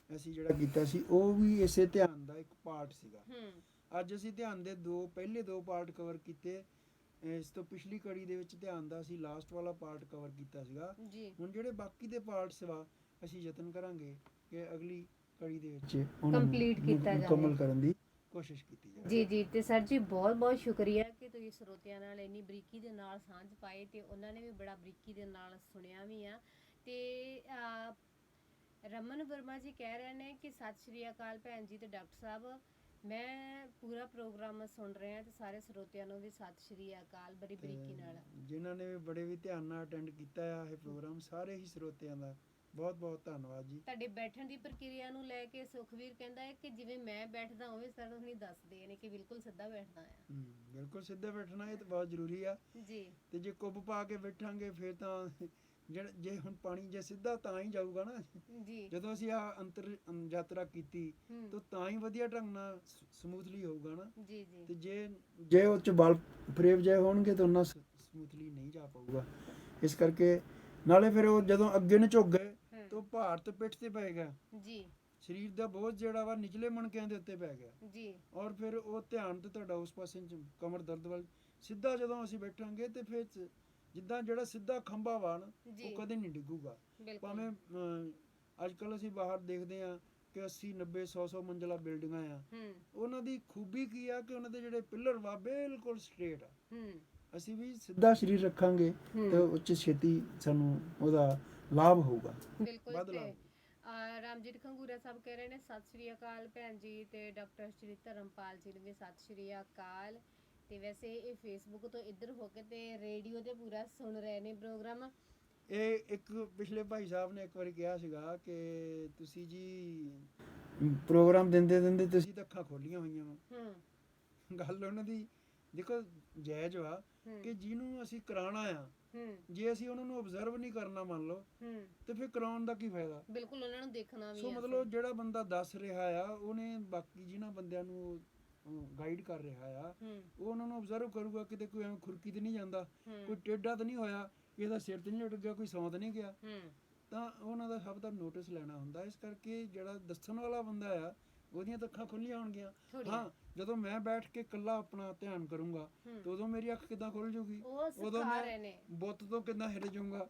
ਅਸੀਂ ਜਿਹੜਾ ਕੀਤਾ ਸੀ, ਉਹ ਵੀ ਇਸੇ ਧਿਆਨ ਦਾ ਇੱਕ ਪਾਰਟ ਸੀਗਾ। ਅੱਜ ਅਸੀਂ ਧਿਆਨ ਦੇ ਪਹਿਲੇ ਦੋ ਪਾਰਟ ਕਵਰ ਕੀਤੇ। ਇਸ ਤੋਂ ਪਿਛਲੀ ਕੜੀ ਦੇ ਵਿੱਚ ਧਿਆਨ ਦਾ ਅਸੀਂ ਲਾਸਟ ਵਾਲਾ ਪਾਰਟ ਕਵਰ ਕੀਤਾ ਸੀਗਾ। ਹੁਣ ਜਿਹੜੇ ਬਾਕੀ ਦੇ ਪਾਰਟਸ ਵਾ ਅਸੀਂ ਯਤਨ ਕਰਾਂਗੇ ਕਿ ਅਗਲੀ ਕੜੀ ਦੇ ਵਿੱਚ ਉਹਨਾਂ ਨੂੰ ਕੰਪਲੀਟ ਕੀਤਾ ਜਾਵੇ, ਮੁਕੰਮਲ ਕਰਨ ਦੀ ਕੋਸ਼ਿਸ਼ ਕੀਤੀ ਜਾਵੇ। ਜੀ ਜੀ। ਤੇ ਸਰ ਜੀ ਬਹੁਤ ਬਹੁਤ ਸ਼ੁਕਰੀਆ ਕਿ ਤੁਸੀਂ ਸਰੋਤਿਆਂ ਨਾਲ ਇੰਨੀ ਬਰੀਕੀ ਦੇ ਨਾਲ ਸਾਂਝ ਪਾਏ ਤੇ ਉਹਨਾਂ ਨੇ ਵੀ ਬੜਾ ਬਰੀਕੀ ਦੇ ਨਾਲ ਸੁਣਿਆ ਵੀ ਆ। ਤੇ ਰਮਨ ਵਰਮਾ ਜੀ ਕਹਿ ਰਹੇ ਨੇ ਕਿ ਸਤਿ ਸ਼੍ਰੀ ਅਕਾਲ ਭੈਣ ਜੀ ਤੇ ਡਾਕਟਰ ਸਾਹਿਬ, ਮੈਂ ਪੂਰਾ ਪ੍ਰੋਗਰਾਮ ਸੁਣ ਰਿਹਾ ਤੇ ਸਾਰੇ ਸਰੋਤਿਆਂ ਨੂੰ ਵੀ ਸਤਿ ਸ਼੍ਰੀ ਅਕਾਲ ਬੜੀ ਬਰੀਕੀ ਨਾਲ। ਜਿਨ੍ਹਾਂ ਨੇ ਵੀ ਬੜੇ ਵੀ ਧਿਆਨ ਨਾਲ ਅਟੈਂਡ ਕੀਤਾ ਆ ਇਹ ਪ੍ਰੋਗਰਾਮ, ਸਾਰੇ ਹੀ ਸਰੋਤਿਆਂ ਦਾ ਬਹੁਤ ਬਹੁਤ ਧੰਨਵਾਦ ਜੀ। ਤੁਹਾਡੇ ਬੈਠਣ ਦੀ ਪ੍ਰਕਿਰਿਆ ਨੂੰ ਲੈ ਕੇ ਸੁਖਵੀਰ ਕਹਿੰਦਾ ਹੈ ਕਿ ਜਿਵੇਂ ਮੈਂ ਬੈਠਦਾ ਹੋਵੇ ਸਰ ਤੁਸੀਂ ਦੱਸਦੇ ਨੇ ਕਿ ਬਿਲਕੁਲ ਸਿੱਧਾ ਬੈਠਦਾ ਆ। ਬਿਲਕੁਲ ਸਿੱਧਾ ਬੈਠਣਾ ਇਹ ਤਾਂ ਬਹੁਤ ਜ਼ਰੂਰੀ ਆ ਜੀ। ਤੇ ਜੇ ਕੁੱਬ ਪਾ ਕੇ ਬੈਠਾਂਗੇ ਫਿਰ ਤਾਂ ਜੇ ਹੁਣ ਪਾਣੀ ਜੇ ਸਿੱਧਾ ਤਾਂ ਹੀ ਜਾਊਗਾ ਨਾ ਜੀ। ਜਦੋਂ ਅਸੀਂ ਆ ਅੰਤਰ ਯਾਤਰਾ ਕੀਤੀ ਤਾਂ ਹੀ ਵਧੀਆ ਢੰਗ ਨਾਲ ਸਮੂਥਲੀ ਹੋਊਗਾ ਨਾ। ਜੀ ਜੀ। ਤੇ ਜੇ ਉਹ ਚ ਬਲ ਫਰੇਵ ਜੇ ਹੋਣਗੇ ਤਾਂ ਉਹਨਾਂ ਸਮੂਥਲੀ ਨਹੀਂ ਜਾ ਪਾਊਗਾ। ਇਸ ਕਰਕੇ ਨਾਲੇ ਫਿਰ ਉਹ ਜਦੋਂ ਅੱਗੇ ਨੂੰ ਝੁਕ ਗਏ ਤਾਂ ਭਾਰ ਤੇ ਪਿੱਠ ਤੇ ਪੈ ਗਿਆ ਜੀ, ਸਰੀਰ ਦਾ ਬੋਝ ਜਿਹੜਾ ਵਾ ਨਿਚਲੇ ਮਣਕਿਆਂ ਦੇ ਉੱਤੇ ਪੈ ਗਿਆ ਜੀ। ਔਰ ਫਿਰ ਉਹ ਧਿਆਨ ਤੇ ਤੁਹਾਡਾ ਉਸ ਪਾਸੇ ਕਮਰ ਦਰਦ ਵੱਲ ਸਿੱਧਾ ਜਦੋਂ ਅਸੀਂ ਬੈਠਾਂਗੇ ਤੇ ਫਿਰ ਜਿੱਦਾਂ ਜਿਹੜਾ ਸਿੱਧਾ ਖੰਭਾ ਵਾ ਨਾ ਉਹ ਕਦੇ ਨਹੀਂ ਡਿੱਗੂਗਾ। ਭਾਵੇਂ ਅੱਜ ਕੱਲ ਅਸੀਂ ਬਾਹਰ ਦੇਖਦੇ ਆ ਕਿ 80 90 100 ਮੰਜ਼ਲਾ ਬਿਲਡਿੰਗਾਂ ਆ, ਉਹਨਾਂ ਦੀ ਖੂਬੀ ਕੀ ਆ ਕਿ ਉਹਨਾਂ ਦੇ ਜਿਹੜੇ ਪਿੱਲਰ ਵਾ ਬਿਲਕੁਲ ਸਟ੍ਰੇਟ ਆ। ਅਸੀਂ ਵੀ ਸਿੱਧਾ ਸਰੀਰ ਰੱਖਾਂਗੇ ਤੇ ਉੱਚ ਛੇਤੀ ਸਾਨੂੰ ਉਹਦਾ ਲਾਭ ਹੋਊਗਾ। ਬਿਲਕੁਲ। ਤੇ ਰਾਮਜੀਤ ਖੰਗੂਰਾ ਸਾਹਿਬ ਕਹਿ ਰਹੇ ਨੇ ਸਤਿ ਸ਼੍ਰੀ ਅਕਾਲ ਭੈਣ ਜੀ ਤੇ ਡਾਕਟਰ ਸ਼੍ਰੀ ਧਰਮਪਾਲ ਜੀ ਨੂੰ ਵੀ ਸਤਿ ਸ਼੍ਰੀ ਅਕਾਲ। ਤੇ ਵੈਸੇ ਇਹ ਫੇਸਬੁੱਕ ਤੋਂ ਇੱਧਰ ਹੋ ਕੇ ਤੇ ਰੇਡੀਓ ਤੇ ਪੂਰਾ ਸੁਣ ਰਹੇ ਨੇ ਪ੍ਰੋਗਰਾਮ। ਇਹ ਇੱਕ ਪਿਛਲੇ ਭਾਈ ਸਾਹਿਬ ਨੇ ਇੱਕ ਵਾਰੀ ਕਿਹਾ ਸੀਗਾ ਕਿ ਤੁਸੀਂ ਜੀ ਪ੍ਰੋਗਰਾਮ ਦਿੰਦੇ ਤੁਸੀਂ ਤਾਂ ਅੱਖਾਂ ਖੋਲੀਆਂ ਹੋਈਆਂ ਵਾ। ਗੱਲ ਉਹਨਾਂ ਦੀ ਦੇਖੋ ਜਾਇਜ਼ ਵਾ ਕਿ ਜਿਹਨੂੰ ਅਸੀਂ ਕਰਾਉਣਾ ਆ ਜੇ ਅਸੀਂ ਉਹਨਾਂ ਨੂੰ ਆਬਜ਼ਰਵ ਨਹੀਂ ਕਰਨਾ ਮੰਨ ਲਓ ਤੇ ਫਿਰ ਕਰਾਉਣ ਦਾ ਕੀ ਫਾਇਦਾ। ਬਿਲਕੁਲ ਉਹਨਾਂ ਨੂੰ ਦੇਖਣਾ ਵੀ ਸੋ ਮਤਲਬ ਜਿਹੜਾ ਬੰਦਾ ਦੱਸ ਰਿਹਾ ਆ ਉਹਨੇ ਬਾਕੀ ਜਿਨ੍ਹਾਂ ਬੰਦਿਆਂ ਨੂੰ ਗਾਈਡ ਕਰ ਰਿਹਾ ਆ ਉਹ ਉਹਨਾਂ ਨੂੰ ਆਬਜ਼ਰਵ ਕਰੂਗਾ ਕਿਤੇ ਕੋਈ ਐਵੇਂ ਖੁਰਕੀ ਤੇ ਨਹੀਂ ਜਾਂਦਾ, ਕੋਈ ਟੇਢਾ ਤਾਂ ਨਹੀਂ ਹੋਇਆ, ਇਹਦਾ ਸਿਰ ਤੇ ਨਹੀਂ ਲਟਕ ਗਿਆ, ਕੋਈ ਸੌਂ ਤਾਂ ਨਹੀਂ ਗਿਆ, ਤਾਂ ਉਹਨਾਂ ਦਾ ਸਭ ਦਾ ਨੋਟਿਸ ਲੈਣਾ ਹੁੰਦਾ। ਇਸ ਕਰਕੇ ਜਿਹੜਾ ਦੱਸਣ ਵਾਲਾ ਬੰਦਾ ਆ ਉਹਦੀਆਂ ਤਾਂ ਅੱਖਾਂ ਖੁੱਲੀਆਂ ਹੋਣਗੀਆਂ। ਹਾਂ ਜਦੋਂ ਮੈਂ ਬੈਠ ਕੇ ਇਕੱਲਾ ਆਪਣਾ ਧਿਆਨ ਕਰੂੰਗਾ ਤਾਂ ਉਦੋਂ ਮੇਰੀ ਅੱਖ ਕਿੱਦਾਂ ਖੁੱਲ ਜੂਗੀ, ਉਦੋਂ ਮੈਂ ਬੁੱਤ ਤੋਂ ਕਿੱਦਾਂ ਹਿੱਲ ਜਾਊਂਗਾ,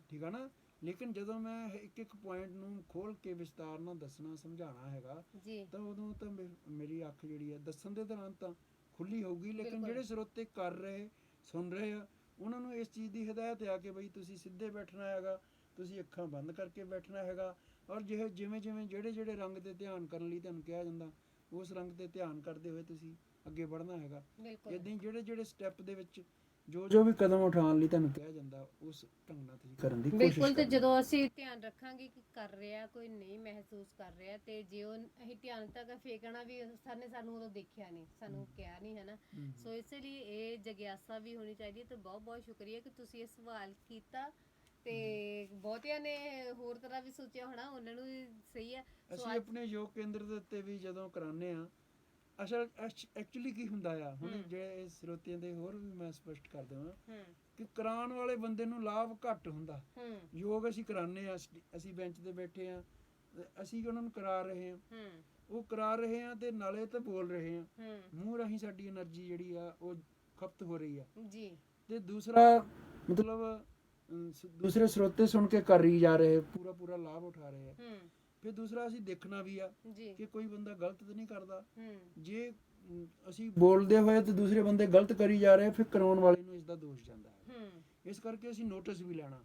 ਠੀਕ ਆ ਨਾ। ਲੇਕਿਨ ਜਦੋਂ ਮੈਂ ਇੱਕ ਇੱਕ ਪੁਆਇੰਟ ਨੂੰ ਖੋਲ ਕੇ ਵਿਸਤਾਰ ਨਾਲ ਦੱਸਣਾ ਸਮਝਾਉਣਾ ਹੈਗਾ ਤਾਂ ਉਦੋਂ ਤਾਂ ਮੇਰੀ ਅੱਖ ਜਿਹੜੀ ਆ ਦੱਸਣ ਦੇ ਦੌਰਾਨ ਤਾਂ ਖੁੱਲੀ ਹੋਊਗੀ। ਲੇਕਿਨ ਜਿਹੜੇ ਸਰੋਤੇ ਕਰ ਰਹੇ ਸੁਣ ਰਹੇ ਆ ਉਹਨਾਂ ਨੂੰ ਇਸ ਚੀਜ਼ ਦੀ ਹਦਾਇਤ ਆ ਕਿ ਬਈ ਤੁਸੀਂ ਸਿੱਧੇ ਬੈਠਣਾ ਹੈਗਾ, ਤੁਸੀਂ ਅੱਖਾਂ ਬੰਦ ਕਰਕੇ ਬੈਠਣਾ ਹੈਗਾ ਔਰ ਜਿਵੇਂ ਜਿਹੜੇ ਰੰਗ ਤੇ ਧਿਆਨ ਕਰਨ ਲਈ ਤੁਹਾਨੂੰ ਕਿਹਾ ਜਾਂਦਾ ਉਸ ਰੰਗ ਤੇ ਧਿਆਨ ਕਰਦੇ ਹੋਏ ਤੁਸੀਂ ਅੱਗੇ ਵਧਣਾ ਹੈਗਾ। ਇਦਾਂ ਹੀ ਜਿਹੜੇ ਸਟੈਪ ਦੇ ਵਿੱਚ ਜੋ ਵੀ ਕਦਮ ਉਠਾਉਣ ਲਈ ਤੁਹਾਨੂੰ ਕਿਹਾ ਜਾਂਦਾ ਉਸ ਢੰਗ ਨਾਲ ਤੁਸੀਂ ਕਰਨ ਦੀ ਕੋਸ਼ਿਸ਼ ਕਰੋ। ਬਿਲਕੁਲ। ਤੇ ਜਦੋਂ ਅਸੀਂ ਧਿਆਨ ਰੱਖਾਂਗੇ ਕਿ ਕਰ ਰਿਹਾ ਕੋਈ ਨਹੀਂ ਮਹਿਸੂਸ ਕਰ ਰਿਹਾ ਤੇ ਜੇ ਉਹ ਅਸੀਂ ਧਿਆਨ ਤੱਕ ਫੇਕਣਾ ਵੀ ਸਰ ਨੇ ਸਾਨੂੰ ਉਦੋਂ ਦੇਖਿਆ ਨਹੀਂ, ਸਾਨੂੰ ਕਿਹਾ ਨਹੀਂ ਹੈ ਨਾ। ਸੋ ਇਸ ਲਈ ਇਹ ਜਗਿਆਸਾ ਵੀ ਹੋਣੀ ਚਾਹੀਦੀ ਹੈ। ਤੇ ਬਹੁਤ ਬਹੁਤ ਸ਼ੁਕਰੀਆ ਕਿ ਤੁਸੀਂ ਇਹ ਸਵਾਲ ਕੀਤਾ ਤੇ ਬਹੁਤਿਆਂ ਨੇ ਹੋਰ ਤਰ੍ਹਾਂ ਵੀ ਸੋਚਿਆ ਹੋਣਾ, ਉਹਨਾਂ ਨੂੰ ਵੀ ਸਹੀ ਹੈ। ਅਸੀਂ ਆਪਣੇ ਯੋਗ ਕੇਂਦਰ ਦੇ ਉੱਤੇ ਵੀ ਜਦੋਂ ਕਰਾਉਂਦੇ ਆ ਅਸਲ ਐਕਚੁਅਲੀ ਕੀ ਹੁੰਦਾ ਆ ਹੁਣ ਜੇ ਸਰੋਤਿਆਂ ਦੇ ਹੋਰ ਵੀ ਮੈਂ ਸਪਸ਼ਟ ਕਰ ਦੇਵਾਂ ਕਿ ਕਰਾਉਣ ਵਾਲੇ ਬੰਦੇ ਨੂੰ ਲਾਭ ਘੱਟ ਹੁੰਦਾ। ਯੋਗ ਅਸੀਂ ਕਰਾਉਂਦੇ ਆ, ਅਸੀਂ ਬੈਂਚ ਤੇ ਬੈਠੇ ਆ, ਅਸੀਂ ਉਹਨਾਂ ਨੂੰ ਕਰਾ ਰਹੇ ਆ, ਉਹ ਕਰਾ ਰਹੇ ਆ ਤੇ ਨਾਲੇ ਤਾਂ ਬੋਲ ਰਹੇ ਆ, ਮੂੰਹ ਰਾਹੀਂ ਸਾਡੀ એનર્ਜੀ ਜਿਹੜੀ ਆ ਉਹ ਖਪਤ ਹੋ ਰਹੀ ਆ ਜੀ। ਤੇ ਦੂਸਰਾ ਮਤਲਬ ਦੂਸਰੇ ਸਰੋਤੇ ਸੁਣ ਕੇ ਕਰ ਰਹੀ ਜਾ ਰਹੇ, ਪੂਰਾ ਲਾਭ ਉਠਾ ਰਹੇ ਆ। ਫਿਰ ਦੂਸਰਾ ਅਸੀਂ ਦੇਖਣਾ ਵੀ ਆ ਕਿ ਕੋਈ ਬੰਦਾ ਗਲਤ ਤਾਂ ਨਹੀਂ ਕਰਦਾ। ਜੇ ਅਸੀਂ ਬੋਲਦੇ ਹੋਏ ਤੇ ਦੂਸਰੇ ਬੰਦੇ ਗਲਤ ਕਰੀ ਜਾ ਰਹੇ ਫਿਰ ਕਰਾਉਣ ਵਾਲੇ ਨੂੰ ਇਸ ਦਾ ਦੋਸ਼ ਜਾਂਦਾ ਹੈ। ਇਸ ਕਰਕੇ ਅਸੀਂ ਨੋਟਿਸ ਵੀ ਲੈਣਾ,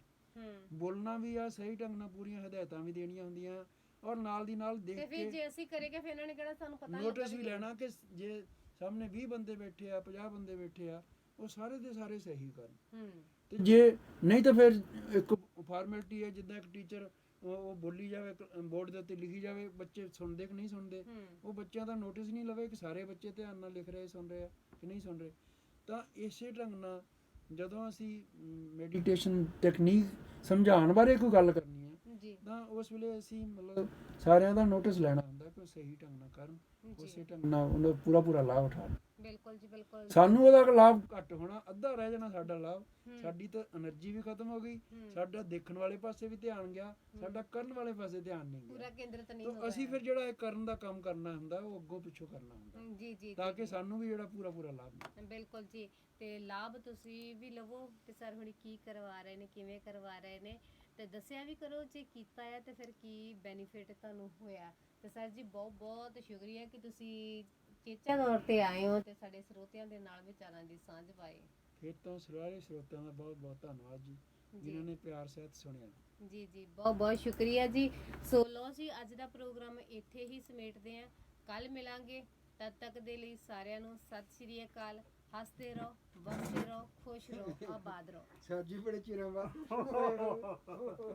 ਬੋਲਣਾ ਵੀ ਆ, ਸਹੀ ਢੰਗ ਨਾਲ ਪੂਰੀਆਂ ਹਦਾਇਤਾਂ ਵੀ ਦੇਣੀਆਂ ਹੁੰਦੀਆਂ ਔਰ ਨਾਲ ਦੀ ਨਾਲ ਦੇਖ ਕੇ ਜੇ ਅਸੀਂ ਕਰੇਗੇ ਫਿਰ ਇਹਨਾਂ ਨੇ ਕਿਹੜਾ ਸਾਨੂੰ ਪਤਾ ਨੋਟਿਸ ਵੀ ਲੈਣਾ ਕਿ ਜੇ ਸਾਹਮਣੇ 20 ਬੰਦੇ ਬੈਠੇ ਆ 50 ਬੰਦੇ ਬੈਠੇ ਆ ਉਹ ਸਾਰੇ ਦੇ ਸਾਰੇ ਸਹੀ ਕਰਨ। ਹੂੰ ਤੇ ਜੇ ਨਹੀਂ ਤਾਂ ਫਿਰ ਇੱਕ ਫਾਰਮੈਲਿਟੀ ਹੈ, ਜਿੱਦਾਂ ਇੱਕ ਟੀਚਰ ਉਹ ਬੋਲੀ ਜਾਵੇ ਬੋਰਡ ਦੇ ਉੱਤੇ ਲਿਖੀ ਜਾਵੇ, ਬੱਚੇ ਸੁਣਦੇ ਕਿ ਨਹੀਂ ਸੁਣਦੇ, ਉਹ ਬੱਚਿਆਂ ਦਾ ਨੋਟਿਸ ਨਹੀਂ ਲਵੇ ਕਿ ਸਾਰੇ ਬੱਚੇ ਧਿਆਨ ਨਾਲ ਲਿਖ ਰਹੇ, ਸੁਣ ਰਹੇ ਆ ਕਿ ਨਹੀਂ ਸੁਣ ਰਹੇ। ਤਾਂ ਇਸੇ ਢੰਗ ਨਾਲ ਜਦੋਂ ਅਸੀਂ ਮੈਡੀਟੇਸ਼ਨ ਟੈਕਨੀਕ ਸਮਝਾਉਣ ਬਾਰੇ ਕੋਈ ਗੱਲ ਕਰਨੀ ਹੈ ਜੀ ਤਾਂ ਉਸ ਵੇਲੇ ਅਸੀਂ ਮਤਲਬ ਸਾਰਿਆਂ ਦਾ ਨੋਟਿਸ ਲੈਣਾ ਹੁੰਦਾ ਕਿ ਉਹ ਸਹੀ ਢੰਗ ਨਾਲ ਕਰਨ, ਉਸੇ ਢੰਗ ਨਾਲ ਉਹਦਾ ਪੂਰਾ ਲਾਭ ਉਠਾਉਣ। ਬਿਲਕੁਲ ਜੀ ਬਿਲਕੁਲ। ਸਾਨੂੰ ਉਹਦਾ ਲਾਭ ਘੱਟ ਹੋਣਾ, ਅੱਧਾ ਰਹਿ ਜਾਣਾ ਸਾਡਾ ਲਾਭ। ਸਾਡੀ ਤਾਂ એનર્ਜੀ ਵੀ ਖਤਮ ਹੋ ਗਈ, ਸਾਡਾ ਦੇਖਣ ਵਾਲੇ ਪਾਸੇ ਵੀ ਧਿਆਨ ਗਿਆ, ਸਾਡਾ ਕਰਨ ਵਾਲੇ ਪਾਸੇ ਧਿਆਨ ਨਹੀਂ ਗਿਆ। ਪੂਰਾ ਕੇਂਦਰਿਤ ਨਹੀਂ ਤਾਂ ਅਸੀਂ ਫਿਰ ਜਿਹੜਾ ਇਹ ਕਰਨ ਦਾ ਕੰਮ ਕਰਨਾ ਹੁੰਦਾ ਉਹ ਅੱਗੋਂ ਪਿੱਛੋਂ ਕਰਨਾ ਹੁੰਦਾ ਜੀ ਜੀ ਤਾਂ ਕਿ ਸਾਨੂੰ ਵੀ ਜਿਹੜਾ ਪੂਰਾ ਲਾਭ ਮਿਲੇ। ਬਿਲਕੁਲ ਜੀ। ਤੇ ਲਾਭ ਤੁਸੀਂ ਵੀ ਲਵੋ ਤੇ ਸਰ ਹੁਣੀ ਕੀ ਕਰਵਾ ਰਹੇ ਨੇ, ਕਿਵੇਂ ਕਰਵਾ ਰਹੇ ਨੇ, ਤੇ ਦੱਸਿਆ ਵੀ ਕਰੋ ਜੇ ਕੀਤਾ ਹੈ ਤੇ ਫਿਰ ਕੀ ਬੈਨੀਫਿਟ ਤੁਹਾਨੂੰ ਹੋਇਆ। ਤੇ ਸਰ ਜੀ ਬਹੁਤ ਬਹੁਤ ਸ਼ੁਕਰੀਆ ਕਿ ਤੁਸੀਂ ਚੇਚਾ ਤੌਰ ਤੇ ਆਏ ਹੋ ਤੇ ਸਾਡੇ ਸਰੋਤਿਆਂ ਦੇ ਨਾਲ ਵਿਚਾਰਾਂ ਦੀ ਸਾਂਝ ਪਾਈ। ਫਿਰ ਤਾਂ ਸਾਰੇ ਸਰੋਤਿਆਂ ਦਾ ਬਹੁਤ ਬਹੁਤ ਧੰਨਵਾਦ ਜੀ, ਜਿਨ੍ਹਾਂ ਨੇ ਪਿਆਰ ਸਹਿਤ ਸੁਣਿਆ। ਜੀ ਜੀ ਬਹੁਤ ਬਹੁਤ ਸ਼ੁਕਰੀਆ ਜੀ। ਸੋ ਲੋ ਜੀ, ਅੱਜ ਦਾ ਪ੍ਰੋਗਰਾਮ ਇੱਥੇ ਹੀ ਸਮੇਟਦੇ ਹਾਂ, ਕੱਲ ਮਿਲਾਂਗੇ। ਤਦ ਤੱਕ ਦੇ ਲਈ ਸਾਰਿਆਂ ਨੂੰ ਸਤਿ ਸ਼੍ਰੀ ਅਕਾਲ। ਹੱਸਦੇ ਰਹੋ, ਵਸਦੇ ਰਹੋ, ਖੁਸ਼ ਰਹੋ, ਆਬਾਦ ਰਹੋ। ਸਰ ਜੀ ਬੜੇ ਚਿਰਾਂ ਬਾਅਦ